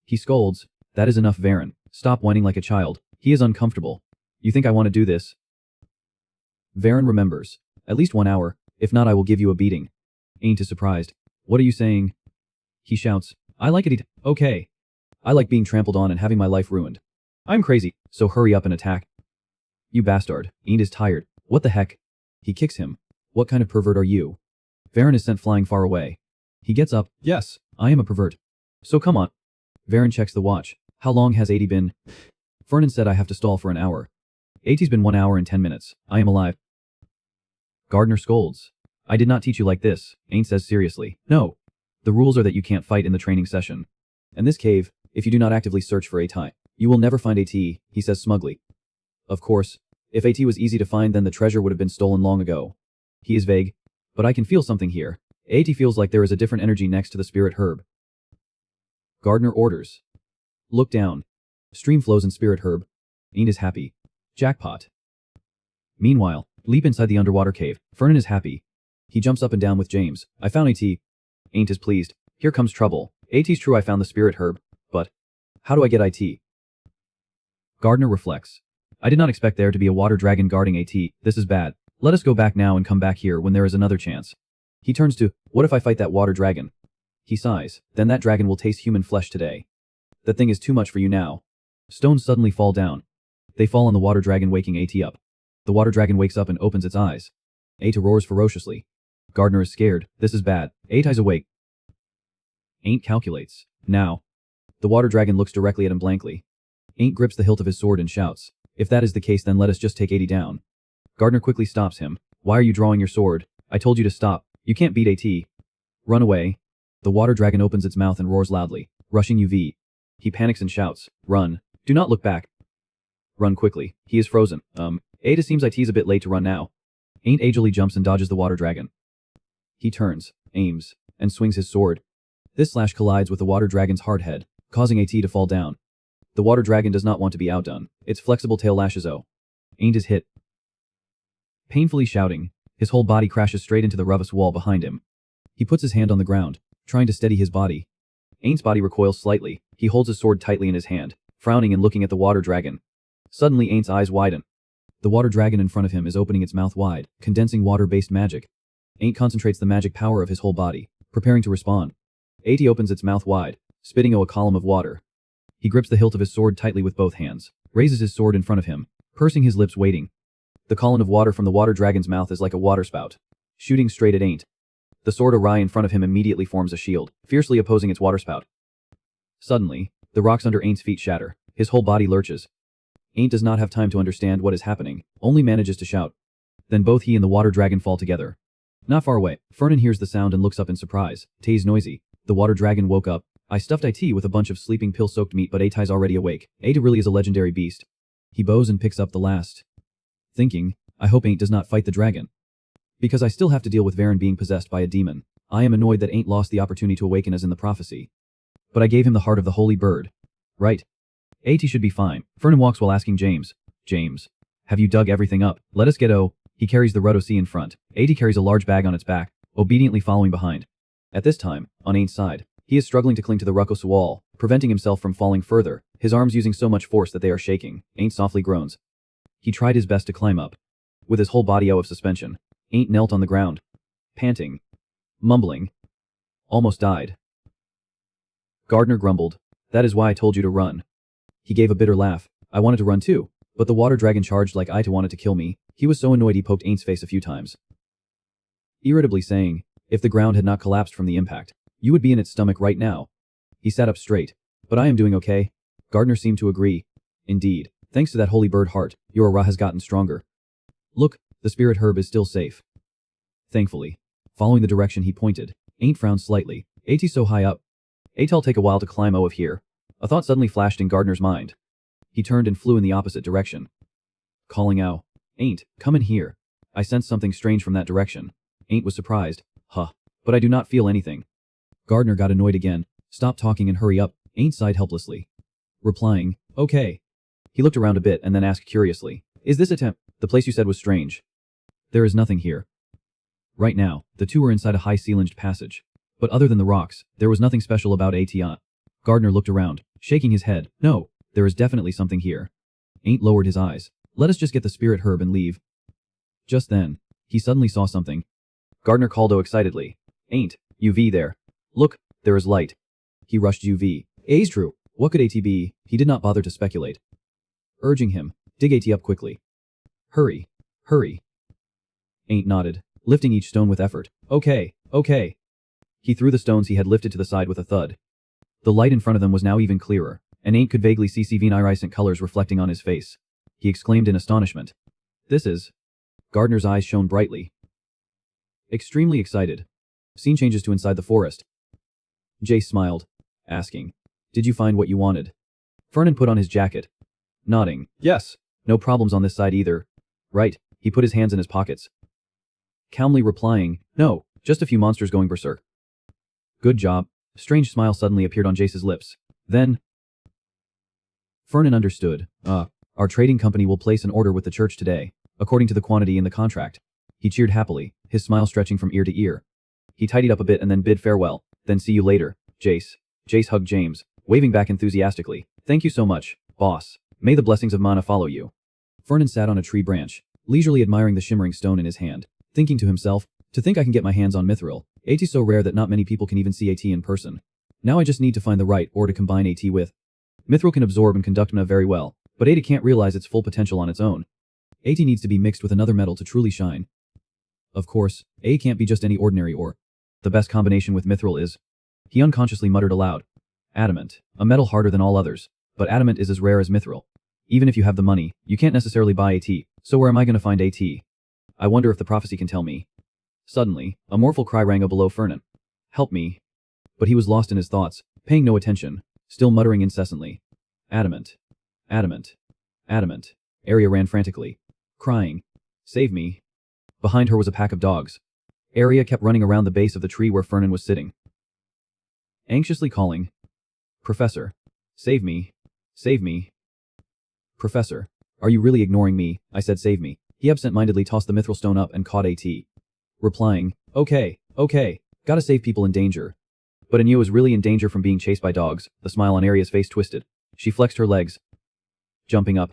He scolds. That is enough, Varen. Stop whining like a child. He is uncomfortable. You think I want to do this? Varen remembers. At least 1 hour. If not, I will give you a beating. Ain't is surprised. What are you saying? He shouts. I like it. Okay. I like being trampled on and having my life ruined. I'm crazy, so hurry up and attack. You bastard. Ain't is tired. What the heck? He kicks him. What kind of pervert are you? Varen is sent flying far away. He gets up. Yes, I am a pervert. So come on. Varen checks the watch. How long has 80 been? Fernan said I have to stall for an hour. 80's been 1 hour and 10 minutes. I am alive. Gardner scolds. I did not teach you like this, Ain't says seriously. No. The rules are that you can't fight in the training session. And this cave, if you do not actively search for AT, you will never find AT, he says smugly. Of course, if AT was easy to find then the treasure would have been stolen long ago. He is vague. But I can feel something here. AT feels like there is a different energy next to the spirit herb. Gardner orders. Look down. Stream flows in spirit herb. Ain't is happy. Jackpot. Meanwhile, leap inside the underwater cave. Fernan is happy. He jumps up and down with James. I found AT. Ain't is pleased. Here comes trouble. AT's true I found the spirit herb, but how do I get IT? Gardner reflects. I did not expect there to be a water dragon guarding AT. This is bad. Let us go back now and come back here when there is another chance. He turns to, what if I fight that water dragon? He sighs. Then that dragon will taste human flesh today. That thing is too much for you now. Stones suddenly fall down. They fall on the water dragon, waking AT up. The water dragon wakes up and opens its eyes. AT roars ferociously. Gardner is scared. This is bad. AT is awake. Ain't calculates. Now. The water dragon looks directly at him blankly. Ain't grips the hilt of his sword and shouts, "If that is the case, then let us just take 80 down." Gardner quickly stops him. "Why are you drawing your sword? I told you to stop. You can't beat AT. Run away." The water dragon opens its mouth and roars loudly, rushing UV. He panics and shouts, "Run. Do not look back. Run quickly. He is frozen. Ada seems IT's a bit late to run now." Ain't agilely jumps and dodges the water dragon. He turns, aims, and swings his sword. This slash collides with the water dragon's hard head, causing AT to fall down. The water dragon does not want to be outdone. Its flexible tail lashes O. Ain't is hit. Painfully shouting, his whole body crashes straight into the roughest wall behind him. He puts his hand on the ground, trying to steady his body. Ain's body recoils slightly. He holds his sword tightly in his hand, frowning and looking at the water dragon. Suddenly Ain's eyes widen. The water dragon in front of him is opening its mouth wide, condensing water-based magic. Ain't concentrates the magic power of his whole body, preparing to respond. AT opens its mouth wide, spitting a column of water. He grips the hilt of his sword tightly with both hands, raises his sword in front of him, pursing his lips waiting. The column of water from the water dragon's mouth is like a waterspout, shooting straight at Ain't. The sword awry in front of him immediately forms a shield, fiercely opposing its waterspout. Suddenly, the rocks under Ain's feet shatter. His whole body lurches. Ain't does not have time to understand what is happening, only manages to shout. Then both he and the water dragon fall together. Not far away, Fernan hears the sound and looks up in surprise. "Tay's noisy." The water dragon woke up. "I stuffed IT with a bunch of sleeping pill-soaked meat, but Atai's already awake. Ata really is a legendary beast." He bows and picks up the last. Thinking, "I hope Ain't does not fight the dragon. Because I still have to deal with Varen being possessed by a demon. I am annoyed that Ain't lost the opportunity to awaken as in the prophecy. But I gave him the heart of the holy bird. Right? AT should be fine." Fernan walks while asking James, "James, have you dug everything up? Let us get O." He carries the Roto C in front. AT carries a large bag on its back, obediently following behind. At this time, on Ain's side, he is struggling to cling to the Ruckus wall, preventing himself from falling further, his arms using so much force that they are shaking. Ain't softly groans. He tried his best to climb up. With his whole body out of suspension, Ain't knelt on the ground, panting, mumbling. Almost died. Gardner grumbled, "That is why I told you to run." He gave a bitter laugh. "I wanted to run too, but the water dragon charged like Ita wanted to kill me." He was so annoyed he poked Ain's face a few times, irritably saying, "If the ground had not collapsed from the impact, you would be in its stomach right now." He sat up straight. "But I am doing okay." Gardner seemed to agree. "Indeed, thanks to that holy bird heart, your aura has gotten stronger. Look, the spirit herb is still safe." Thankfully. Following the direction he pointed, Ain't frowned slightly. "AT's so high up. At'll take a while to climb out of here." A thought suddenly flashed in Gardner's mind. He turned and flew in the opposite direction, calling out, "Ain't, come in here." I sensed something strange from that direction. Ain't was surprised. "Huh, but I do not feel anything." Gardner got annoyed again. "Stop talking and hurry up." Ain't sighed helplessly, replying, "Okay." He looked around a bit and then asked curiously, "Is this the place you said was strange?" "There is nothing here." Right now, the two were inside a high ceilinged passage. But other than the rocks, there was nothing special about ATI. Gardner looked around, shaking his head. "No, there is definitely something here." Ain't lowered his eyes. "Let us just get the spirit herb and leave." Just then, he suddenly saw something. Gardner called excitedly, "Ain't, UV there. Look, there is light." He rushed UV. "A's true. What could AT be?" He did not bother to speculate, urging him, "Dig AT up quickly. Hurry, hurry." Ain't nodded, lifting each stone with effort. "Okay, okay." He threw the stones he had lifted to the side with a thud. The light in front of them was now even clearer, and Ain't could vaguely see iridescent colors reflecting on his face. He exclaimed in astonishment, "This is..." Gardner's eyes shone brightly. Extremely excited. Scene changes to inside the forest. Jace smiled, asking, "Did you find what you wanted?" Fernan put on his jacket, nodding, "Yes, no problems on this side either." "Right." He put his hands in his pockets, calmly replying, "No, just a few monsters going berserk." "Good job." A strange smile suddenly appeared on Jace's lips. Then, Fernan understood. Our trading company will place an order with the church today, according to the quantity in the contract." He cheered happily, his smile stretching from ear to ear. He tidied up a bit and then bid farewell. "Then see you later, Jace." Jace hugged James, waving back enthusiastically. "Thank you so much, boss. May the blessings of Mana follow you." Fernan sat on a tree branch, leisurely admiring the shimmering stone in his hand, thinking to himself, "To think I can get my hands on Mithril. AT's so rare that not many people can even see AT in person. Now I just need to find the right ore to combine AT with. Mithril can absorb and conduct Mana very well, but AT can't realize its full potential on its own. AT needs to be mixed with another metal to truly shine. Of course, A can't be just any ordinary ore. The best combination with Mithril is..." He unconsciously muttered aloud, Adamant. A metal harder than all others. But adamant is as rare as mithril. Even if you have the money, you can't necessarily buy AT, so where am I going to find AT? I wonder if the prophecy can tell me. Suddenly, a mournful cry rang out below Fernan. Help me. But he was lost in his thoughts, paying no attention, still muttering incessantly. Adamant. Adamant. Adamant. Arya ran frantically, crying. Save me. Behind her was a pack of dogs. Arya kept running around the base of the tree where Fernan was sitting, anxiously calling. Professor. Save me. Save me. Professor. Are you really ignoring me? I said save me. He absent-mindedly tossed the mithril stone up and caught AT, replying, okay, gotta save people in danger. But Anya was really in danger from being chased by dogs. The smile on Arya's face twisted. She flexed her legs, jumping up.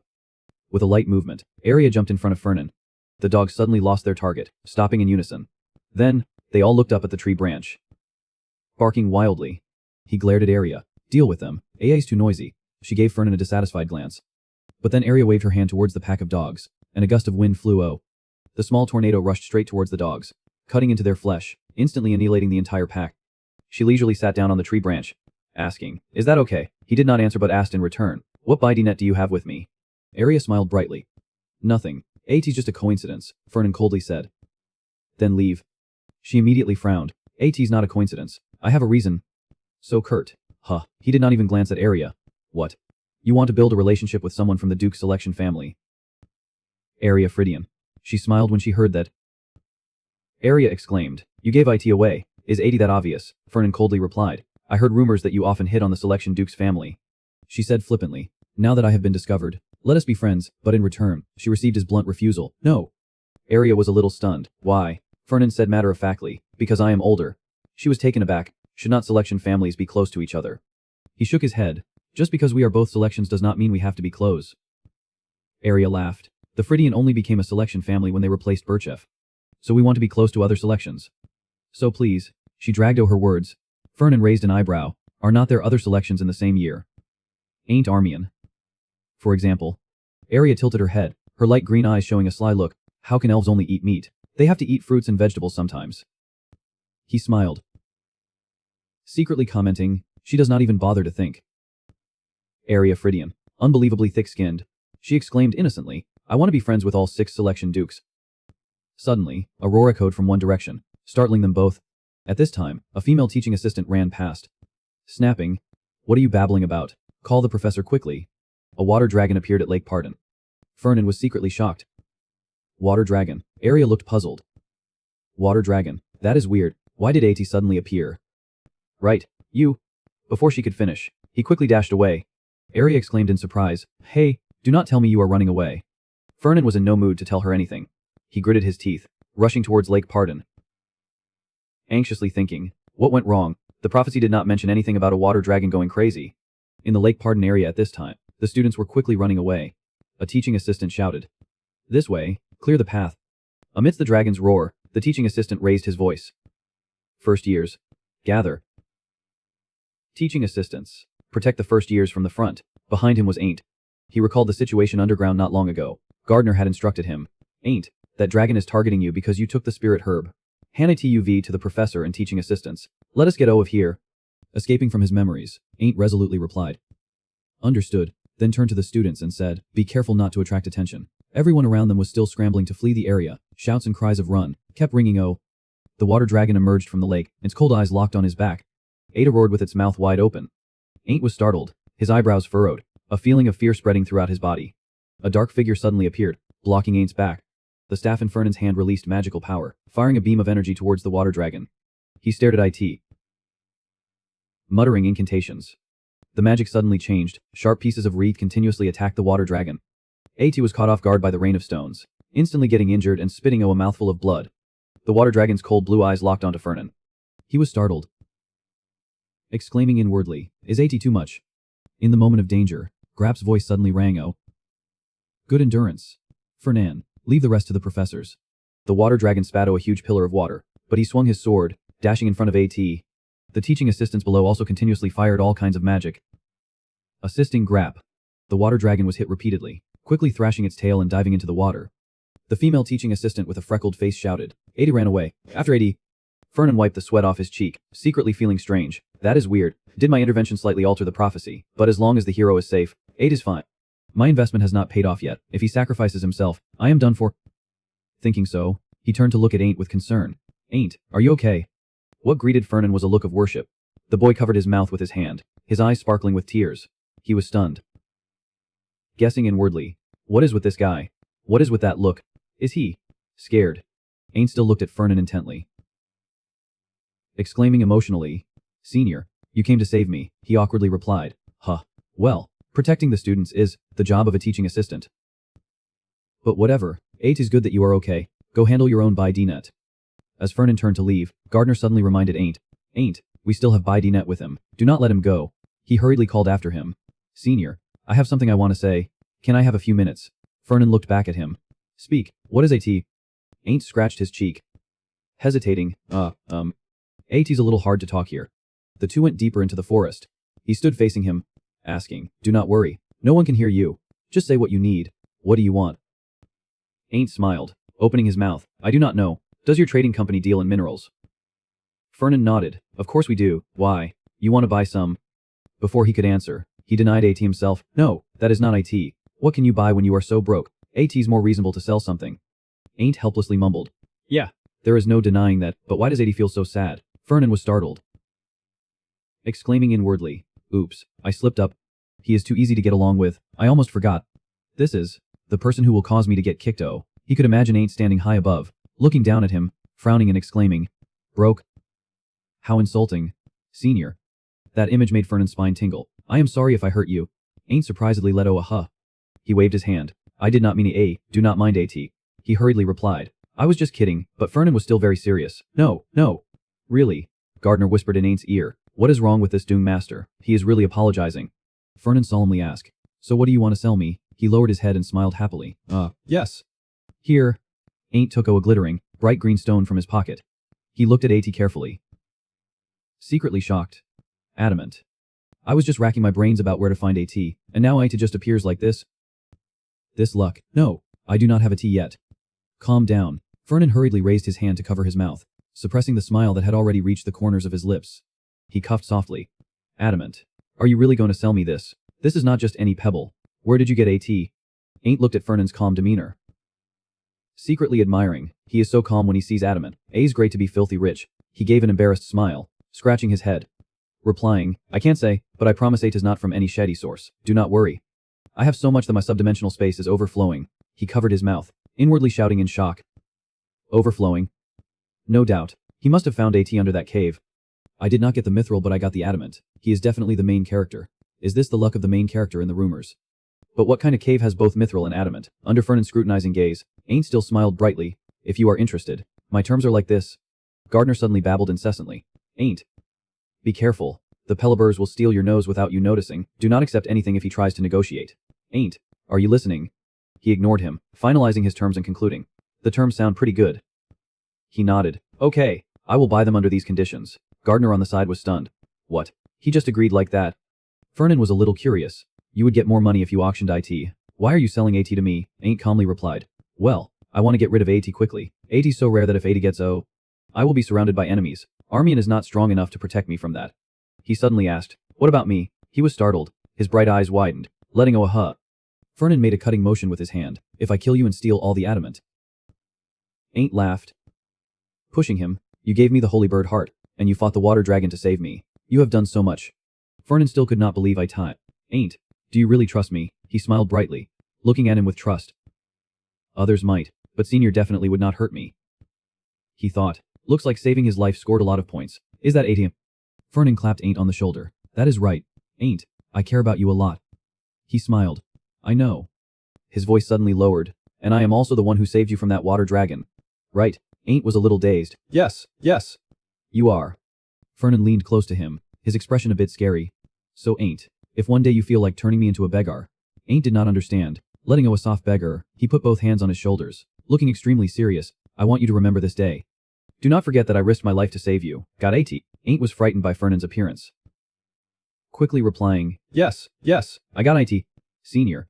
With a light movement, Arya jumped in front of Fernan. The dogs suddenly lost their target, stopping in unison. Then, they all looked up at the tree branch, barking wildly. He glared at Arya. Deal with them. AA's too noisy. She gave Fernan a dissatisfied glance. But then Arya waved her hand towards the pack of dogs, and a gust of wind flew. The small tornado rushed straight towards the dogs, cutting into their flesh, instantly annihilating the entire pack. She leisurely sat down on the tree branch, asking, Is that okay? He did not answer but asked in return, What bidey net do you have with me? Arya smiled brightly. Nothing. AT's just a coincidence, Fernan coldly said. Then leave. She immediately frowned. AT's not a coincidence. I have a reason. So curt. Huh. He did not even glance at Arya. What? You want to build a relationship with someone from the Duke's selection family? Arya Fridian. She smiled when she heard that. Arya exclaimed, You gave IT away. Is 80 that obvious? Fernan coldly replied. I heard rumors that you often hit on the selection Duke's family. She said flippantly, Now that I have been discovered, let us be friends, but in return, she received his blunt refusal. No. Arya was a little stunned. Why? Fernan said matter-of-factly, Because I am older. She was taken aback. Should not selection families be close to each other? He shook his head. Just because we are both selections does not mean we have to be close. Arya laughed. The Fridian only became a selection family when they replaced Birchef. So we want to be close to other selections. So please, she dragged out her words. Fernan raised an eyebrow. Are not there other selections in the same year? Ain't Armian. For example. Arya tilted her head, her light green eyes showing a sly look. How can elves only eat meat? They have to eat fruits and vegetables sometimes. He smiled, secretly commenting, She does not even bother to think. Arya Fridian, unbelievably thick-skinned. She exclaimed innocently, I want to be friends with all 6 selection dukes. Suddenly, a roar echoed from one direction, startling them both. At this time, a female teaching assistant ran past, snapping, What are you babbling about? Call the professor quickly. A water dragon appeared at Lake Pardon. Fernan was secretly shocked. Water dragon. Arya looked puzzled. Water dragon. That is weird. Why did AT suddenly appear? Right. You. Before she could finish, he quickly dashed away. Arya exclaimed in surprise, Hey, do not tell me you are running away. Fernan was in no mood to tell her anything. He gritted his teeth, rushing towards Lake Pardon, anxiously thinking, What went wrong? The prophecy did not mention anything about a water dragon going crazy. In the Lake Pardon area at this time, the students were quickly running away. A teaching assistant shouted, This way, clear the path. Amidst the dragon's roar, the teaching assistant raised his voice. First years. Gather. Teaching assistants. Protect the first years from the front. Behind him was Ain't. He recalled the situation underground not long ago. Gardner had instructed him. Ain't, that dragon is targeting you because you took the spirit herb. Hannah TUV to the professor and teaching assistants. Let us get out of here. Escaping from his memories, Ain't resolutely replied. Understood, then turned to the students and said, Be careful not to attract attention. Everyone around them was still scrambling to flee the area. Shouts and cries of run kept ringing. The water dragon emerged from the lake, its cold eyes locked on his back. Ada roared with its mouth wide open. Ain't was startled, his eyebrows furrowed, a feeling of fear spreading throughout his body. A dark figure suddenly appeared, blocking Ain't's back. The staff in Fernan's hand released magical power, firing a beam of energy towards the water dragon. He stared at IT, muttering incantations. The magic suddenly changed. Sharp pieces of reed continuously attacked the water dragon. AT was caught off guard by the rain of stones, instantly getting injured and spitting a mouthful of blood. The water dragon's cold blue eyes locked onto Fernan. He was startled, exclaiming inwardly, Is AT too much? In the moment of danger, Grap's voice suddenly rang. Good endurance. Fernan, leave the rest to the professors. The water dragon spat a huge pillar of water, but he swung his sword, dashing in front of AT. The teaching assistants below also continuously fired all kinds of magic, assisting Grap. The water dragon was hit repeatedly, quickly thrashing its tail and diving into the water. The female teaching assistant with a freckled face shouted. AD ran away. After AD. Fernan wiped the sweat off his cheek, secretly feeling strange. That is weird. Did my intervention slightly alter the prophecy? But as long as the hero is safe, 8 is fine. My investment has not paid off yet. If he sacrifices himself, I am done for. Thinking so, he turned to look at Ain't with concern. Ain't, are you okay? What greeted Fernan was a look of worship. The boy covered his mouth with his hand, his eyes sparkling with tears. He was stunned. Guessing inwardly, what is with this guy? What is with that look? Is he scared? Ain't still looked at Fernan intently. Exclaiming emotionally, Senior, you came to save me, he awkwardly replied. Huh. Well, protecting the students is the job of a teaching assistant. But whatever, it is good that you are okay. Go handle your own BID-net. As Fernan turned to leave, Gardner suddenly reminded Ain't, we still have BID-net with him. Do not let him go. He hurriedly called after him. Senior, I have something I want to say. Can I have a few minutes? Fernan looked back at him. Speak, what is AT? Ain't scratched his cheek. Hesitating, AT's a little hard to talk here. The two went deeper into the forest. He stood facing him, asking, do not worry. No one can hear you. Just say what you need. What do you want? Ain't smiled, opening his mouth. I do not know. Does your trading company deal in minerals? Fernan nodded. Of course we do. Why? You want to buy some? Before he could answer, he denied AT himself. No, that is not IT. What can you buy when you are so broke? AT's more reasonable to sell something. Ain't helplessly mumbled. Yeah, there is no denying that, but why does AT feel so sad? Fernan was startled. Exclaiming inwardly, oops, I slipped up. He is too easy to get along with. I almost forgot. This is the person who will cause me to get kicked. Oh, he could imagine Ain't standing high above, looking down at him, frowning and exclaiming, broke? How insulting. Senior. That image made Fernan's spine tingle. I am sorry if I hurt you. Ain't surprisedly let out a huh. He waved his hand. I did not mean do not mind AT. He hurriedly replied. I was just kidding, but Fernan was still very serious. No. Really? Gardner whispered in Ain's ear. What is wrong with this Doom Master? He is really apologizing. Fernan solemnly asked. So what do you want to sell me? He lowered his head and smiled happily. Yes. Here. Ain't took a glittering, bright green stone from his pocket. He looked at AT carefully. Secretly shocked. Adamant. I was just racking my brains about where to find AT, and now IT just appears like this. This luck. No, I do not have a T yet. Calm down. Fernan hurriedly raised his hand to cover his mouth, suppressing the smile that had already reached the corners of his lips. He coughed softly. Adamant. Are you really going to sell me this? This is not just any pebble. Where did you get AT? Ain't looked at Fernan's calm demeanor. Secretly admiring, he is so calm when he sees Adamant. A's great to be filthy rich. He gave an embarrassed smile, scratching his head. Replying, I can't say, but I promise it is not from any shady source. Do not worry. I have so much that my subdimensional space is overflowing. He covered his mouth, inwardly shouting in shock. Overflowing? No doubt. He must have found AT under that cave. I did not get the mithril, but I got the adamant. He is definitely the main character. Is this the luck of the main character in the rumors? But what kind of cave has both mithril and adamant? Under Fernan's scrutinizing gaze, Ain't still smiled brightly. If you are interested, my terms are like this. Gardner suddenly babbled incessantly. Ain't. Be careful. The Peliburs will steal your nose without you noticing. Do not accept anything if he tries to negotiate. Ain't. Are you listening? He ignored him, finalizing his terms and concluding. The terms sound pretty good. He nodded. Okay, I will buy them under these conditions. Gardner on the side was stunned. What? He just agreed like that? Fernan was a little curious. You would get more money if you auctioned IT. Why are you selling AT to me? Ain't calmly replied. Well, I want to get rid of AT quickly. AT's so rare that if AT gets I will be surrounded by enemies. Armian is not strong enough to protect me from that. He suddenly asked, what about me? He was startled. His bright eyes widened, letting a huh. Fernan made a cutting motion with his hand. If I kill you and steal all the adamant. Ain't laughed. Pushing him, you gave me the holy bird heart, and you fought the water dragon to save me. You have done so much. Fernan still could not believe Ain't. Do you really trust me? He smiled brightly, looking at him with trust. Others might, but Senior definitely would not hurt me. He thought. Looks like saving his life scored a lot of points. Is that ATM? Fernan clapped Ain't on the shoulder. That is right. Ain't. I care about you a lot. He smiled. I know. His voice suddenly lowered. And I am also the one who saved you from that water dragon. Right. Ain't was a little dazed. Yes. You are. Fernan leaned close to him, his expression a bit scary. So Ain't. If one day you feel like turning me into a beggar. Ain't did not understand. Letting a soft beggar, he put both hands on his shoulders, looking extremely serious. I want you to remember this day. Do not forget that I risked my life to save you. Got AT? Ain't was frightened by Fernan's appearance. Quickly replying, yes, I got IT. Senior.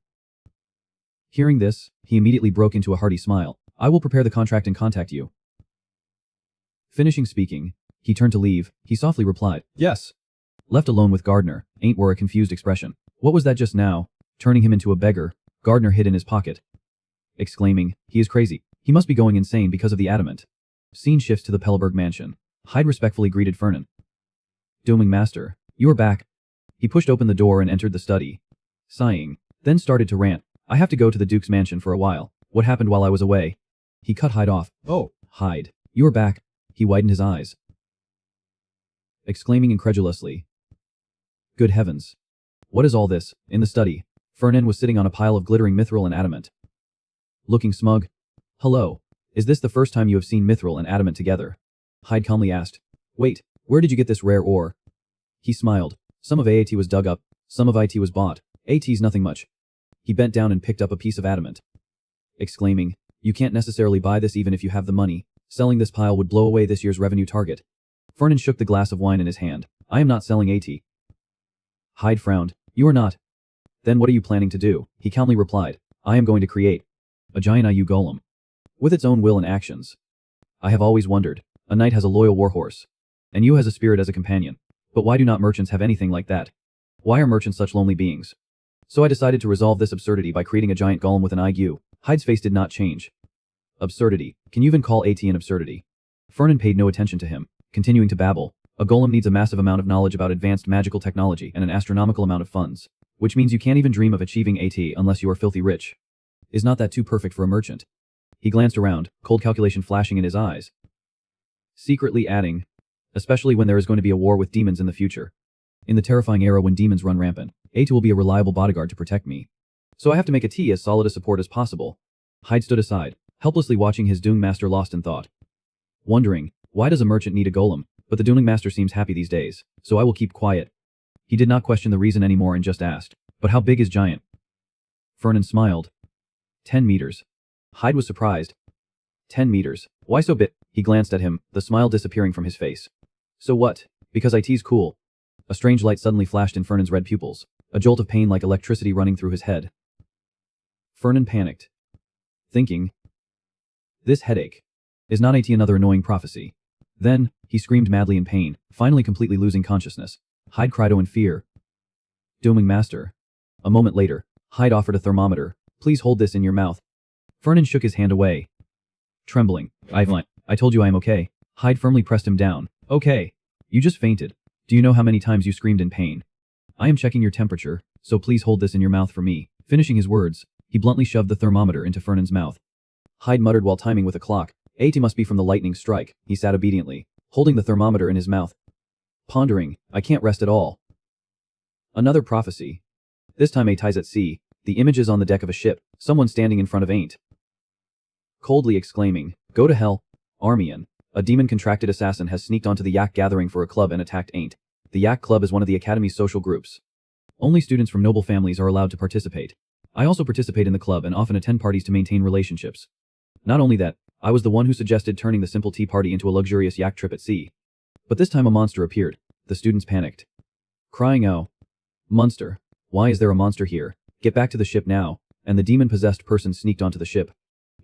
Hearing this, he immediately broke into a hearty smile. I will prepare the contract and contact you. Finishing speaking, he turned to leave. He softly replied, yes. Left alone with Gardner, Ain't wore a confused expression. What was that just now? Turning him into a beggar, Gardner hid in his pocket, exclaiming, he is crazy. He must be going insane because of the adamant. Scene shifts to the Pelleberg mansion. Hyde respectfully greeted Fernan. Dooming Master, you are back. He pushed open the door and entered the study, sighing, then started to rant. I have to go to the Duke's mansion for a while. What happened while I was away? He cut Hyde off. Oh, Hyde, you are back. He widened his eyes, exclaiming incredulously. Good heavens. What is all this? In the study, Fernan was sitting on a pile of glittering mithril and adamant, looking smug. Hello. Is this the first time you have seen mithril and adamant together? Hyde calmly asked. Wait, where did you get this rare ore? He smiled. Some of AAT was dug up, some of IT was bought. AT's nothing much. He bent down and picked up a piece of adamant, exclaiming, you can't necessarily buy this even if you have the money. Selling this pile would blow away this year's revenue target. Fernan shook the glass of wine in his hand. I am not selling AT. Hyde frowned. You are not. Then what are you planning to do? He calmly replied. I am going to create a giant IU golem, with its own will and actions. I have always wondered. A knight has a loyal warhorse, and you has a spirit as a companion. But why do not merchants have anything like that? Why are merchants such lonely beings? So I decided to resolve this absurdity by creating a giant golem with an IU. Hyde's face did not change. Absurdity. Can you even call AT an absurdity? Fernan paid no attention to him, continuing to babble. A golem needs a massive amount of knowledge about advanced magical technology and an astronomical amount of funds, which means you can't even dream of achieving AT unless you are filthy rich. Is not that too perfect for a merchant? He glanced around, cold calculation flashing in his eyes, secretly adding, especially when there is going to be a war with demons in the future. In the terrifying era when demons run rampant, AT will be a reliable bodyguard to protect me. So I have to make AT as solid a support as possible. Hyde stood aside, helplessly watching his Doom Master lost in thought, wondering, why does a merchant need a golem? But the Dooming Master seems happy these days, so I will keep quiet. He did not question the reason anymore and just asked, but how big is giant? Fernan smiled. 10 meters. Hyde was surprised. 10 meters. Why so big? He glanced at him, the smile disappearing from his face. So what? Because IT's cool. A strange light suddenly flashed in Fernan's red pupils, a jolt of pain like electricity running through his head. Fernan panicked, thinking, this headache. Is not IT another annoying prophecy? Then, he screamed madly in pain, finally completely losing consciousness. Hyde cried in fear. Dooming Master. A moment later, Hyde offered a thermometer. Please hold this in your mouth. Fernan shook his hand away, trembling. I told you I am okay. Hyde firmly pressed him down. Okay. You just fainted. Do you know how many times you screamed in pain? I am checking your temperature, so please hold this in your mouth for me. Finishing his words, he bluntly shoved the thermometer into Fernan's mouth. Hyde muttered while timing with a clock. AT must be from the lightning strike. He sat obediently, holding the thermometer in his mouth, pondering. I can't rest at all. Another prophecy. This time AT's at sea. The image is on the deck of a ship, someone standing in front of Ain't, coldly exclaiming, go to hell. Armian, a demon-contracted assassin, has sneaked onto the Yak gathering for a club and attacked Ain't. The Yak Club is one of the Academy's social groups. Only students from noble families are allowed to participate. I also participate in the club and often attend parties to maintain relationships. Not only that, I was the one who suggested turning the simple tea party into a luxurious yak trip at sea. But this time a monster appeared. The students panicked, crying, oh, monster. Why is there a monster here? Get back to the ship now. And the demon-possessed person sneaked onto the ship.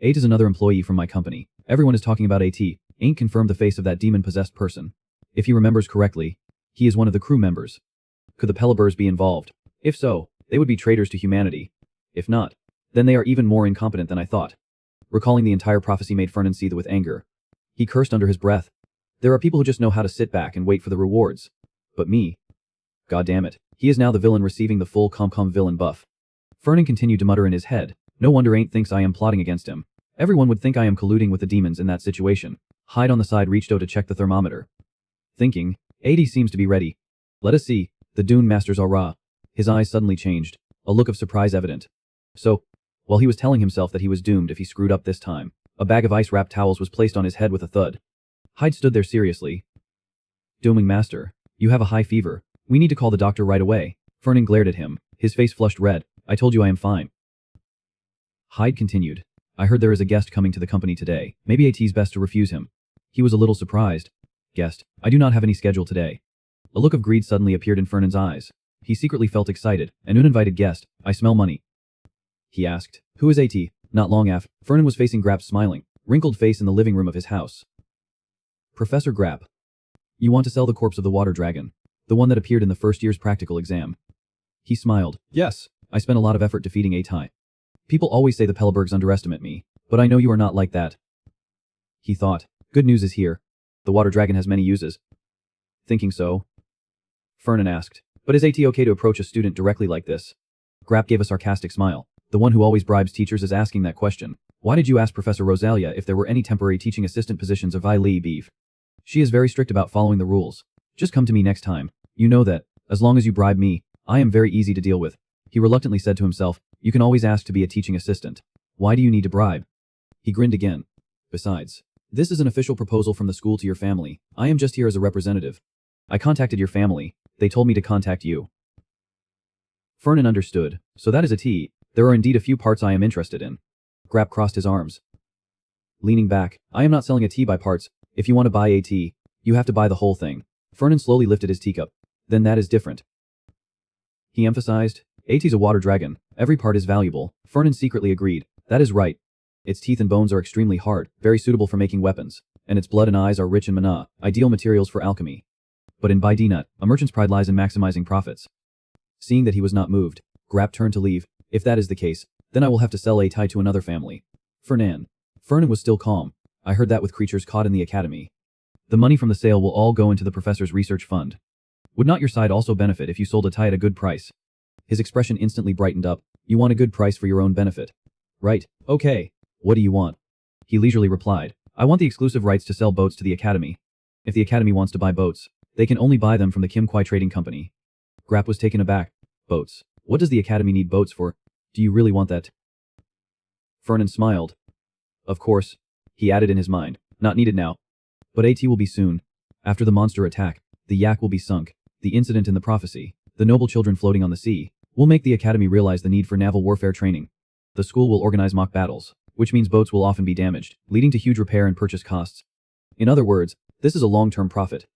Ain't is another employee from my company. Everyone is talking about AT. Ain't confirmed the face of that demon-possessed person. If he remembers correctly, he is one of the crew members. Could the Pellebergs be involved? If so, they would be traitors to humanity. If not, then they are even more incompetent than I thought. Recalling the entire prophecy made Fernan seethe with anger. He cursed under his breath. There are people who just know how to sit back and wait for the rewards. But me? God damn it. He is now the villain receiving the full com villain buff. Fernan continued to mutter in his head. No wonder Ain't thinks I am plotting against him. Everyone would think I am colluding with the demons in that situation. Hyde on the side reached out to check the thermometer, thinking, AT seems to be ready. Let us see. The Dune Master's aura. His eyes suddenly changed, a look of surprise evident. So, while he was telling himself that he was doomed if he screwed up this time, a bag of ice-wrapped towels was placed on his head with a thud. Hyde stood there seriously. Dooming Master, you have a high fever. We need to call the doctor right away. Fernan glared at him, his face flushed red. I told you I am fine. Hyde continued. I heard there is a guest coming to the company today. Maybe AT's best to refuse him. He was a little surprised. Guest, I do not have any schedule today. A look of greed suddenly appeared in Fernan's eyes. He secretly felt excited. An uninvited guest. I smell money. He asked. Who is AT? Not long after, Fernan was facing Grapp's smiling, wrinkled face in the living room of his house. Professor Grapp. You want to sell the corpse of the water dragon. The one that appeared in the first year's practical exam. He smiled. Yes, I spent a lot of effort defeating A-Tai. People always say the Pellebergs underestimate me, but I know you are not like that. He thought. Good news is here. The water dragon has many uses. Thinking so? Fernan asked. But is AT okay to approach a student directly like this? Grapp gave a sarcastic smile. The one who always bribes teachers is asking that question. Why did you ask Professor Rosalia if there were any temporary teaching assistant positions of Beef? She is very strict about following the rules. Just come to me next time. You know that, as long as you bribe me, I am very easy to deal with. He reluctantly said to himself, you can always ask to be a teaching assistant. Why do you need to bribe? He grinned again. Besides, this is an official proposal from the school to your family. I am just here as a representative. I contacted your family. They told me to contact you. Fernan understood. So that is a T. There are indeed a few parts I am interested in. Grapp crossed his arms. Leaning back, I am not selling a tea by parts. If you want to buy a tea, you have to buy the whole thing. Fernan slowly lifted his teacup. Then that is different. He emphasized, AT's a water dragon. Every part is valuable. Fernan secretly agreed. That is right. Its teeth and bones are extremely hard, very suitable for making weapons, and its blood and eyes are rich in mana, ideal materials for alchemy. But in Bidinut, a merchant's pride lies in maximizing profits. Seeing that he was not moved, Grapp turned to leave. If that is the case, then I will have to sell A-Tai to another family. Fernan was still calm. I heard that with creatures caught in the academy. The money from the sale will all go into the professor's research fund. Would not your side also benefit if you sold a tie at a good price? His expression instantly brightened up. You want a good price for your own benefit. Right, okay. What do you want? He leisurely replied. I want the exclusive rights to sell boats to the academy. If the academy wants to buy boats, they can only buy them from the Kim Kwai Trading Company. Grapp was taken aback. Boats. What does the academy need boats for? Do you really want that? Fernan smiled. Of course. He added in his mind. Not needed now. But AT will be soon. After the monster attack, the yak will be sunk. The incident in the prophecy, the noble children floating on the sea, will make the academy realize the need for naval warfare training. The school will organize mock battles, which means boats will often be damaged, leading to huge repair and purchase costs. In other words, this is a long-term profit.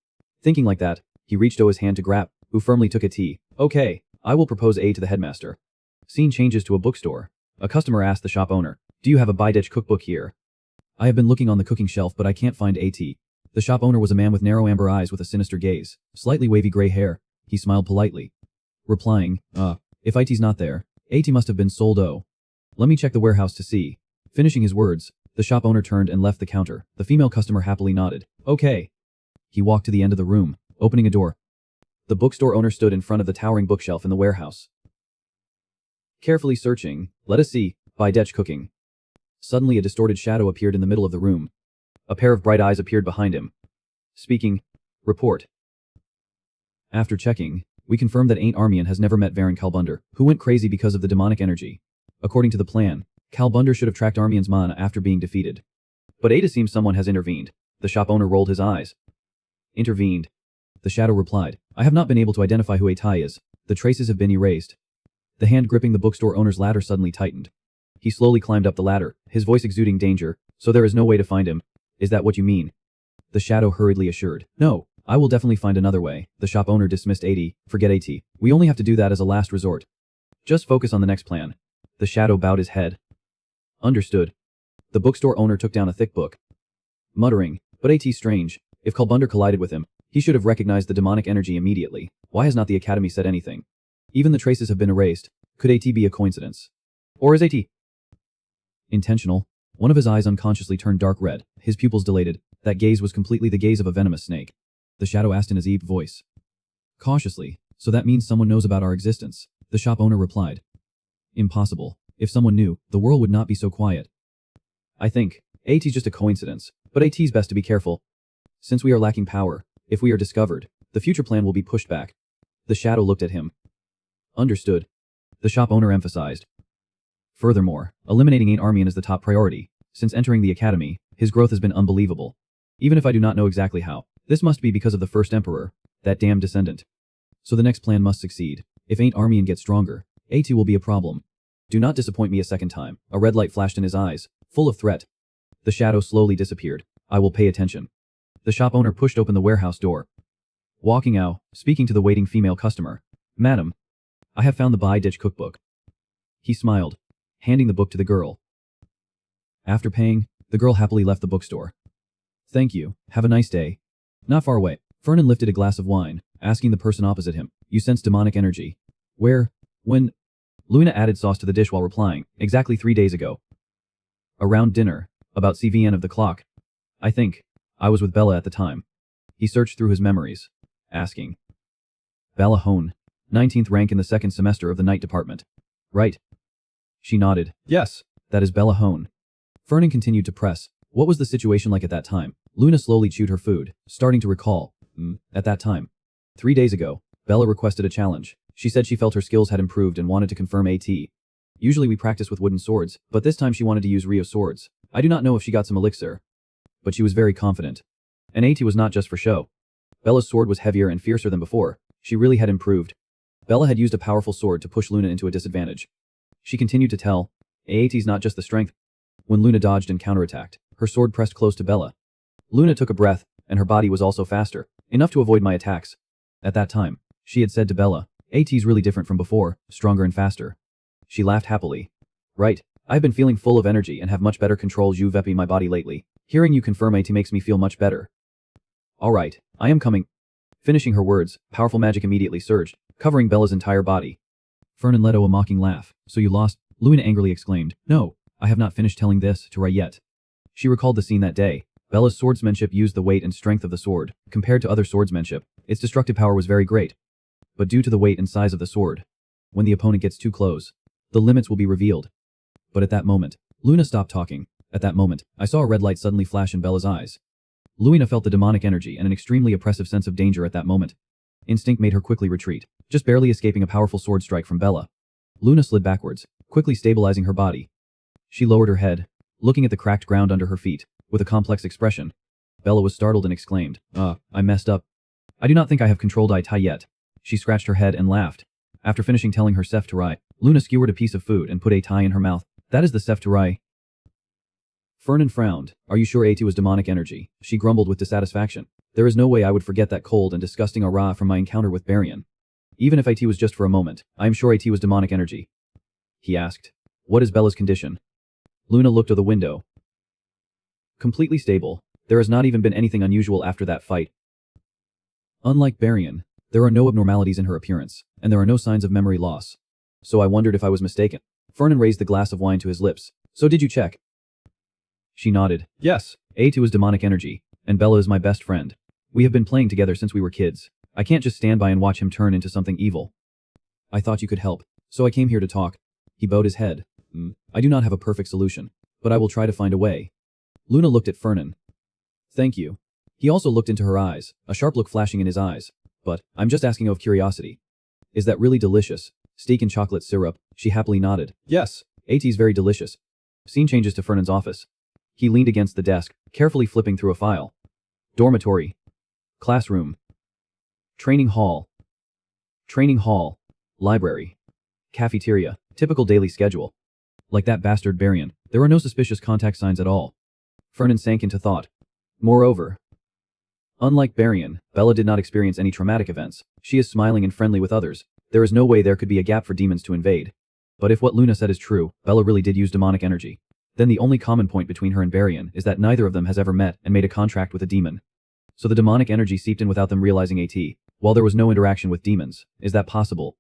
Thinking like that, he reached his hand to Grapp, who firmly took a T. Okay, I will propose A to the headmaster. Scene changes to a bookstore. A customer asked the shop owner, do you have a Bidetch cookbook here? I have been looking on the cooking shelf but I can't find AT. The shop owner was a man with narrow amber eyes with a sinister gaze, slightly wavy gray hair. He smiled politely, replying, if IT's not there, AT must have been sold. Let me check the warehouse to see. Finishing his words, the shop owner turned and left the counter. The female customer happily nodded. Okay. He walked to the end of the room, opening a door. The bookstore owner stood in front of the towering bookshelf in the warehouse. Carefully searching, let us see, Bidetch cooking. Suddenly a distorted shadow appeared in the middle of the room. A pair of bright eyes appeared behind him. Speaking. Report. After checking, we confirmed that Ain't Armian has never met Varen Kalbunder, who went crazy because of the demonic energy. According to the plan, Kalbunder should have tracked Armian's mana after being defeated. But Ada seems someone has intervened. The shop owner rolled his eyes. Intervened. The shadow replied, I have not been able to identify who Atai is. The traces have been erased. The hand gripping the bookstore owner's ladder suddenly tightened. He slowly climbed up the ladder, his voice exuding danger. So there is no way to find him. Is that what you mean? The shadow hurriedly assured. No, I will definitely find another way. The shop owner dismissed AT. Forget AT. We only have to do that as a last resort. Just focus on the next plan. The shadow bowed his head. Understood. The bookstore owner took down a thick book. Muttering, but AT's strange. If Kalbunder collided with him, he should have recognized the demonic energy immediately. Why has not the academy said anything? Even the traces have been erased. Could AT be a coincidence? Or is AT intentional? One of his eyes unconsciously turned dark red. His pupils dilated. That gaze was completely the gaze of a venomous snake. The shadow asked in a deep voice. Cautiously, so that means someone knows about our existence. The shop owner replied. Impossible. If someone knew, the world would not be so quiet. I think AT's just a coincidence, but AT's best to be careful. Since we are lacking power, if we are discovered, the future plan will be pushed back. The shadow looked at him. Understood. The shop owner emphasized. Furthermore, eliminating Ain't Armian is the top priority. Since entering the academy, his growth has been unbelievable. Even if I do not know exactly how, this must be because of the first emperor, that damned descendant. So the next plan must succeed. If Ain't Armian gets stronger, AT will be a problem. Do not disappoint me a second time. A red light flashed in his eyes, full of threat. The shadow slowly disappeared. I will pay attention. The shop owner pushed open the warehouse door. Walking out, speaking to the waiting female customer. Madam, I have found the Bidetch cookbook. He smiled, handing the book to the girl. After paying, the girl happily left the bookstore. Thank you, have a nice day. Not far away, Fernan lifted a glass of wine. asking the person opposite him. You sense demonic energy. Where? When? Luna added sauce to the dish while replying. Exactly 3 days ago. Around dinner. About CVN of the clock. I think. I was with Bella at the time. He searched through his memories, asking. Bella Hone. 19th rank in the second semester of the night department. Right. She nodded. Yes. That is Bella Hone. Fernan continued to press. What was the situation like at that time? Luna slowly chewed her food, starting to recall. At that time. 3 days ago, Bella requested a challenge. She said she felt her skills had improved and wanted to confirm AT. Usually we practice with wooden swords, but this time she wanted to use Rio swords. I do not know if she got some elixir, but she was very confident. And AT was not just for show. Bella's sword was heavier and fiercer than before. She really had improved. Bella had used a powerful sword to push Luna into a disadvantage. She continued to tell, AAT's not just the strength. When Luna dodged and counterattacked, her sword pressed close to Bella. Luna took a breath, and her body was also faster, enough to avoid my attacks. At that time, she had said to Bella, AT's really different from before, stronger and faster. She laughed happily. Right, I've been feeling full of energy and have much better control of my body lately. Hearing you confirm AT makes me feel much better. Alright, I am coming. Finishing her words, powerful magic immediately surged, covering Bella's entire body. Fernan let out a mocking laugh. So you lost? Luna angrily exclaimed. No, I have not finished telling this to Rai yet. She recalled the scene that day. Bella's swordsmanship used the weight and strength of the sword. Compared to other swordsmanship, its destructive power was very great. But due to the weight and size of the sword, when the opponent gets too close, the limits will be revealed. But at that moment, Luna stopped talking. At that moment, I saw a red light suddenly flash in Bella's eyes. Luna felt the demonic energy and an extremely oppressive sense of danger at that moment. Instinct made her quickly retreat, just barely escaping a powerful sword strike from Bella. Luna slid backwards, quickly stabilizing her body. She lowered her head, looking at the cracked ground under her feet, with a complex expression. Bella was startled and exclaimed, I messed up. I do not think I have controlled Itai yet. She scratched her head and laughed. After finishing telling her Sef to Rai, Luna skewered a piece of food and put Itai in her mouth. That is the Sef to Rai. Fernan frowned. Are you sure AT was demonic energy? She grumbled with dissatisfaction. There is no way I would forget that cold and disgusting aura from my encounter with Barian. Even if IT was just for a moment, I am sure AT was demonic energy. He asked. What is Bella's condition? Luna looked out the window. Completely stable. There has not even been anything unusual after that fight. Unlike Barian, there are no abnormalities in her appearance, and there are no signs of memory loss. So I wondered if I was mistaken. Fernan raised the glass of wine to his lips. So did you check? She nodded. Yes. A2 is demonic energy, and Bella is my best friend. We have been playing together since we were kids. I can't just stand by and watch him turn into something evil. I thought you could help, so I came here to talk. He bowed his head. I do not have a perfect solution, but I will try to find a way. Luna looked at Fernan. Thank you. He also looked into her eyes, a sharp look flashing in his eyes. But, I'm just asking out of curiosity. Is that really delicious? Steak and chocolate syrup? She happily nodded. Yes. AT's very delicious. Scene changes to Fernan's office. He leaned against the desk, carefully flipping through a file. Dormitory. Classroom. Training hall. Training hall. Library. Cafeteria. Typical daily schedule. Like that bastard Barian, there are no suspicious contact signs at all. Fernan sank into thought. Moreover, unlike Barian, Bella did not experience any traumatic events. She is smiling and friendly with others. There is no way there could be a gap for demons to invade. But if what Luna said is true, Bella really did use demonic energy. Then the only common point between her and Barian is that neither of them has ever met and made a contract with a demon. So the demonic energy seeped in without them realizing AT, while there was no interaction with demons. Is that possible?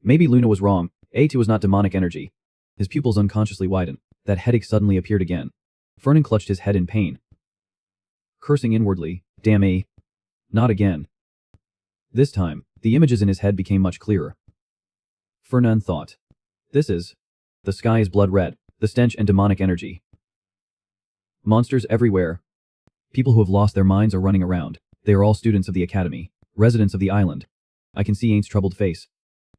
Maybe Luna was wrong. AT was not demonic energy. His pupils unconsciously widened. That headache suddenly appeared again. Fernan clutched his head in pain. Cursing inwardly, damn A. Not again. This time, the images in his head became much clearer. Fernan thought. This is. The sky is blood red, the stench and demonic energy. Monsters everywhere. People who have lost their minds are running around. They are all students of the academy, residents of the island. I can see Ain's troubled face.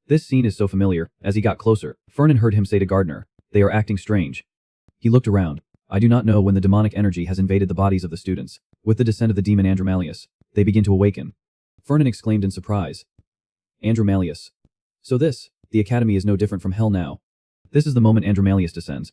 This scene is so familiar. As he got closer, Fernan heard him say to Gardner, they are acting strange. He looked around. I do not know when the demonic energy has invaded the bodies of the students. With the descent of the demon Andromalius, they begin to awaken. Fernan exclaimed in surprise. Andromalius. So this, the academy is no different from hell now. This is the moment Andromalius descends.